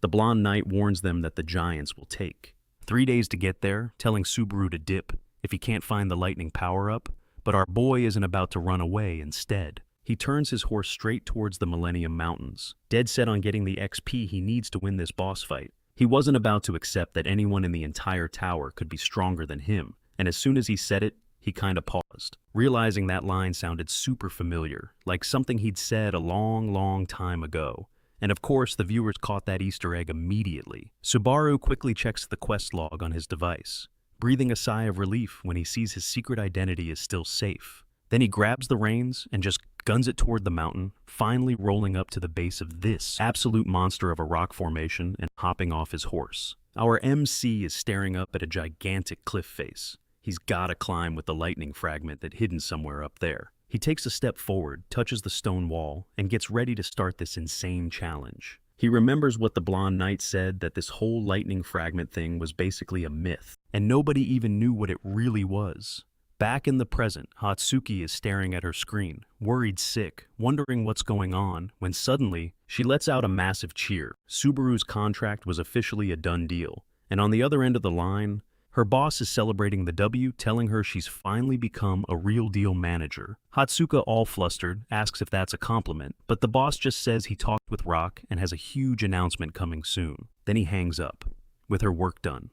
The blonde knight warns them that the giants will take 3 days to get there, telling Subaru to dip if he can't find the lightning power-up, but our boy isn't about to run away. Instead, he turns his horse straight towards the Millennium Mountains, dead set on getting the XP he needs to win this boss fight. He wasn't about to accept that anyone in the entire tower could be stronger than him, and as soon as he said it, he kinda paused, realizing that line sounded super familiar, like something he'd said a long time ago. And of course, the viewers caught that Easter egg immediately. Subaru quickly checks the quest log on his device, breathing a sigh of relief when he sees his secret identity is still safe. Then he grabs the reins and just guns it toward the mountain, finally rolling up to the base of this absolute monster of a rock formation and hopping off his horse. Our MC is staring up at a gigantic cliff face. He's gotta climb with the lightning fragment that's hidden somewhere up there. He takes a step forward, touches the stone wall, and gets ready to start this insane challenge. He remembers what the blonde knight said, that this whole lightning fragment thing was basically a myth, and nobody even knew what it really was. Back in the present, Hatsuki is staring at her screen, worried sick, wondering what's going on, when suddenly, she lets out a massive cheer. Subaru's contract was officially a done deal, and on the other end of the line, her boss is celebrating the W, telling her she's finally become a real deal manager. Hatsuka, all flustered, asks if that's a compliment, but the boss just says he talked with Rock and has a huge announcement coming soon. Then he hangs up, with her work done.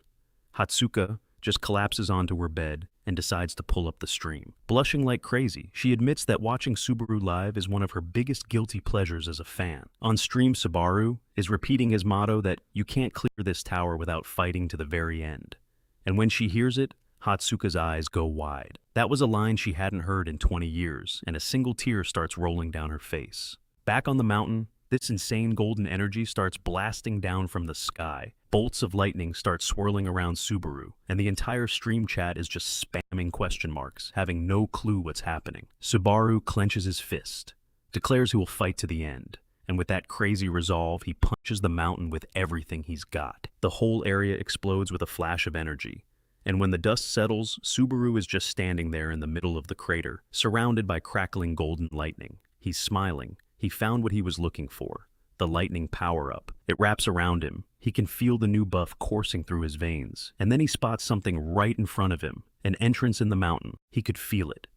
Hatsuka just collapses onto her bed and decides to pull up the stream. Blushing like crazy, she admits that watching Subaru live is one of her biggest guilty pleasures as a fan. On stream, Subaru is repeating his motto that you can't clear this tower without fighting to the very end. And when she hears it, Hatsuka's eyes go wide. That was a line she hadn't heard in 20 years, and a single tear starts rolling down her face. Back on the mountain, this insane golden energy starts blasting down from the sky. Bolts of lightning start swirling around Subaru, and the entire stream chat is just spamming question marks, having no clue what's happening. Subaru clenches his fist, declares he will fight to the end, and with that crazy resolve, he punches the mountain with everything he's got. The whole area explodes with a flash of energy, and when the dust settles, Subaru is just standing there in the middle of the crater, surrounded by crackling golden lightning. He's smiling. He found what he was looking for, the lightning power-up. It wraps around him. He can feel the new buff coursing through his veins. And then he spots something right in front of him, an entrance in the mountain. He could feel it.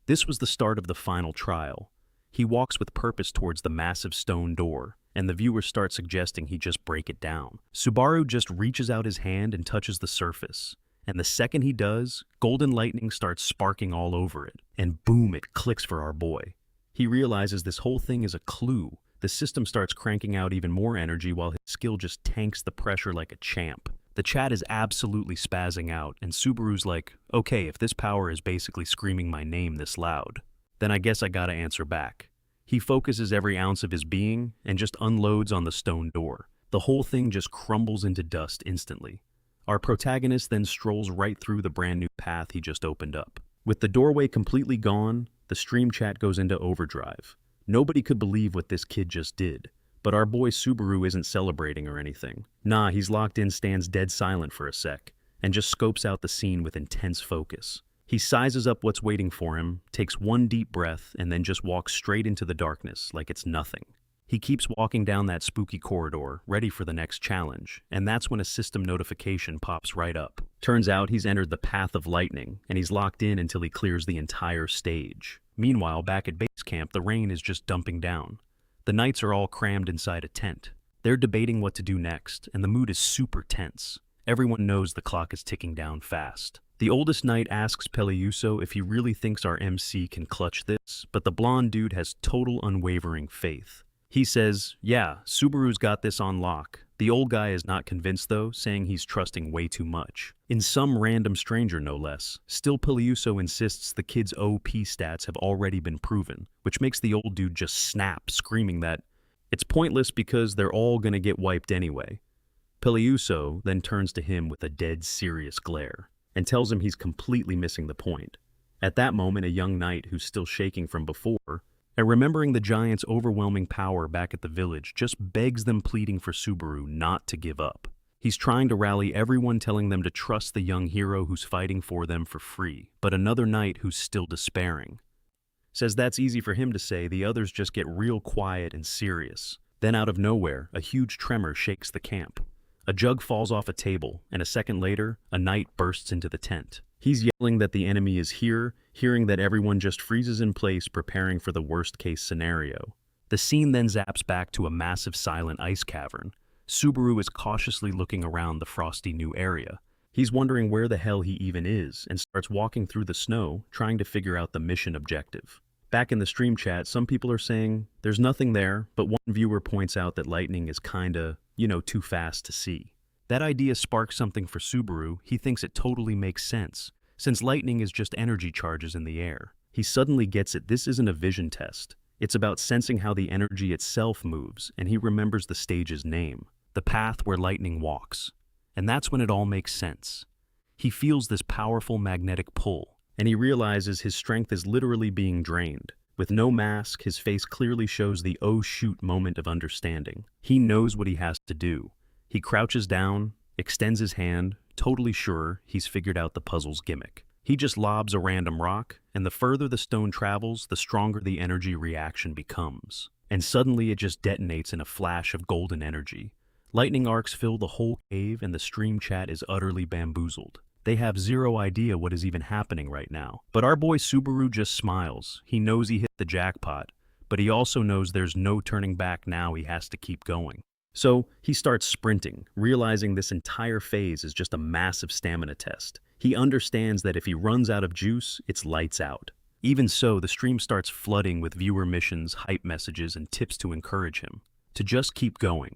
This was the start of the final trial. He walks with purpose towards the massive stone door, and the viewers start suggesting he just break it down. Subaru just reaches out his hand and touches the surface. And the second he does, golden lightning starts sparking all over it. And boom, it clicks for our boy. He realizes this whole thing is a clue. The system starts cranking out even more energy while his skill just tanks the pressure like a champ. The chat is absolutely spazzing out, and Subaru's like, okay, if this power is basically screaming my name this loud, then I guess I gotta answer back. He focuses every ounce of his being and just unloads on the stone door. The whole thing just crumbles into dust instantly. Our protagonist then strolls right through the brand new path he just opened up. With the doorway completely gone, the stream chat goes into overdrive. Nobody could believe what this kid just did, but our boy Subaru isn't celebrating or anything. Nah, he's locked in, stands dead silent for a sec, and just scopes out the scene with intense focus. He sizes up what's waiting for him, takes one deep breath, and then just walks straight into the darkness like it's nothing. He keeps walking down that spooky corridor, ready for the next challenge, and that's when a system notification pops right up. Turns out he's entered the path of lightning, and he's locked in until he clears the entire stage. Meanwhile, back at base camp, the rain is just dumping down. The knights are all crammed inside a tent. They're debating what to do next, and the mood is super tense. Everyone knows the clock is ticking down fast. The oldest knight asks Peliuso if he really thinks our MC can clutch this, but the blonde dude has total unwavering faith. He says, yeah, Subaru's got this on lock. The old guy is not convinced though, saying he's trusting way too much. In some random stranger no less. Still, Peliuso insists the kid's OP stats have already been proven, which makes the old dude just snap, screaming that it's pointless because they're all gonna get wiped anyway. Peliuso then turns to him with a dead serious glare, and tells him he's completely missing the point. At that moment, a young knight who's still shaking from before, and remembering the giant's overwhelming power back at the village, just begs them, pleading for Subaru not to give up. He's trying to rally everyone, telling them to trust the young hero who's fighting for them for free. But another knight who's still despairing says that's easy for him to say, the others just get real quiet and serious. Then out of nowhere, a huge tremor shakes the camp. A jug falls off a table, and a second later, a knight bursts into the tent. He's yelling that the enemy is here, hearing that everyone just freezes in place, preparing for the worst-case scenario. The scene then zaps back to a massive silent ice cavern. Subaru is cautiously looking around the frosty new area. He's wondering where the hell he even is, and starts walking through the snow, trying to figure out the mission objective. Back in the stream chat, some people are saying there's nothing there, but one viewer points out that lightning is kinda, too fast to see. That idea sparks something for Subaru. He thinks it totally makes sense, since lightning is just energy charges in the air. He suddenly gets it. This isn't a vision test. It's about sensing how the energy itself moves, and he remembers the stage's name, the path where lightning walks. And that's when it all makes sense. He feels this powerful magnetic pull, and he realizes his strength is literally being drained. With no mask, his face clearly shows the oh shoot moment of understanding. He knows what he has to do. He crouches down, extends his hand, totally sure he's figured out the puzzle's gimmick. He just lobs a random rock, and the further the stone travels, the stronger the energy reaction becomes. And suddenly it just detonates in a flash of golden energy. Lightning arcs fill the whole cave, and the stream chat is utterly bamboozled. They have zero idea what is even happening right now. But our boy Subaru just smiles. He knows he hit the jackpot, but he also knows there's no turning back now. He has to keep going. So he starts sprinting, realizing this entire phase is just a massive stamina test. He understands that if he runs out of juice, it's lights out. Even so, the stream starts flooding with viewer missions, hype messages, and tips to encourage him to just keep going.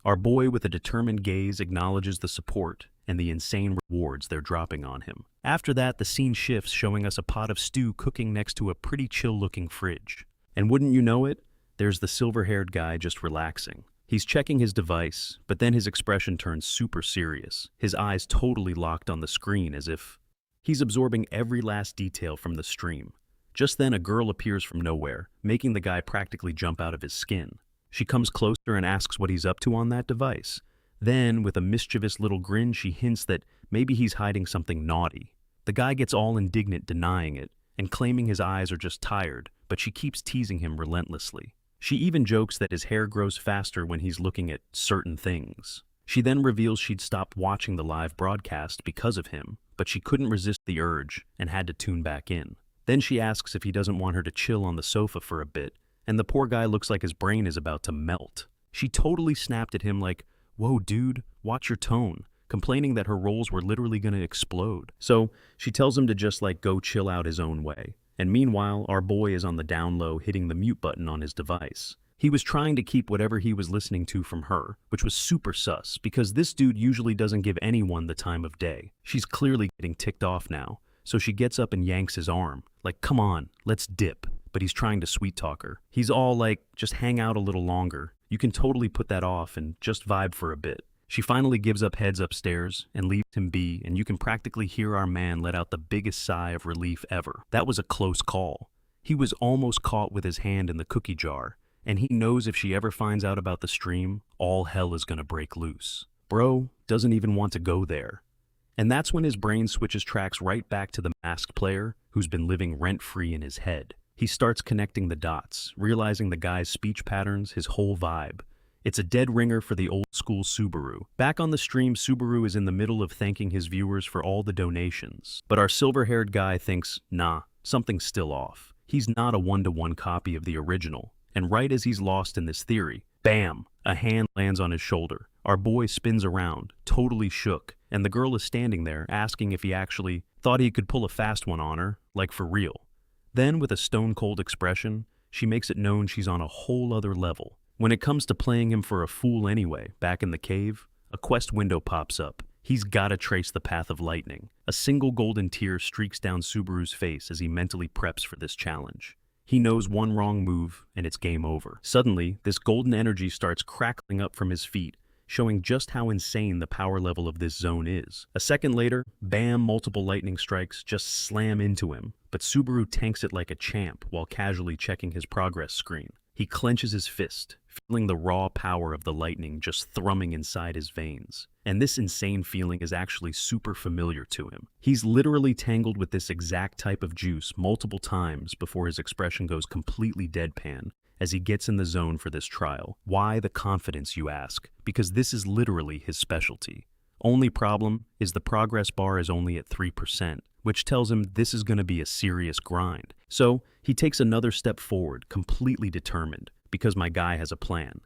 Our boy with a determined gaze acknowledges the support and the insane rewards they're dropping on him. After that, the scene shifts, showing us a pot of stew cooking next to a pretty chill-looking fridge. And wouldn't you know it, there's the silver-haired guy just relaxing. He's checking his device, but then his expression turns super serious, his eyes totally locked on the screen as if he's absorbing every last detail from the stream. Just then, a girl appears from nowhere, making the guy practically jump out of his skin. She comes closer and asks what he's up to on that device. Then, with a mischievous little grin, she hints that maybe he's hiding something naughty. The guy gets all indignant, denying it, and claiming his eyes are just tired, but she keeps teasing him relentlessly. She even jokes that his hair grows faster when he's looking at certain things. She then reveals she'd stopped watching the live broadcast because of him, but she couldn't resist the urge and had to tune back in. Then she asks if he doesn't want her to chill on the sofa for a bit, and the poor guy looks like his brain is about to melt. She totally snapped at him like, "Whoa, dude, watch your tone," complaining that her rolls were literally gonna explode. So she tells him to just go chill out his own way. And meanwhile, our boy is on the down low hitting the mute button on his device. He was trying to keep whatever he was listening to from her, which was super sus, because this dude usually doesn't give anyone the time of day. She's clearly getting ticked off now, so she gets up and yanks his arm, like, "Come on, let's dip." But he's trying to sweet talk her. He's all like, "Just hang out a little longer. You can totally put that off and just vibe for a bit." She finally gives up, heads upstairs, and leaves him be, and you can practically hear our man let out the biggest sigh of relief ever. That was a close call. He was almost caught with his hand in the cookie jar, and he knows if she ever finds out about the stream, all hell is gonna break loose. Bro doesn't even want to go there. And that's when his brain switches tracks right back to the masked player who's been living rent-free in his head. He starts connecting the dots, realizing the guy's speech patterns, his whole vibe. It's a dead ringer for the old-school Subaru. Back on the stream, Subaru is in the middle of thanking his viewers for all the donations. But our silver-haired guy thinks, nah, something's still off. He's not a one-to-one copy of the original. And right as he's lost in this theory, bam, a hand lands on his shoulder. Our boy spins around, totally shook, and the girl is standing there asking if he actually thought he could pull a fast one on her, like for real. Then, with a stone-cold expression, she makes it known she's on a whole other level. When it comes to playing him for a fool anyway, back in the cave, a quest window pops up. He's gotta trace the path of lightning. A single golden tear streaks down Subaru's face as he mentally preps for this challenge. He knows one wrong move, and it's game over. Suddenly, this golden energy starts crackling up from his feet, showing just how insane the power level of this zone is. A second later, bam, multiple lightning strikes just slam into him, but Subaru tanks it like a champ while casually checking his progress screen. He clenches his fist, feeling the raw power of the lightning just thrumming inside his veins. And this insane feeling is actually super familiar to him. He's literally tangled with this exact type of juice multiple times before his expression goes completely deadpan as he gets in the zone for this trial. Why the confidence, you ask? Because this is literally his specialty. Only problem is the progress bar is only at 3%, which tells him this is going to be a serious grind. So he takes another step forward, completely determined, because my guy has a plan.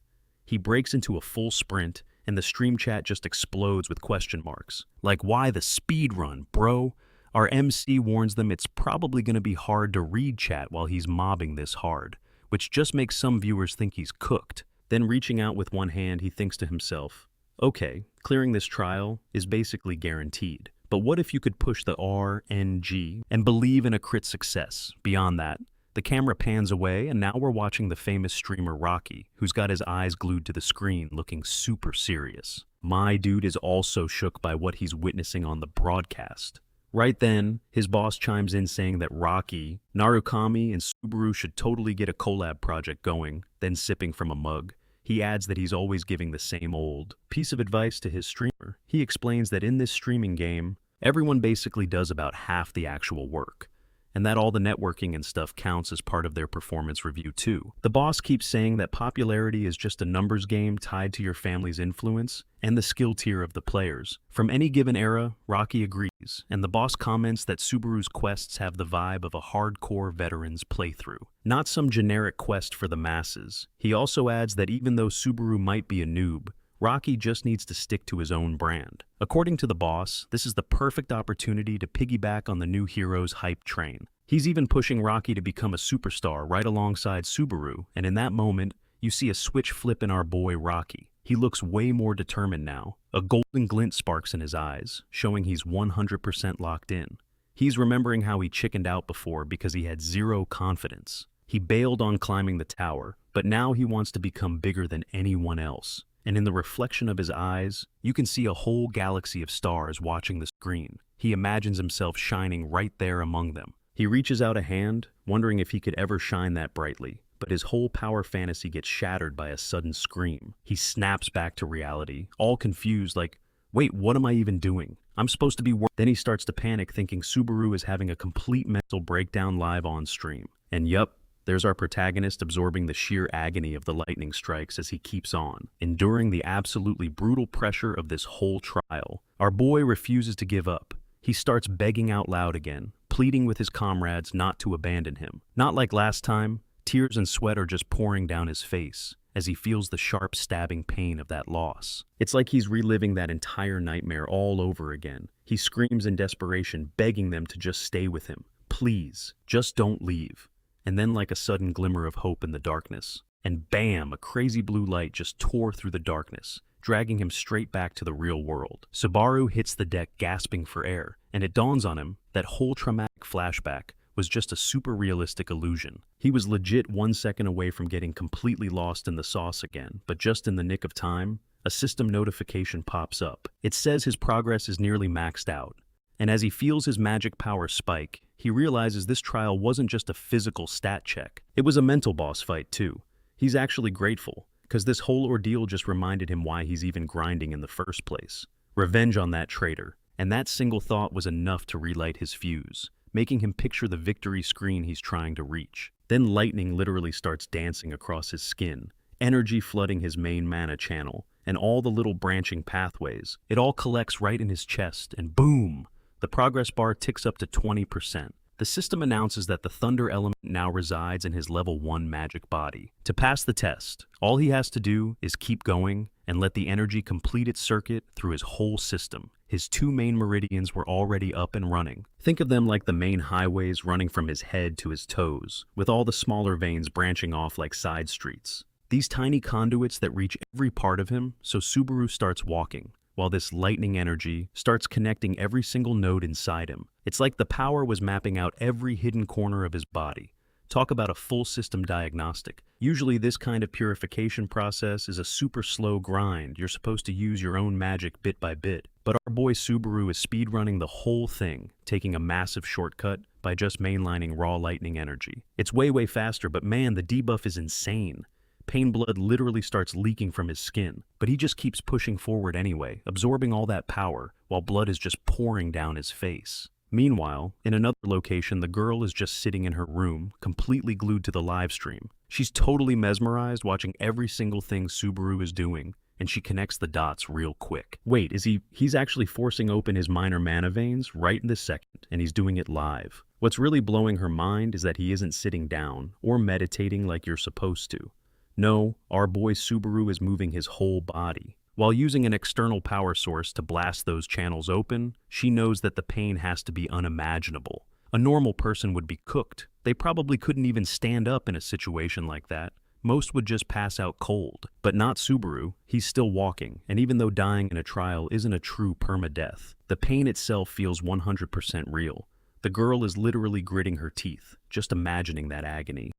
He breaks into a full sprint, and the stream chat just explodes with question marks. Like, why the speed run, bro? Our MC warns them it's probably going to be hard to read chat while he's mobbing this hard, which just makes some viewers think he's cooked. Then reaching out with one hand, he thinks to himself, okay, clearing this trial is basically guaranteed. But what if you could push the RNG and believe in a crit success? Beyond that, the camera pans away, and now we're watching the famous streamer Rocky, who's got his eyes glued to the screen looking super serious. My dude is also shook by what he's witnessing on the broadcast. Right then, his boss chimes in saying that Rocky, Narukami, and Subaru should totally get a collab project going, then sipping from a mug. He adds that he's always giving the same old piece of advice to his streamer. He explains that in this streaming game, everyone basically does about half the actual work. and that all the networking and stuff counts as part of their performance review too. The boss keeps saying that popularity is just a numbers game tied to your family's influence and the skill tier of the players. From any given era, Rocky agrees, and the boss comments that Subaru's quests have the vibe of a hardcore veteran's playthrough, not some generic quest for the masses. He also adds that even though Subaru might be a noob, Rocky just needs to stick to his own brand. According to the boss, this is the perfect opportunity to piggyback on the new hero's hype train. He's even pushing Rocky to become a superstar right alongside Subaru, and in that moment, you see a switch flip in our boy Rocky. He looks way more determined now. A golden glint sparks in his eyes, showing he's 100% locked in. He's remembering how he chickened out before because he had zero confidence. He bailed on climbing the tower, but now he wants to become bigger than anyone else. And in the reflection of his eyes, you can see a whole galaxy of stars watching the screen. He imagines himself shining right there among them. He reaches out a hand, wondering if he could ever shine that brightly, but his whole power fantasy gets shattered by a sudden scream. He snaps back to reality, all confused like, wait, what am I even doing? I'm supposed to be Then he starts to panic, thinking Subaru is having a complete mental breakdown live on stream. And yup, there's our protagonist absorbing the sheer agony of the lightning strikes as he keeps on, enduring the absolutely brutal pressure of this whole trial. Our boy refuses to give up. He starts begging out loud again, pleading with his comrades not to abandon him. Not like last time, tears and sweat are just pouring down his face as he feels the sharp stabbing pain of that loss. It's like he's reliving that entire nightmare all over again. He screams in desperation, begging them to just stay with him. Please, just don't leave. And then like a sudden glimmer of hope in the darkness. And bam, a crazy blue light just tore through the darkness, dragging him straight back to the real world. Subaru hits the deck gasping for air, and it dawns on him that whole traumatic flashback was just a super realistic illusion. He was legit 1 second away from getting completely lost in the sauce again, but just in the nick of time, a system notification pops up. It says his progress is nearly maxed out. And as he feels his magic power spike, he realizes this trial wasn't just a physical stat check. It was a mental boss fight too. He's actually grateful, because this whole ordeal just reminded him why he's even grinding in the first place. Revenge on that traitor. And that single thought was enough to relight his fuse, making him picture the victory screen he's trying to reach. Then lightning literally starts dancing across his skin, energy flooding his main mana channel, and all the little branching pathways. It all collects right in his chest, and boom! The progress bar ticks up to 20%. The system announces that the thunder element now resides in his level 1 magic body. To pass the test, all he has to do is keep going and let the energy complete its circuit through his whole system. His 2 main meridians were already up and running. Think of them like the main highways running from his head to his toes, with all the smaller veins branching off like side streets. These tiny conduits that reach every part of him, so Subaru starts walking, while this lightning energy starts connecting every single node inside him. It's like the power was mapping out every hidden corner of his body. Talk about a full system diagnostic. Usually this kind of purification process is a super slow grind. You're supposed to use your own magic bit by bit. But our boy Subaru is speedrunning the whole thing, taking a massive shortcut by just mainlining raw lightning energy. It's way faster, but man, the debuff is insane. Pain blood literally starts leaking from his skin, but he just keeps pushing forward anyway, absorbing all that power, while blood is just pouring down his face. Meanwhile, in another location, the girl is just sitting in her room, completely glued to the live stream. She's totally mesmerized, watching every single thing Subaru is doing, and she connects the dots real quick. Wait, he's actually forcing open his minor mana veins right this second, and he's doing it live. What's really blowing her mind is that he isn't sitting down or meditating like you're supposed to. No, our boy Subaru is moving his whole body. While using an external power source to blast those channels open, she knows that the pain has to be unimaginable. A normal person would be cooked. They probably couldn't even stand up in a situation like that. Most would just pass out cold. But not Subaru. He's still walking, and even though dying in a trial isn't a true permadeath, the pain itself feels 100% real. The girl is literally gritting her teeth, just imagining that agony.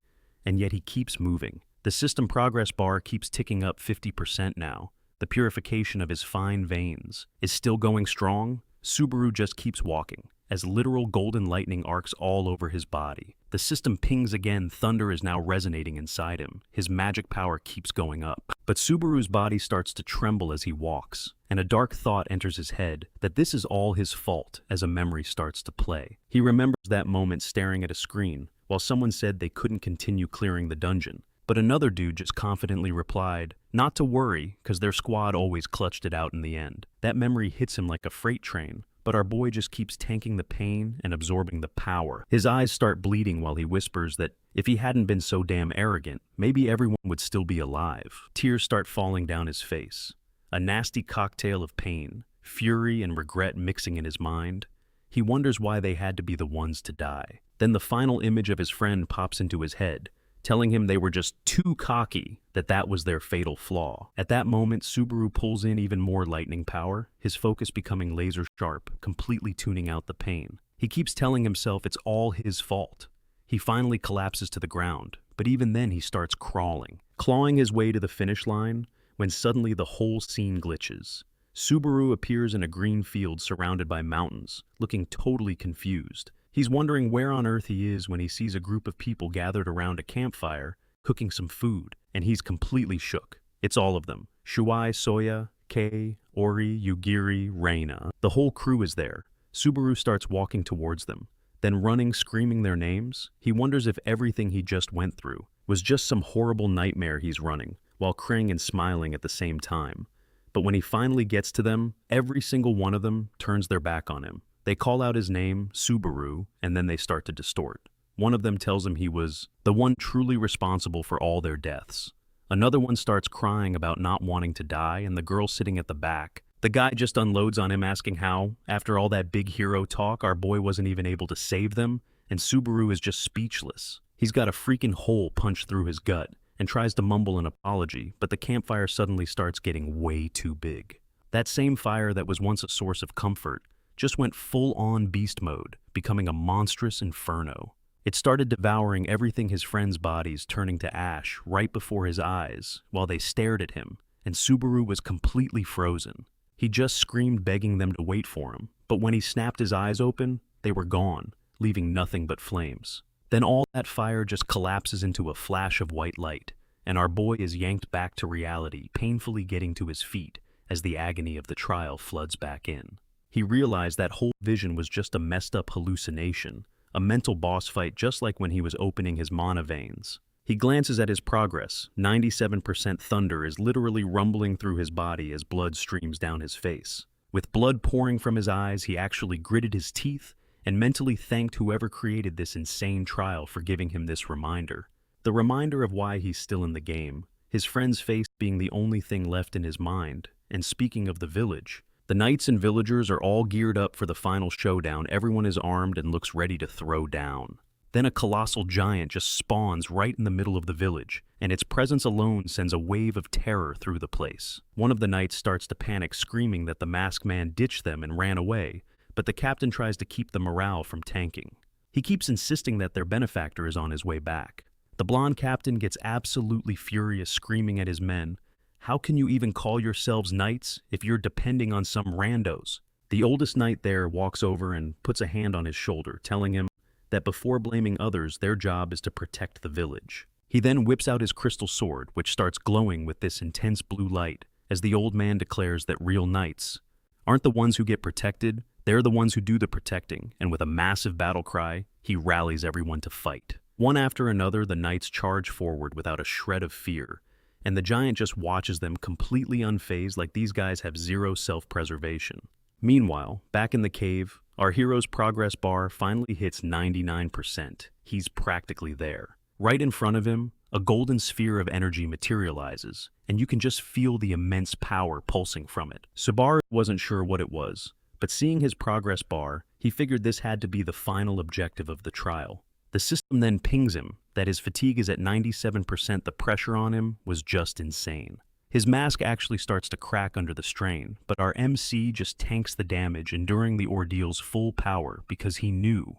And yet he keeps moving. The system progress bar keeps ticking up 50% now. The purification of his fine veins is still going strong. Subaru just keeps walking, as literal golden lightning arcs all over his body. The system pings again, thunder is now resonating inside him. His magic power keeps going up. But Subaru's body starts to tremble as he walks, and a dark thought enters his head that this is all his fault as a memory starts to play. He remembers that moment staring at a screen while someone said they couldn't continue clearing the dungeon. But another dude just confidently replied, not to worry, because their squad always clutched it out in the end. That memory hits him like a freight train, but our boy just keeps tanking the pain and absorbing the power. His eyes start bleeding while he whispers that if he hadn't been so damn arrogant, maybe everyone would still be alive. Tears start falling down his face. A nasty cocktail of pain, fury, and regret mixing in his mind. He wonders why they had to be the ones to die. Then the final image of his friend pops into his head, telling him they were just too cocky, that was their fatal flaw. At that moment, Subaru pulls in even more lightning power, his focus becoming laser sharp, completely tuning out the pain. He keeps telling himself it's all his fault. He finally collapses to the ground, but even then he starts crawling, clawing his way to the finish line, when suddenly the whole scene glitches. Subaru appears in a green field surrounded by mountains, looking totally confused. He's wondering where on earth he is when he sees a group of people gathered around a campfire, cooking some food, and he's completely shook. It's all of them. Shuai, Soya, Kei, Ori, Yugiri, Reina. The whole crew is there. Subaru starts walking towards them, then running, screaming their names. He wonders if everything he just went through was just some horrible nightmare he's running, while crying and smiling at the same time. But when he finally gets to them, every single one of them turns their back on him. They call out his name, Subaru, and then they start to distort. One of them tells him he was the one truly responsible for all their deaths. Another one starts crying about not wanting to die, and the girl sitting at the back, the guy just unloads on him asking how, after all that big hero talk, our boy wasn't even able to save them, and Subaru is just speechless. He's got a freaking hole punched through his gut, and tries to mumble an apology, but the campfire suddenly starts getting way too big. That same fire that was once a source of comfort just went full-on beast mode, becoming a monstrous inferno. It started devouring everything, his friends' bodies turning to ash right before his eyes while they stared at him, and Subaru was completely frozen. He just screamed, begging them to wait for him, but when he snapped his eyes open, they were gone, leaving nothing but flames. Then all that fire just collapses into a flash of white light, and our boy is yanked back to reality, painfully getting to his feet as the agony of the trial floods back in. He realized that whole vision was just a messed up hallucination, a mental boss fight just like when he was opening his mana veins. He glances at his progress. 97% thunder is literally rumbling through his body as blood streams down his face. With blood pouring from his eyes, he actually gritted his teeth and mentally thanked whoever created this insane trial for giving him this reminder. The reminder of why he's still in the game, his friend's face being the only thing left in his mind. And speaking of the village, the knights and villagers are all geared up for the final showdown. Everyone is armed and looks ready to throw down. Then a colossal giant just spawns right in the middle of the village, and its presence alone sends a wave of terror through the place. One of the knights starts to panic, screaming that the masked man ditched them and ran away, but the captain tries to keep the morale from tanking. He keeps insisting that their benefactor is on his way back. The blonde captain gets absolutely furious, screaming at his men, "How can you even call yourselves knights if you're depending on some randos?" The oldest knight there walks over and puts a hand on his shoulder, telling him that before blaming others, their job is to protect the village. He then whips out his crystal sword, which starts glowing with this intense blue light, as the old man declares that real knights aren't the ones who get protected, they're the ones who do the protecting, and with a massive battle cry, he rallies everyone to fight. One after another, the knights charge forward without a shred of fear, and the giant just watches them completely unfazed, like these guys have zero self-preservation. Meanwhile, back in the cave, our hero's progress bar finally hits 99%. He's practically there. Right in front of him, a golden sphere of energy materializes, and you can just feel the immense power pulsing from it. Subaru wasn't sure what it was, but seeing his progress bar, he figured this had to be the final objective of the trial. The system then pings him that his fatigue is at 97%. The pressure on him was just insane. His mask actually starts to crack under the strain, but our MC just tanks the damage, enduring the ordeal's full power because he knew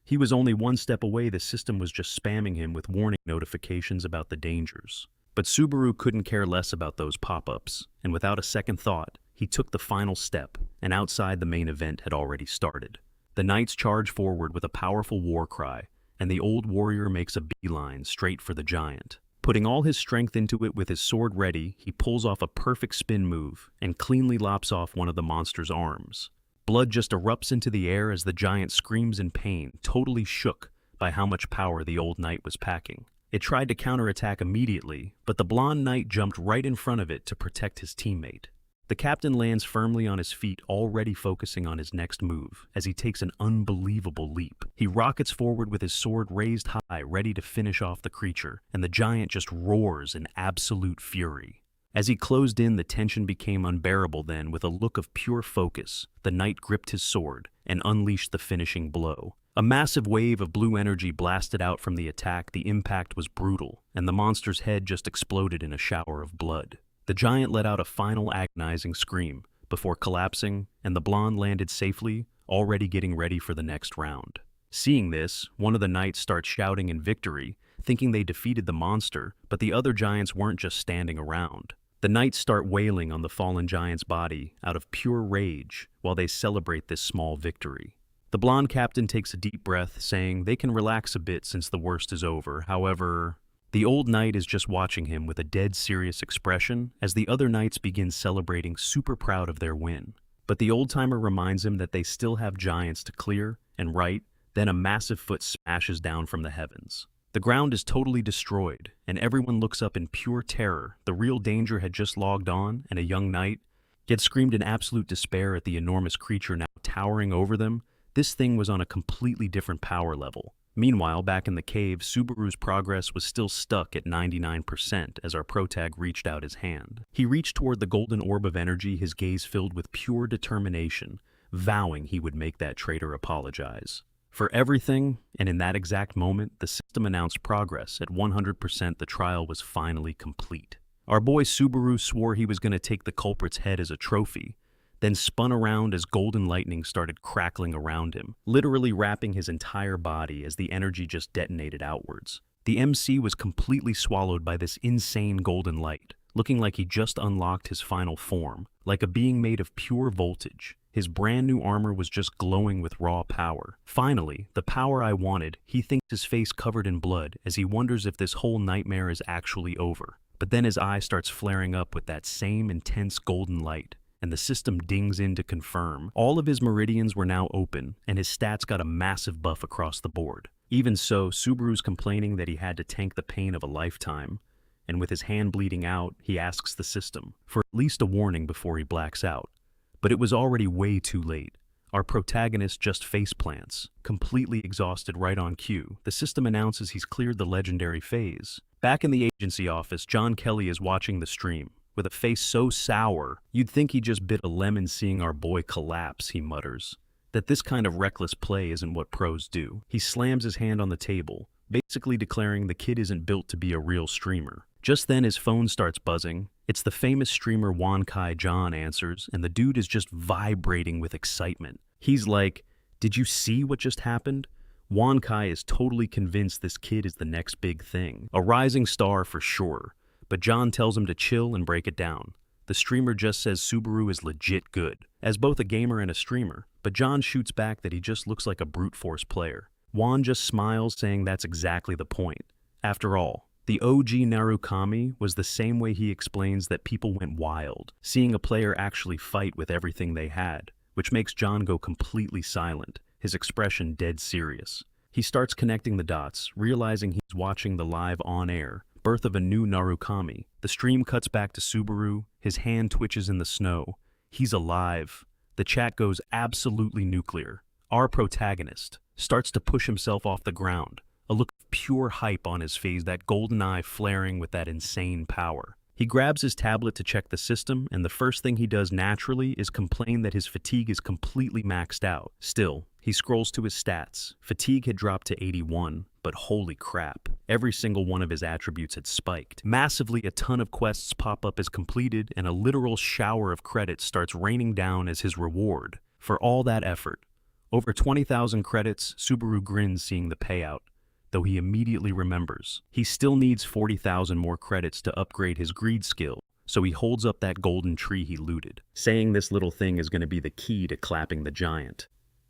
he was only one step away. The system was just spamming him with warning notifications about the dangers. But Subaru couldn't care less about those pop-ups, and without a second thought, he took the final step, and outside the main event had already started. The knights charge forward with a powerful war cry, and the old warrior makes a beeline straight for the giant. Putting all his strength into it with his sword ready, he pulls off a perfect spin move and cleanly lops off one of the monster's arms. Blood just erupts into the air as the giant screams in pain, totally shook by how much power the old knight was packing. It tried to counterattack immediately, but the blonde knight jumped right in front of it to protect his teammate. The captain lands firmly on his feet, already focusing on his next move, as he takes an unbelievable leap. He rockets forward with his sword raised high, ready to finish off the creature, and the giant just roars in absolute fury. As he closed in, the tension became unbearable then. With a look of pure focus, the knight gripped his sword and unleashed the finishing blow. A massive wave of blue energy blasted out from the attack. The impact was brutal, and the monster's head just exploded in a shower of blood. The giant let out a final agonizing scream before collapsing, and the blonde landed safely, already getting ready for the next round. Seeing this, one of the knights starts shouting in victory, thinking they defeated the monster, but the other giants weren't just standing around. The knights start wailing on the fallen giant's body out of pure rage while they celebrate this small victory. The blonde captain takes a deep breath, saying they can relax a bit since the worst is over. However, the old knight is just watching him with a dead serious expression as the other knights begin celebrating, super proud of their win. But the old-timer reminds him that they still have giants to clear, and then a massive foot smashes down from the heavens. The ground is totally destroyed, and everyone looks up in pure terror. The real danger had just logged on, and a young knight had screamed in absolute despair at the enormous creature now towering over them. This thing was on a completely different power level. Meanwhile, back in the cave, Subaru's progress was still stuck at 99% as our protag reached out his hand. He reached toward the golden orb of energy, his gaze filled with pure determination, vowing he would make that traitor apologize for everything, and in that exact moment, the system announced progress. At 100%, the trial was finally complete. Our boy Subaru swore he was going to take the culprit's head as a trophy, then spun around as golden lightning started crackling around him, literally wrapping his entire body as the energy just detonated outwards. The MC was completely swallowed by this insane golden light, looking like he just unlocked his final form, like a being made of pure voltage. His brand new armor was just glowing with raw power. Finally, the power I wanted. He thinks his face covered in blood as he wonders if this whole nightmare is actually over. But then his eye starts flaring up with that same intense golden light, and the system dings in to confirm. All of his meridians were now open, and his stats got a massive buff across the board. Even so, Subaru's complaining that he had to tank the pain of a lifetime, and with his hand bleeding out, he asks the system for at least a warning before he blacks out. But it was already way too late. Our protagonist just faceplants, completely exhausted right on cue. The system announces he's cleared the legendary phase. Back in the agency office, John Kelly is watching the stream. With a face so sour, you'd think he just bit a lemon seeing our boy collapse, he mutters. That this kind of reckless play isn't what pros do. He slams his hand on the table, basically declaring the kid isn't built to be a real streamer. Just then his phone starts buzzing. It's the famous streamer Wan Kai John answers, and the dude is just vibrating with excitement. He's like, "Did you see what just happened?" Wan Kai is totally convinced this kid is the next big thing. A rising star for sure. But John tells him to chill and break it down. The streamer just says Subaru is legit good, as both a gamer and a streamer, but John shoots back that he just looks like a brute force player. Juan just smiles, saying that's exactly the point. After all, the OG Narukami was the same way. He explains that people went wild, seeing a player actually fight with everything they had, which makes John go completely silent, his expression dead serious. He starts connecting the dots, realizing he's watching the live on-air birth of a new Narukami. The stream cuts back to Subaru, his hand twitches in the snow. He's alive. The chat goes absolutely nuclear. Our protagonist starts to push himself off the ground, a look of pure hype on his face, that golden eye flaring with that insane power. He grabs his tablet to check the system, and the first thing he does naturally is complain that his fatigue is completely maxed out. Still, he scrolls to his stats. Fatigue had dropped to 81, but holy crap, every single one of his attributes had spiked. Massively, a ton of quests pop up as completed, and a literal shower of credits starts raining down as his reward for all that effort. Over 20,000 credits. Subaru grins seeing the payout, though he immediately remembers he still needs 40,000 more credits to upgrade his greed skill, so he holds up that golden tree he looted, saying this little thing is going to be the key to clapping the giant.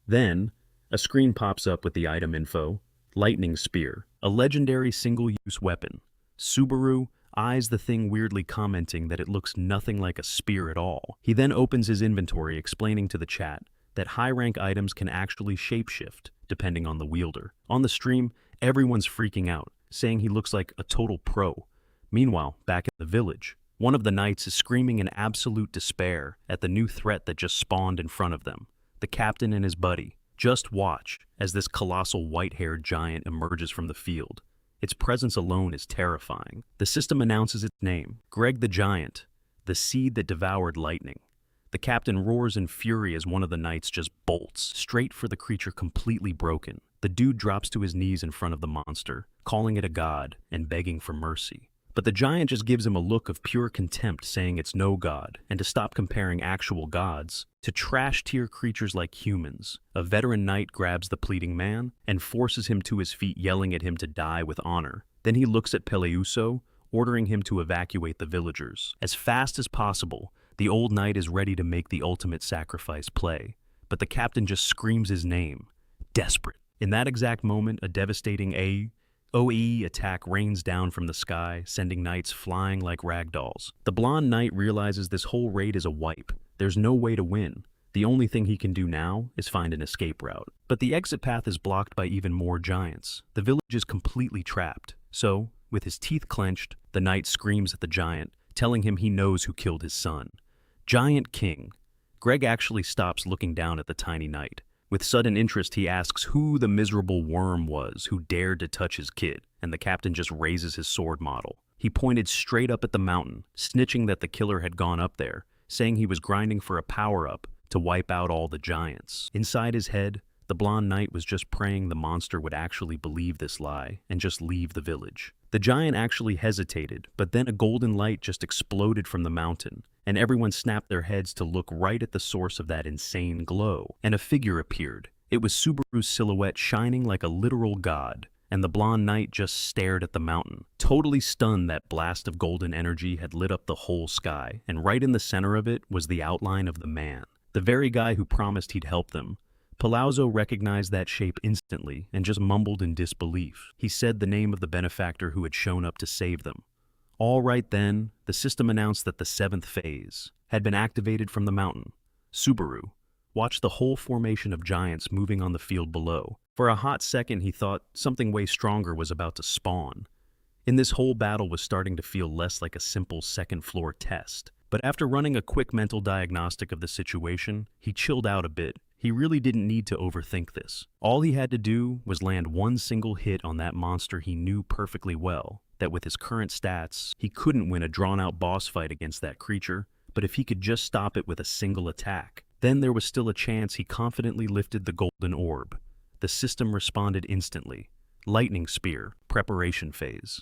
Then, A screen pops up with the item info. Lightning Spear, a legendary single-use weapon. Subaru eyes the thing weirdly, commenting that it looks nothing like a spear at all. He then opens his inventory, explaining to the chat that high-rank items can actually shapeshift, depending on the wielder. On the stream, everyone's freaking out, saying he looks like a total pro. Meanwhile, back in the village, one of the knights is screaming in absolute despair at the new threat that just spawned in front of them. The captain and his buddy. Just watch as this colossal white-haired giant emerges from the field. Its presence alone is terrifying. The system announces its name, Greg the Giant, the seed that devoured lightning. The captain roars in fury as one of the knights just bolts straight for the creature, completely broken. The dude drops to his knees in front of the monster, calling it a god and begging for mercy. But the giant just gives him a look of pure contempt, saying it's no god, and to stop comparing actual gods to trash-tier creatures like humans. A veteran knight grabs the pleading man and forces him to his feet, yelling at him to die with honor. Then he looks at Peleuso, ordering him to evacuate the villagers. As fast as possible, the old knight is ready to make the ultimate sacrifice play, but the captain just screams his name, desperate. In that exact moment, a devastating AoE attack rains down from the sky, sending knights flying like ragdolls. The blonde knight realizes this whole raid is a wipe. There's no way to win. The only thing he can do now is find an escape route. But the exit path is blocked by even more giants. The village is completely trapped. So, with his teeth clenched, the knight screams at the giant, telling him he knows who killed his son. Giant King. Greg actually stops looking down at the tiny knight. With sudden interest, he asks who the miserable worm was who dared to touch his kid, and the captain just raises his sword model. He pointed straight up at the mountain, snitching that the killer had gone up there, saying he was grinding for a power-up to wipe out all the giants. Inside his head, the blonde knight was just praying the monster would actually believe this lie and just leave the village. The giant actually hesitated, but then a golden light just exploded from the mountain, and everyone snapped their heads to look right at the source of that insane glow, and a figure appeared. It was Subaru's silhouette, shining like a literal god, and the blonde knight just stared at the mountain. Totally stunned, that blast of golden energy had lit up the whole sky, and right in the center of it was the outline of the man, the very guy who promised he'd help them. Palazzo recognized that shape instantly and just mumbled in disbelief. He said the name of the benefactor who had shown up to save them. All right then, the system announced that the 7th phase had been activated from the mountain. Subaru watched the whole formation of giants moving on the field below. For a hot second, he thought something way stronger was about to spawn. In this whole battle was starting to feel less like a simple second-floor test. But after running a quick mental diagnostic of the situation, he chilled out a bit. He really didn't need to overthink this. All he had to do was land one single hit on that monster he knew perfectly well, that with his current stats, he couldn't win a drawn-out boss fight against that creature, but if he could just stop it with a single attack, then there was still a chance. He confidently lifted the golden orb. The system responded instantly. Lightning Spear, preparation phase.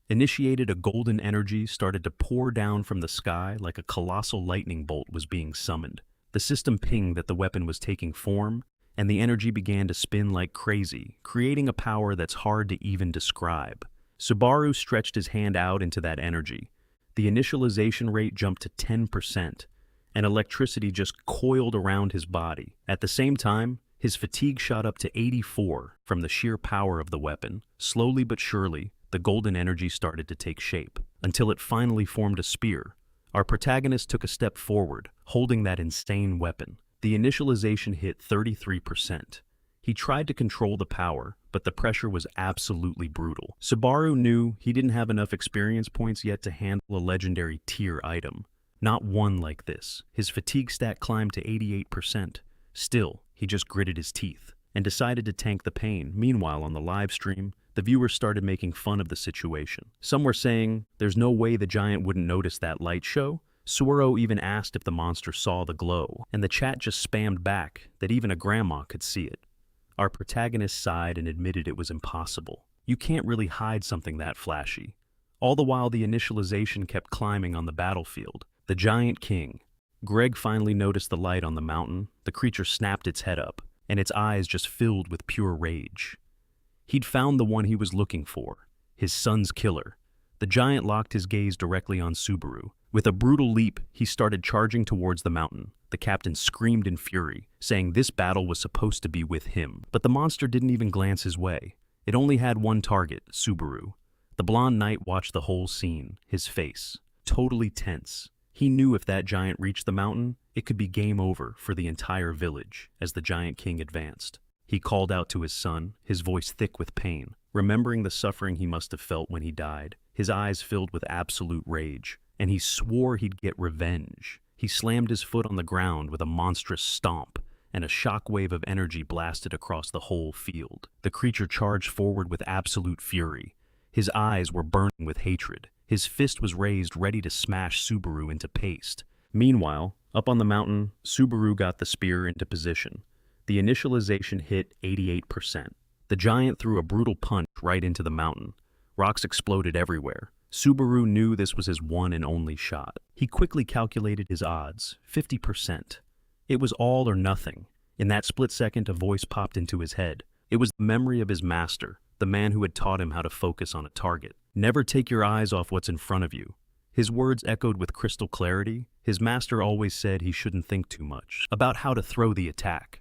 Initiated, a golden energy started to pour down from the sky like a colossal lightning bolt was being summoned. The system pinged that the weapon was taking form, and the energy began to spin like crazy, creating a power that's hard to even describe. Subaru stretched his hand out into that energy. The initialization rate jumped to 10%, and electricity just coiled around his body. At the same time, his fatigue shot up to 84 from the sheer power of the weapon. Slowly but surely, the golden energy started to take shape, until it finally formed a spear. Our protagonist took a step forward, holding that insane weapon. The initialization hit 33%. He tried to control the power, but the pressure was absolutely brutal. Subaru knew he didn't have enough experience points yet to handle a legendary tier item. Not one like this. His fatigue stat climbed to 88%. Still, he just gritted his teeth and decided to tank the pain. Meanwhile, on the live stream, the viewers started making fun of the situation. Some were saying, there's no way the giant wouldn't notice that light show. Suoro even asked if the monster saw the glow, and the chat just spammed back that even a grandma could see it. Our protagonist sighed and admitted it was impossible. You can't really hide something that flashy. All the while, the initialization kept climbing on the battlefield. The Giant King. Greg finally noticed the light on the mountain. The creature snapped its head up, and its eyes just filled with pure rage. He'd found the one he was looking for, his son's killer. The giant locked his gaze directly on Subaru. With a brutal leap, he started charging towards the mountain. The captain screamed in fury, saying this battle was supposed to be with him. But the monster didn't even glance his way. It only had one target, Subaru. The blonde knight watched the whole scene, his face totally tense. He knew if that giant reached the mountain, it could be game over for the entire village as the giant king advanced. He called out to his son, his voice thick with pain, remembering the suffering he must have felt when he died. His eyes filled with absolute rage, and he swore he'd get revenge. He slammed his foot on the ground with a monstrous stomp, and a shockwave of energy blasted across the whole field. The creature charged forward with absolute fury. His eyes were burning with hatred. His fist was raised, ready to smash Subaru into paste. Meanwhile, up on the mountain, Subaru got the spear into position. The initialization hit 88%. The giant threw a brutal punch right into the mountain. Rocks exploded everywhere. Subaru knew this was his one and only shot. He quickly calculated his odds, 50%. It was all or nothing. In that split second, a voice popped into his head. It was the memory of his master, the man who had taught him how to focus on a target. Never take your eyes off what's in front of you. His words echoed with crystal clarity. His master always said he shouldn't think too much about how to throw the attack.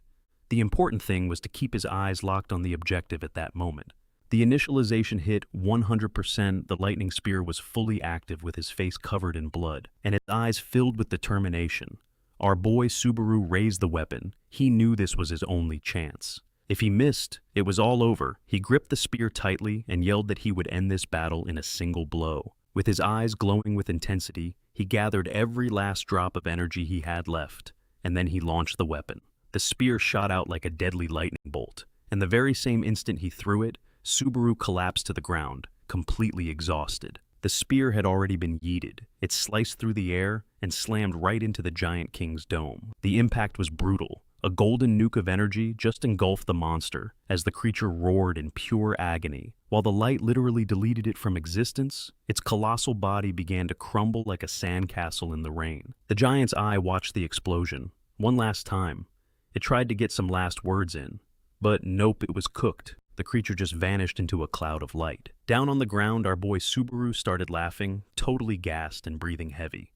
The important thing was to keep his eyes locked on the objective at that moment. The initialization hit 100%. The lightning spear was fully active with his face covered in blood, and his eyes filled with determination. Our boy Subaru raised the weapon. He knew this was his only chance. If he missed, it was all over. He gripped the spear tightly and yelled that he would end this battle in a single blow. With his eyes glowing with intensity, he gathered every last drop of energy he had left, and then he launched the weapon. The spear shot out like a deadly lightning bolt, and the very same instant he threw it, Subaru collapsed to the ground, completely exhausted. The spear had already been yeeted. It sliced through the air and slammed right into the giant king's dome. The impact was brutal. A golden nuke of energy just engulfed the monster as the creature roared in pure agony. While the light literally deleted it from existence, its colossal body began to crumble like a sandcastle in the rain. The giant's eye watched the explosion. One last time. It tried to get some last words in. But nope, it was cooked. The creature just vanished into a cloud of light. Down on the ground, our boy Subaru started laughing, totally gassed and breathing heavy.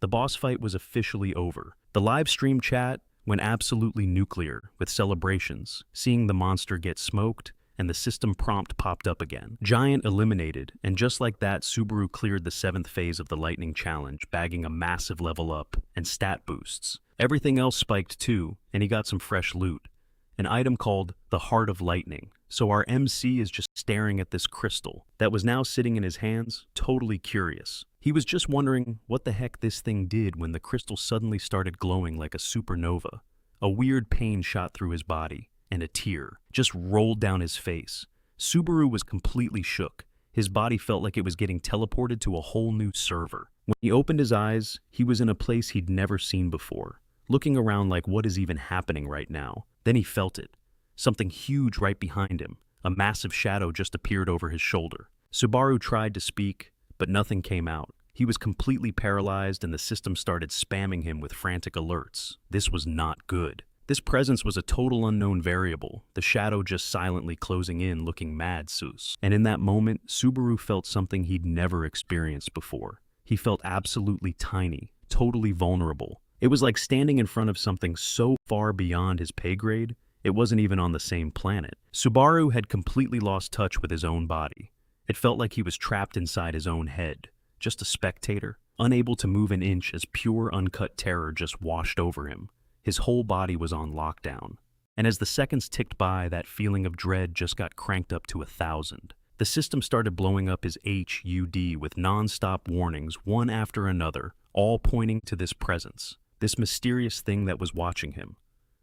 The boss fight was officially over. The live stream chat went absolutely nuclear with celebrations, seeing the monster get smoked, and the system prompt popped up again. Giant eliminated, and just like that, Subaru cleared the 7th phase of the Lightning Challenge, bagging a massive level up and stat boosts. Everything else spiked too, and he got some fresh loot. An item called the Heart of Lightning. So our MC is just staring at this crystal that was now sitting in his hands, totally curious. He was just wondering what the heck this thing did when the crystal suddenly started glowing like a supernova. A weird pain shot through his body, and a tear just rolled down his face. Subaru was completely shook. His body felt like it was getting teleported to a whole new server. When he opened his eyes, he was in a place he'd never seen before, looking around like what is even happening right now. Then he felt it. Something huge right behind him. A massive shadow just appeared over his shoulder. Subaru tried to speak, but nothing came out. He was completely paralyzed, and the system started spamming him with frantic alerts. This was not good. This presence was a total unknown variable, the shadow just silently closing in, looking mad sus. And in that moment, Subaru felt something he'd never experienced before. He felt absolutely tiny, totally vulnerable. It was like standing in front of something so far beyond his pay grade, it wasn't even on the same planet. Subaru had completely lost touch with his own body. It felt like he was trapped inside his own head, just a spectator, unable to move an inch as pure uncut terror just washed over him. His whole body was on lockdown. And as the seconds ticked by, that feeling of dread just got cranked up to 1,000. The system started blowing up his HUD with non-stop warnings, one after another, all pointing to this presence, this mysterious thing that was watching him.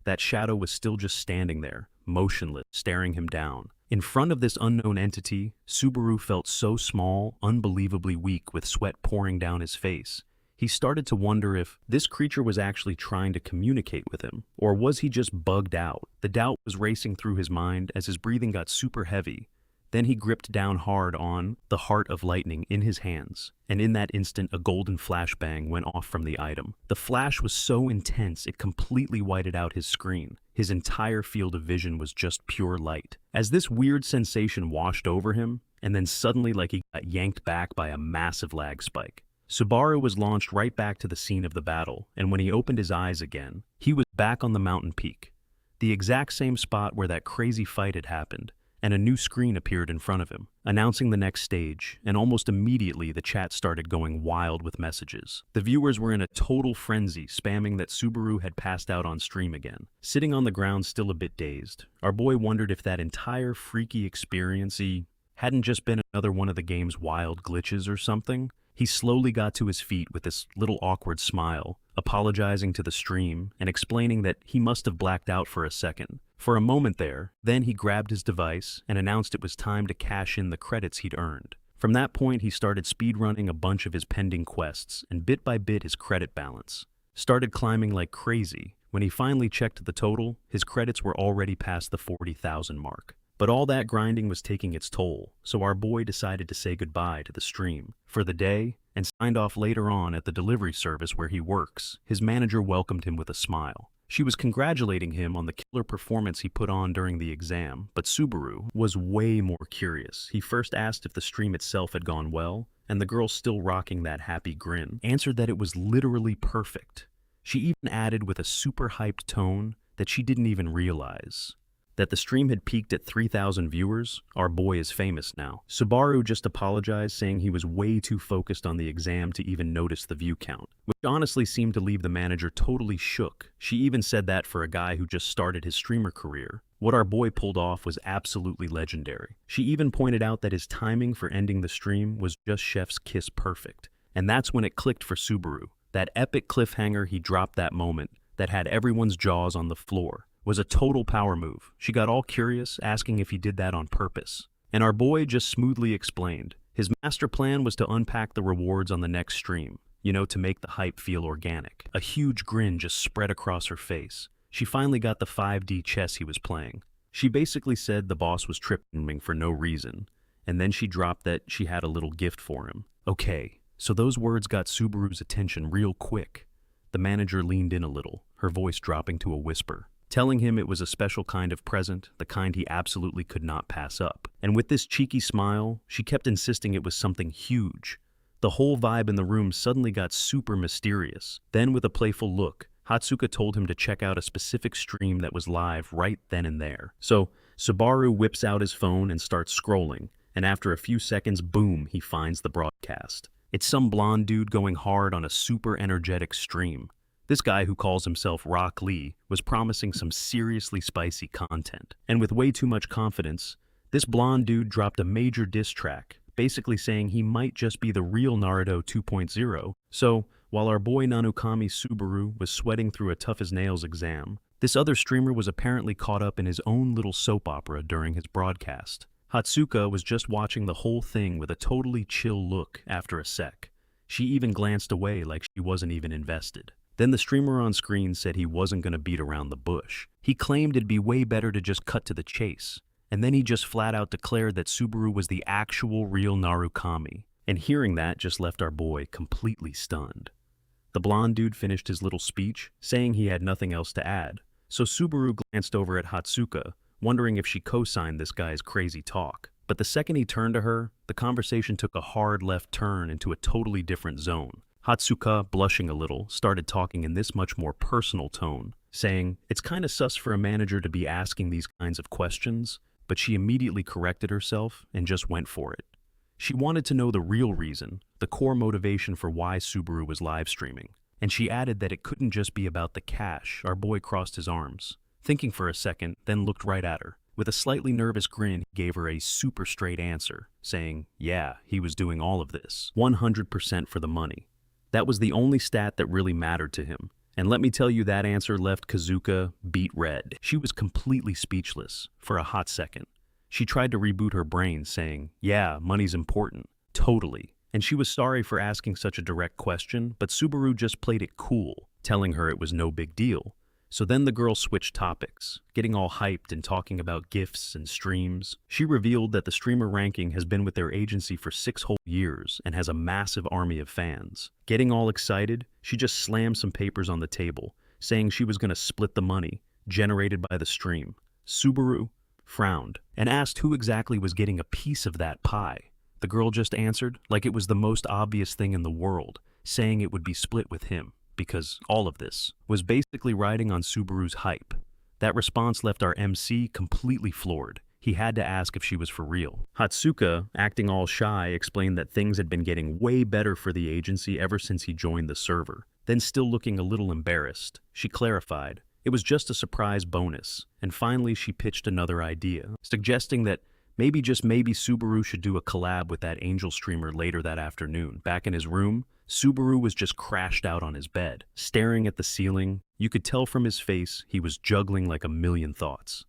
That shadow was still just standing there, motionless, staring him down. In front of this unknown entity, Subaru felt so small, unbelievably weak, with sweat pouring down his face. He started to wonder if this creature was actually trying to communicate with him, or was he just bugged out? The doubt was racing through his mind as his breathing got super heavy. Then he gripped down hard on the Heart of Lightning in his hands, and in that instant a golden flashbang went off from the item. The flash was so intense it completely whited out his screen. His entire field of vision was just pure light. As this weird sensation washed over him, and then suddenly like he got yanked back by a massive lag spike, Subaru was launched right back to the scene of the battle, and when he opened his eyes again, he was back on the mountain peak. The exact same spot where that crazy fight had happened, and a new screen appeared in front of him, announcing the next stage, and almost immediately the chat started going wild with messages. The viewers were in a total frenzy, spamming that Subaru had passed out on stream again. Sitting on the ground still a bit dazed, our boy wondered if that entire freaky experience hadn't just been another one of the game's wild glitches or something. He slowly got to his feet with this little awkward smile, apologizing to the stream and explaining that he must have blacked out for a second. For a moment there, then he grabbed his device and announced it was time to cash in the credits he'd earned. From that point, he started speedrunning a bunch of his pending quests, and bit by bit his credit balance started climbing like crazy. When he finally checked the total, his credits were already past the 40,000 mark. But all that grinding was taking its toll, so our boy decided to say goodbye to the stream for the day and signed off later on at the delivery service where he works. His manager welcomed him with a smile. She was congratulating him on the killer performance he put on during the exam, but Subaru was way more curious. He first asked if the stream itself had gone well, and the girl, still rocking that happy grin, answered that it was literally perfect. She even added with a super hyped tone that she didn't even realize that the stream had peaked at 3,000 viewers. Our boy is famous now. Subaru just apologized, saying he was way too focused on the exam to even notice the view count, which honestly seemed to leave the manager totally shook. She even said that for a guy who just started his streamer career, what our boy pulled off was absolutely legendary. She even pointed out that his timing for ending the stream was just chef's kiss perfect. And that's when it clicked for Subaru. That epic cliffhanger he dropped that moment that had everyone's jaws on the floor was a total power move. She got all curious, asking if he did that on purpose. And our boy just smoothly explained. His master plan was to unpack the rewards on the next stream, to make the hype feel organic. A huge grin just spread across her face. She finally got the 5D chess he was playing. She basically said the boss was tripping for no reason, and then she dropped that she had a little gift for him. Okay, so those words got Subaru's attention real quick. The manager leaned in a little, her voice dropping to a whisper, telling him it was a special kind of present, the kind he absolutely could not pass up. And with this cheeky smile, she kept insisting it was something huge. The whole vibe in the room suddenly got super mysterious. Then, with a playful look, Hatsuka told him to check out a specific stream that was live right then and there. So, Subaru whips out his phone and starts scrolling, and after a few seconds, boom, he finds the broadcast. It's some blonde dude going hard on a super energetic stream. This guy, who calls himself Rock Lee, was promising some seriously spicy content. And with way too much confidence, this blonde dude dropped a major diss track, basically saying he might just be the real Naruto 2.0. So, while our boy Nanukami Subaru was sweating through a tough-as-nails exam, this other streamer was apparently caught up in his own little soap opera during his broadcast. Hatsuka was just watching the whole thing with a totally chill look after a sec. She even glanced away like she wasn't even invested. Then the streamer on screen said he wasn't going to beat around the bush. He claimed it'd be way better to just cut to the chase. And then he just flat out declared that Subaru was the actual real Narukami. And hearing that just left our boy completely stunned. The blonde dude finished his little speech, saying he had nothing else to add. So Subaru glanced over at Hatsuka, wondering if she co-signed this guy's crazy talk. But the second he turned to her, the conversation took a hard left turn into a totally different zone. Hatsuka, blushing a little, started talking in this much more personal tone, saying, "It's kinda sus for a manager to be asking these kinds of questions," but she immediately corrected herself and just went for it. She wanted to know the real reason, the core motivation for why Subaru was live streaming, and she added that it couldn't just be about the cash. Our boy crossed his arms, thinking for a second, then looked right at her. With a slightly nervous grin, he gave her a super straight answer, saying, yeah, he was doing all of this 100% for the money. That was the only stat that really mattered to him. And let me tell you, that answer left Kazuka beet red. She was completely speechless for a hot second. She tried to reboot her brain, saying, yeah, money's important. Totally. And she was sorry for asking such a direct question, but Subaru just played it cool, telling her it was no big deal. So then the girl switched topics, getting all hyped and talking about gifts and streams. She revealed that the streamer ranking has been with their agency for 6 whole years and has a massive army of fans. Getting all excited, she just slammed some papers on the table, saying she was going to split the money generated by the stream. Subaru frowned and asked who exactly was getting a piece of that pie. the girl just answered, like it was the most obvious thing in the world, saying it would be split with him, because all of this was basically riding on Subaru's hype. That response left our MC completely floored. He had to ask if she was for real. Hatsuka, acting all shy, explained that things had been getting way better for the agency ever since he joined the server. Then, still looking a little embarrassed, she clarified it was just a surprise bonus, and finally she pitched another idea, suggesting that maybe, just maybe, Subaru should do a collab with that angel streamer later that afternoon. Back in his room, Subaru was just crashed out on his bed, staring at the ceiling. You could tell from his face he was juggling like a million thoughts.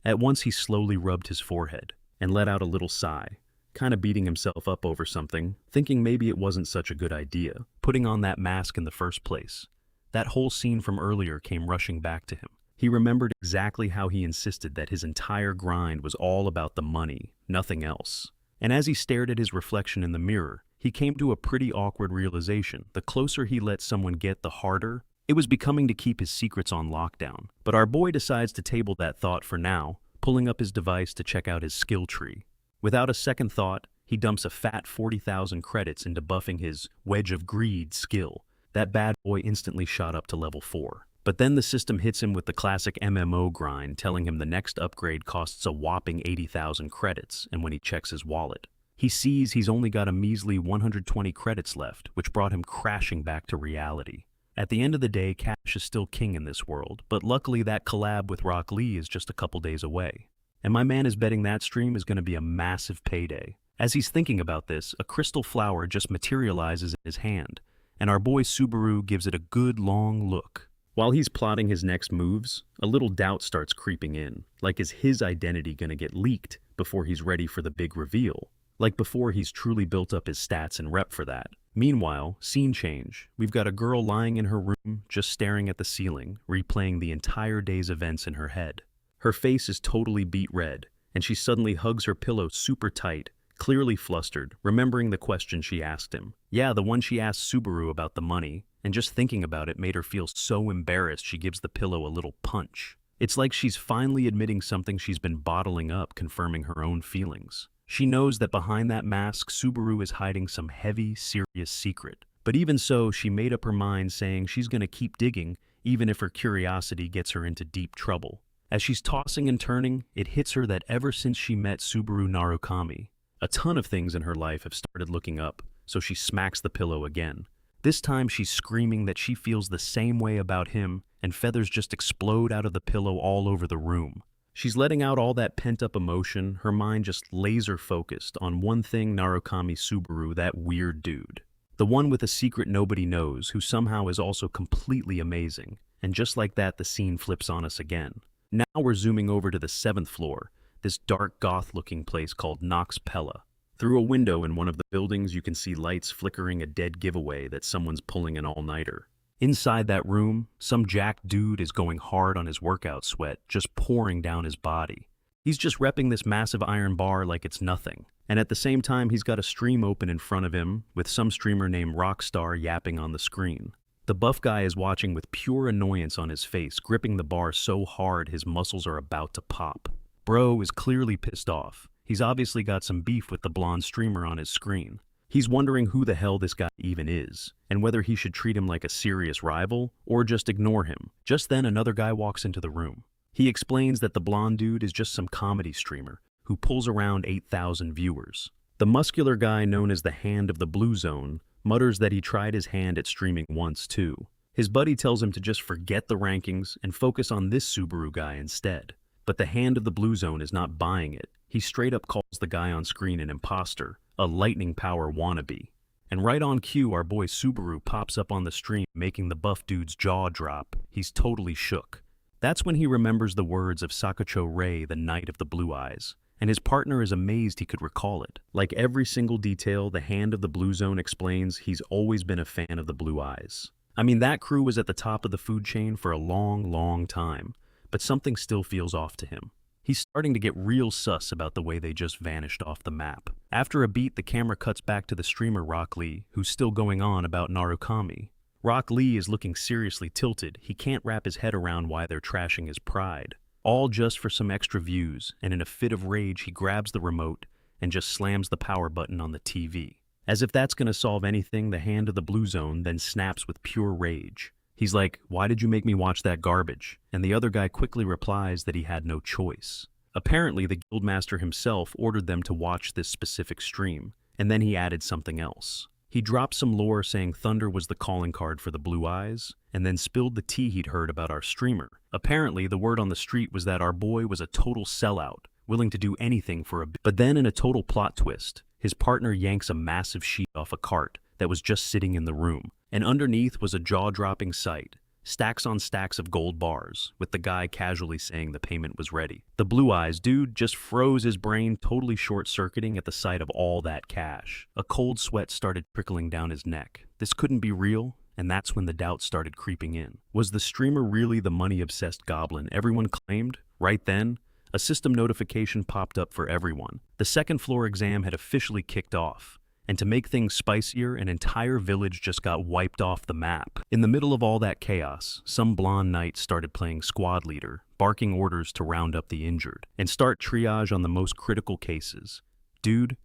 At once he slowly rubbed his forehead and let out a little sigh, kind of beating himself up over something, thinking maybe it wasn't such a good idea, putting on that mask in the first place. That whole scene from earlier came rushing back to him. He remembered exactly how he insisted that his entire grind was all about the money, nothing else. And as he stared at his reflection in the mirror, he came to a pretty awkward realization. The closer he let someone get, the harder it was becoming to keep his secrets on lockdown. But our boy decides to table that thought for now, pulling up his device to check out his skill tree. Without a second thought, he dumps a fat 40,000 credits into buffing his Wedge of Greed skill. That bad boy instantly shot up to level 4. But then the system hits him with the classic MMO grind, telling him the next upgrade costs a whopping 80,000 credits, and when he checks his wallet, he sees he's only got a measly 120 credits left, which brought him crashing back to reality. At the end of the day, cash is still king in this world, but luckily that collab with Rock Lee is just a couple days away. And my man is betting that stream is going to be a massive payday. As he's thinking about this, a crystal flower just materializes in his hand, and our boy Subaru gives it a good long look. While he's plotting his next moves, a little doubt starts creeping in, like is his identity going to get leaked before he's ready for the big reveal? Like before he's truly built up his stats and rep for that. Meanwhile, scene change. We've got a girl lying in her room, just staring at the ceiling, replaying the entire day's events in her head. Her face is totally beet red, and she suddenly hugs her pillow super tight, clearly flustered, remembering the question she asked him. Yeah, the one she asked Subaru about the money, and just thinking about it made her feel so embarrassed she gives the pillow a little punch. It's like she's finally admitting something she's been bottling up, confirming her own feelings. She knows that behind that mask, Subaru is hiding some heavy, serious secret. But even so, she made up her mind, saying she's going to keep digging, even if her curiosity gets her into deep trouble. As she's tossing and turning, it hits her that ever since she met Subaru Narukami, a ton of things in her life have started looking up, so she smacks the pillow again. This time she's screaming that she feels the same way about him, and feathers just explode out of the pillow all over the room. She's letting out all that pent-up emotion, her mind just laser-focused on one thing: Narukami Subaru, that weird dude. The one with a secret nobody knows, who somehow is also completely amazing. And just like that, the scene flips on us again. Now we're zooming over to the 7th floor, this dark goth-looking place called Nox Pella. Through a window in one of the buildings, you can see lights flickering, a dead giveaway that someone's pulling an all-nighter. Inside that room, some jacked dude is going hard on his workout sweat, just pouring down his body. He's just repping this massive iron bar like it's nothing. And at the same time, he's got a stream open in front of him, with some streamer named Rockstar yapping on the screen. The buff guy is watching with pure annoyance on his face, gripping the bar so hard his muscles are about to pop. Bro is clearly pissed off. He's obviously got some beef with the blonde streamer on his screen. He's wondering who the hell this guy even is, and whether he should treat him like a serious rival, or just ignore him. Just then, another guy walks into the room. He explains that the blonde dude is just some comedy streamer, who pulls around 8,000 viewers. The muscular guy, known as the Hand of the Blue Zone, mutters that he tried his hand at streaming once too. His buddy tells him to just forget the rankings and focus on this Subaru guy instead. But the Hand of the Blue Zone is not buying it. He straight up calls the guy on screen an imposter, a lightning power wannabe. And right on cue, our boy Subaru pops up on the stream, making the buff dude's jaw drop. He's totally shook. That's when he remembers the words of Sakacho Rei, the Knight of the Blue Eyes, and his partner is amazed he could recall it. Like every single detail, the Hand of the Blue Zone explains he's always been a fan of the Blue Eyes. I mean, that crew was at the top of the food chain for a long, long time, but something still feels off to him. He's starting to get real sus about the way they just vanished off the map. After a beat, the camera cuts back to the streamer Rock Lee, who's still going on about Narukami. Rock Lee is looking seriously tilted. He can't wrap his head around why they're trashing his pride. All just for some extra views, and in a fit of rage, he grabs the remote and just slams the power button on the TV. As if that's gonna solve anything, the hand of the blue zone then snaps with pure rage. He's like, "Why did you make me watch that garbage?" And the other guy quickly replies that he had no choice. Apparently, the guildmaster himself ordered them to watch this specific stream, and then he added something else. He dropped some lore saying Thunder was the calling card for the Blue Eyes, and then spilled the tea he'd heard about our streamer. Apparently, the word on the street was that our boy was a total sellout, willing to do anything for a bit. But then in a total plot twist, his partner yanks a massive sheet off a cart that was just sitting in the room, and underneath was a jaw-dropping sight. Stacks on stacks of gold bars, with the guy casually saying the payment was ready. The Blue Eyes dude just froze, his brain totally short-circuiting at the sight of all that cash. A cold sweat started trickling down his neck. This couldn't be real, and that's when the doubt started creeping in. Was the streamer really the money-obsessed goblin everyone claimed? Right then, a system notification popped up for everyone. The second floor exam had officially kicked off. And to make things spicier, an entire village just got wiped off the map. In the middle of all that chaos, some blonde knight started playing squad leader, barking orders to round up the injured, and start triage on the most critical cases. Dude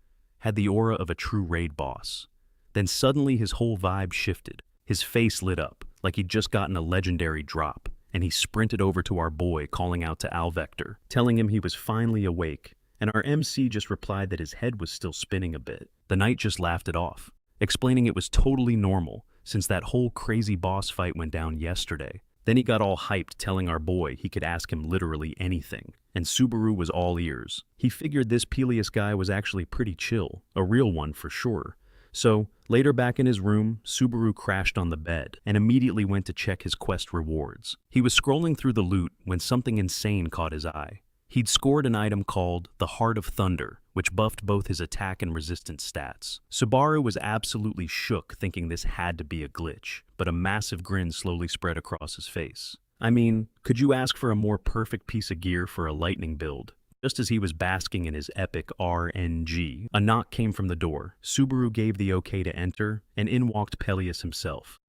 had the aura of a true raid boss. Then suddenly his whole vibe shifted. His face lit up, like he'd just gotten a legendary drop, and he sprinted over to our boy, calling out to Alvector, telling him he was finally awake. And our MC just replied that his head was still spinning a bit. The knight just laughed it off, explaining it was totally normal since that whole crazy boss fight went down yesterday. Then he got all hyped, telling our boy he could ask him literally anything, and Subaru was all ears. He figured this Peleus guy was actually pretty chill, a real one for sure. So, later back in his room, Subaru crashed on the bed and immediately went to check his quest rewards. He was scrolling through the loot when something insane caught his eye. He'd scored an item called the Heart of Thunder, which buffed both his attack and resistance stats. Subaru was absolutely shook, thinking this had to be a glitch, but a massive grin slowly spread across his face. I mean, could you ask for a more perfect piece of gear for a lightning build? Just as he was basking in his epic RNG, a knock came from the door. Subaru gave the okay to enter, and in walked Peleus himself.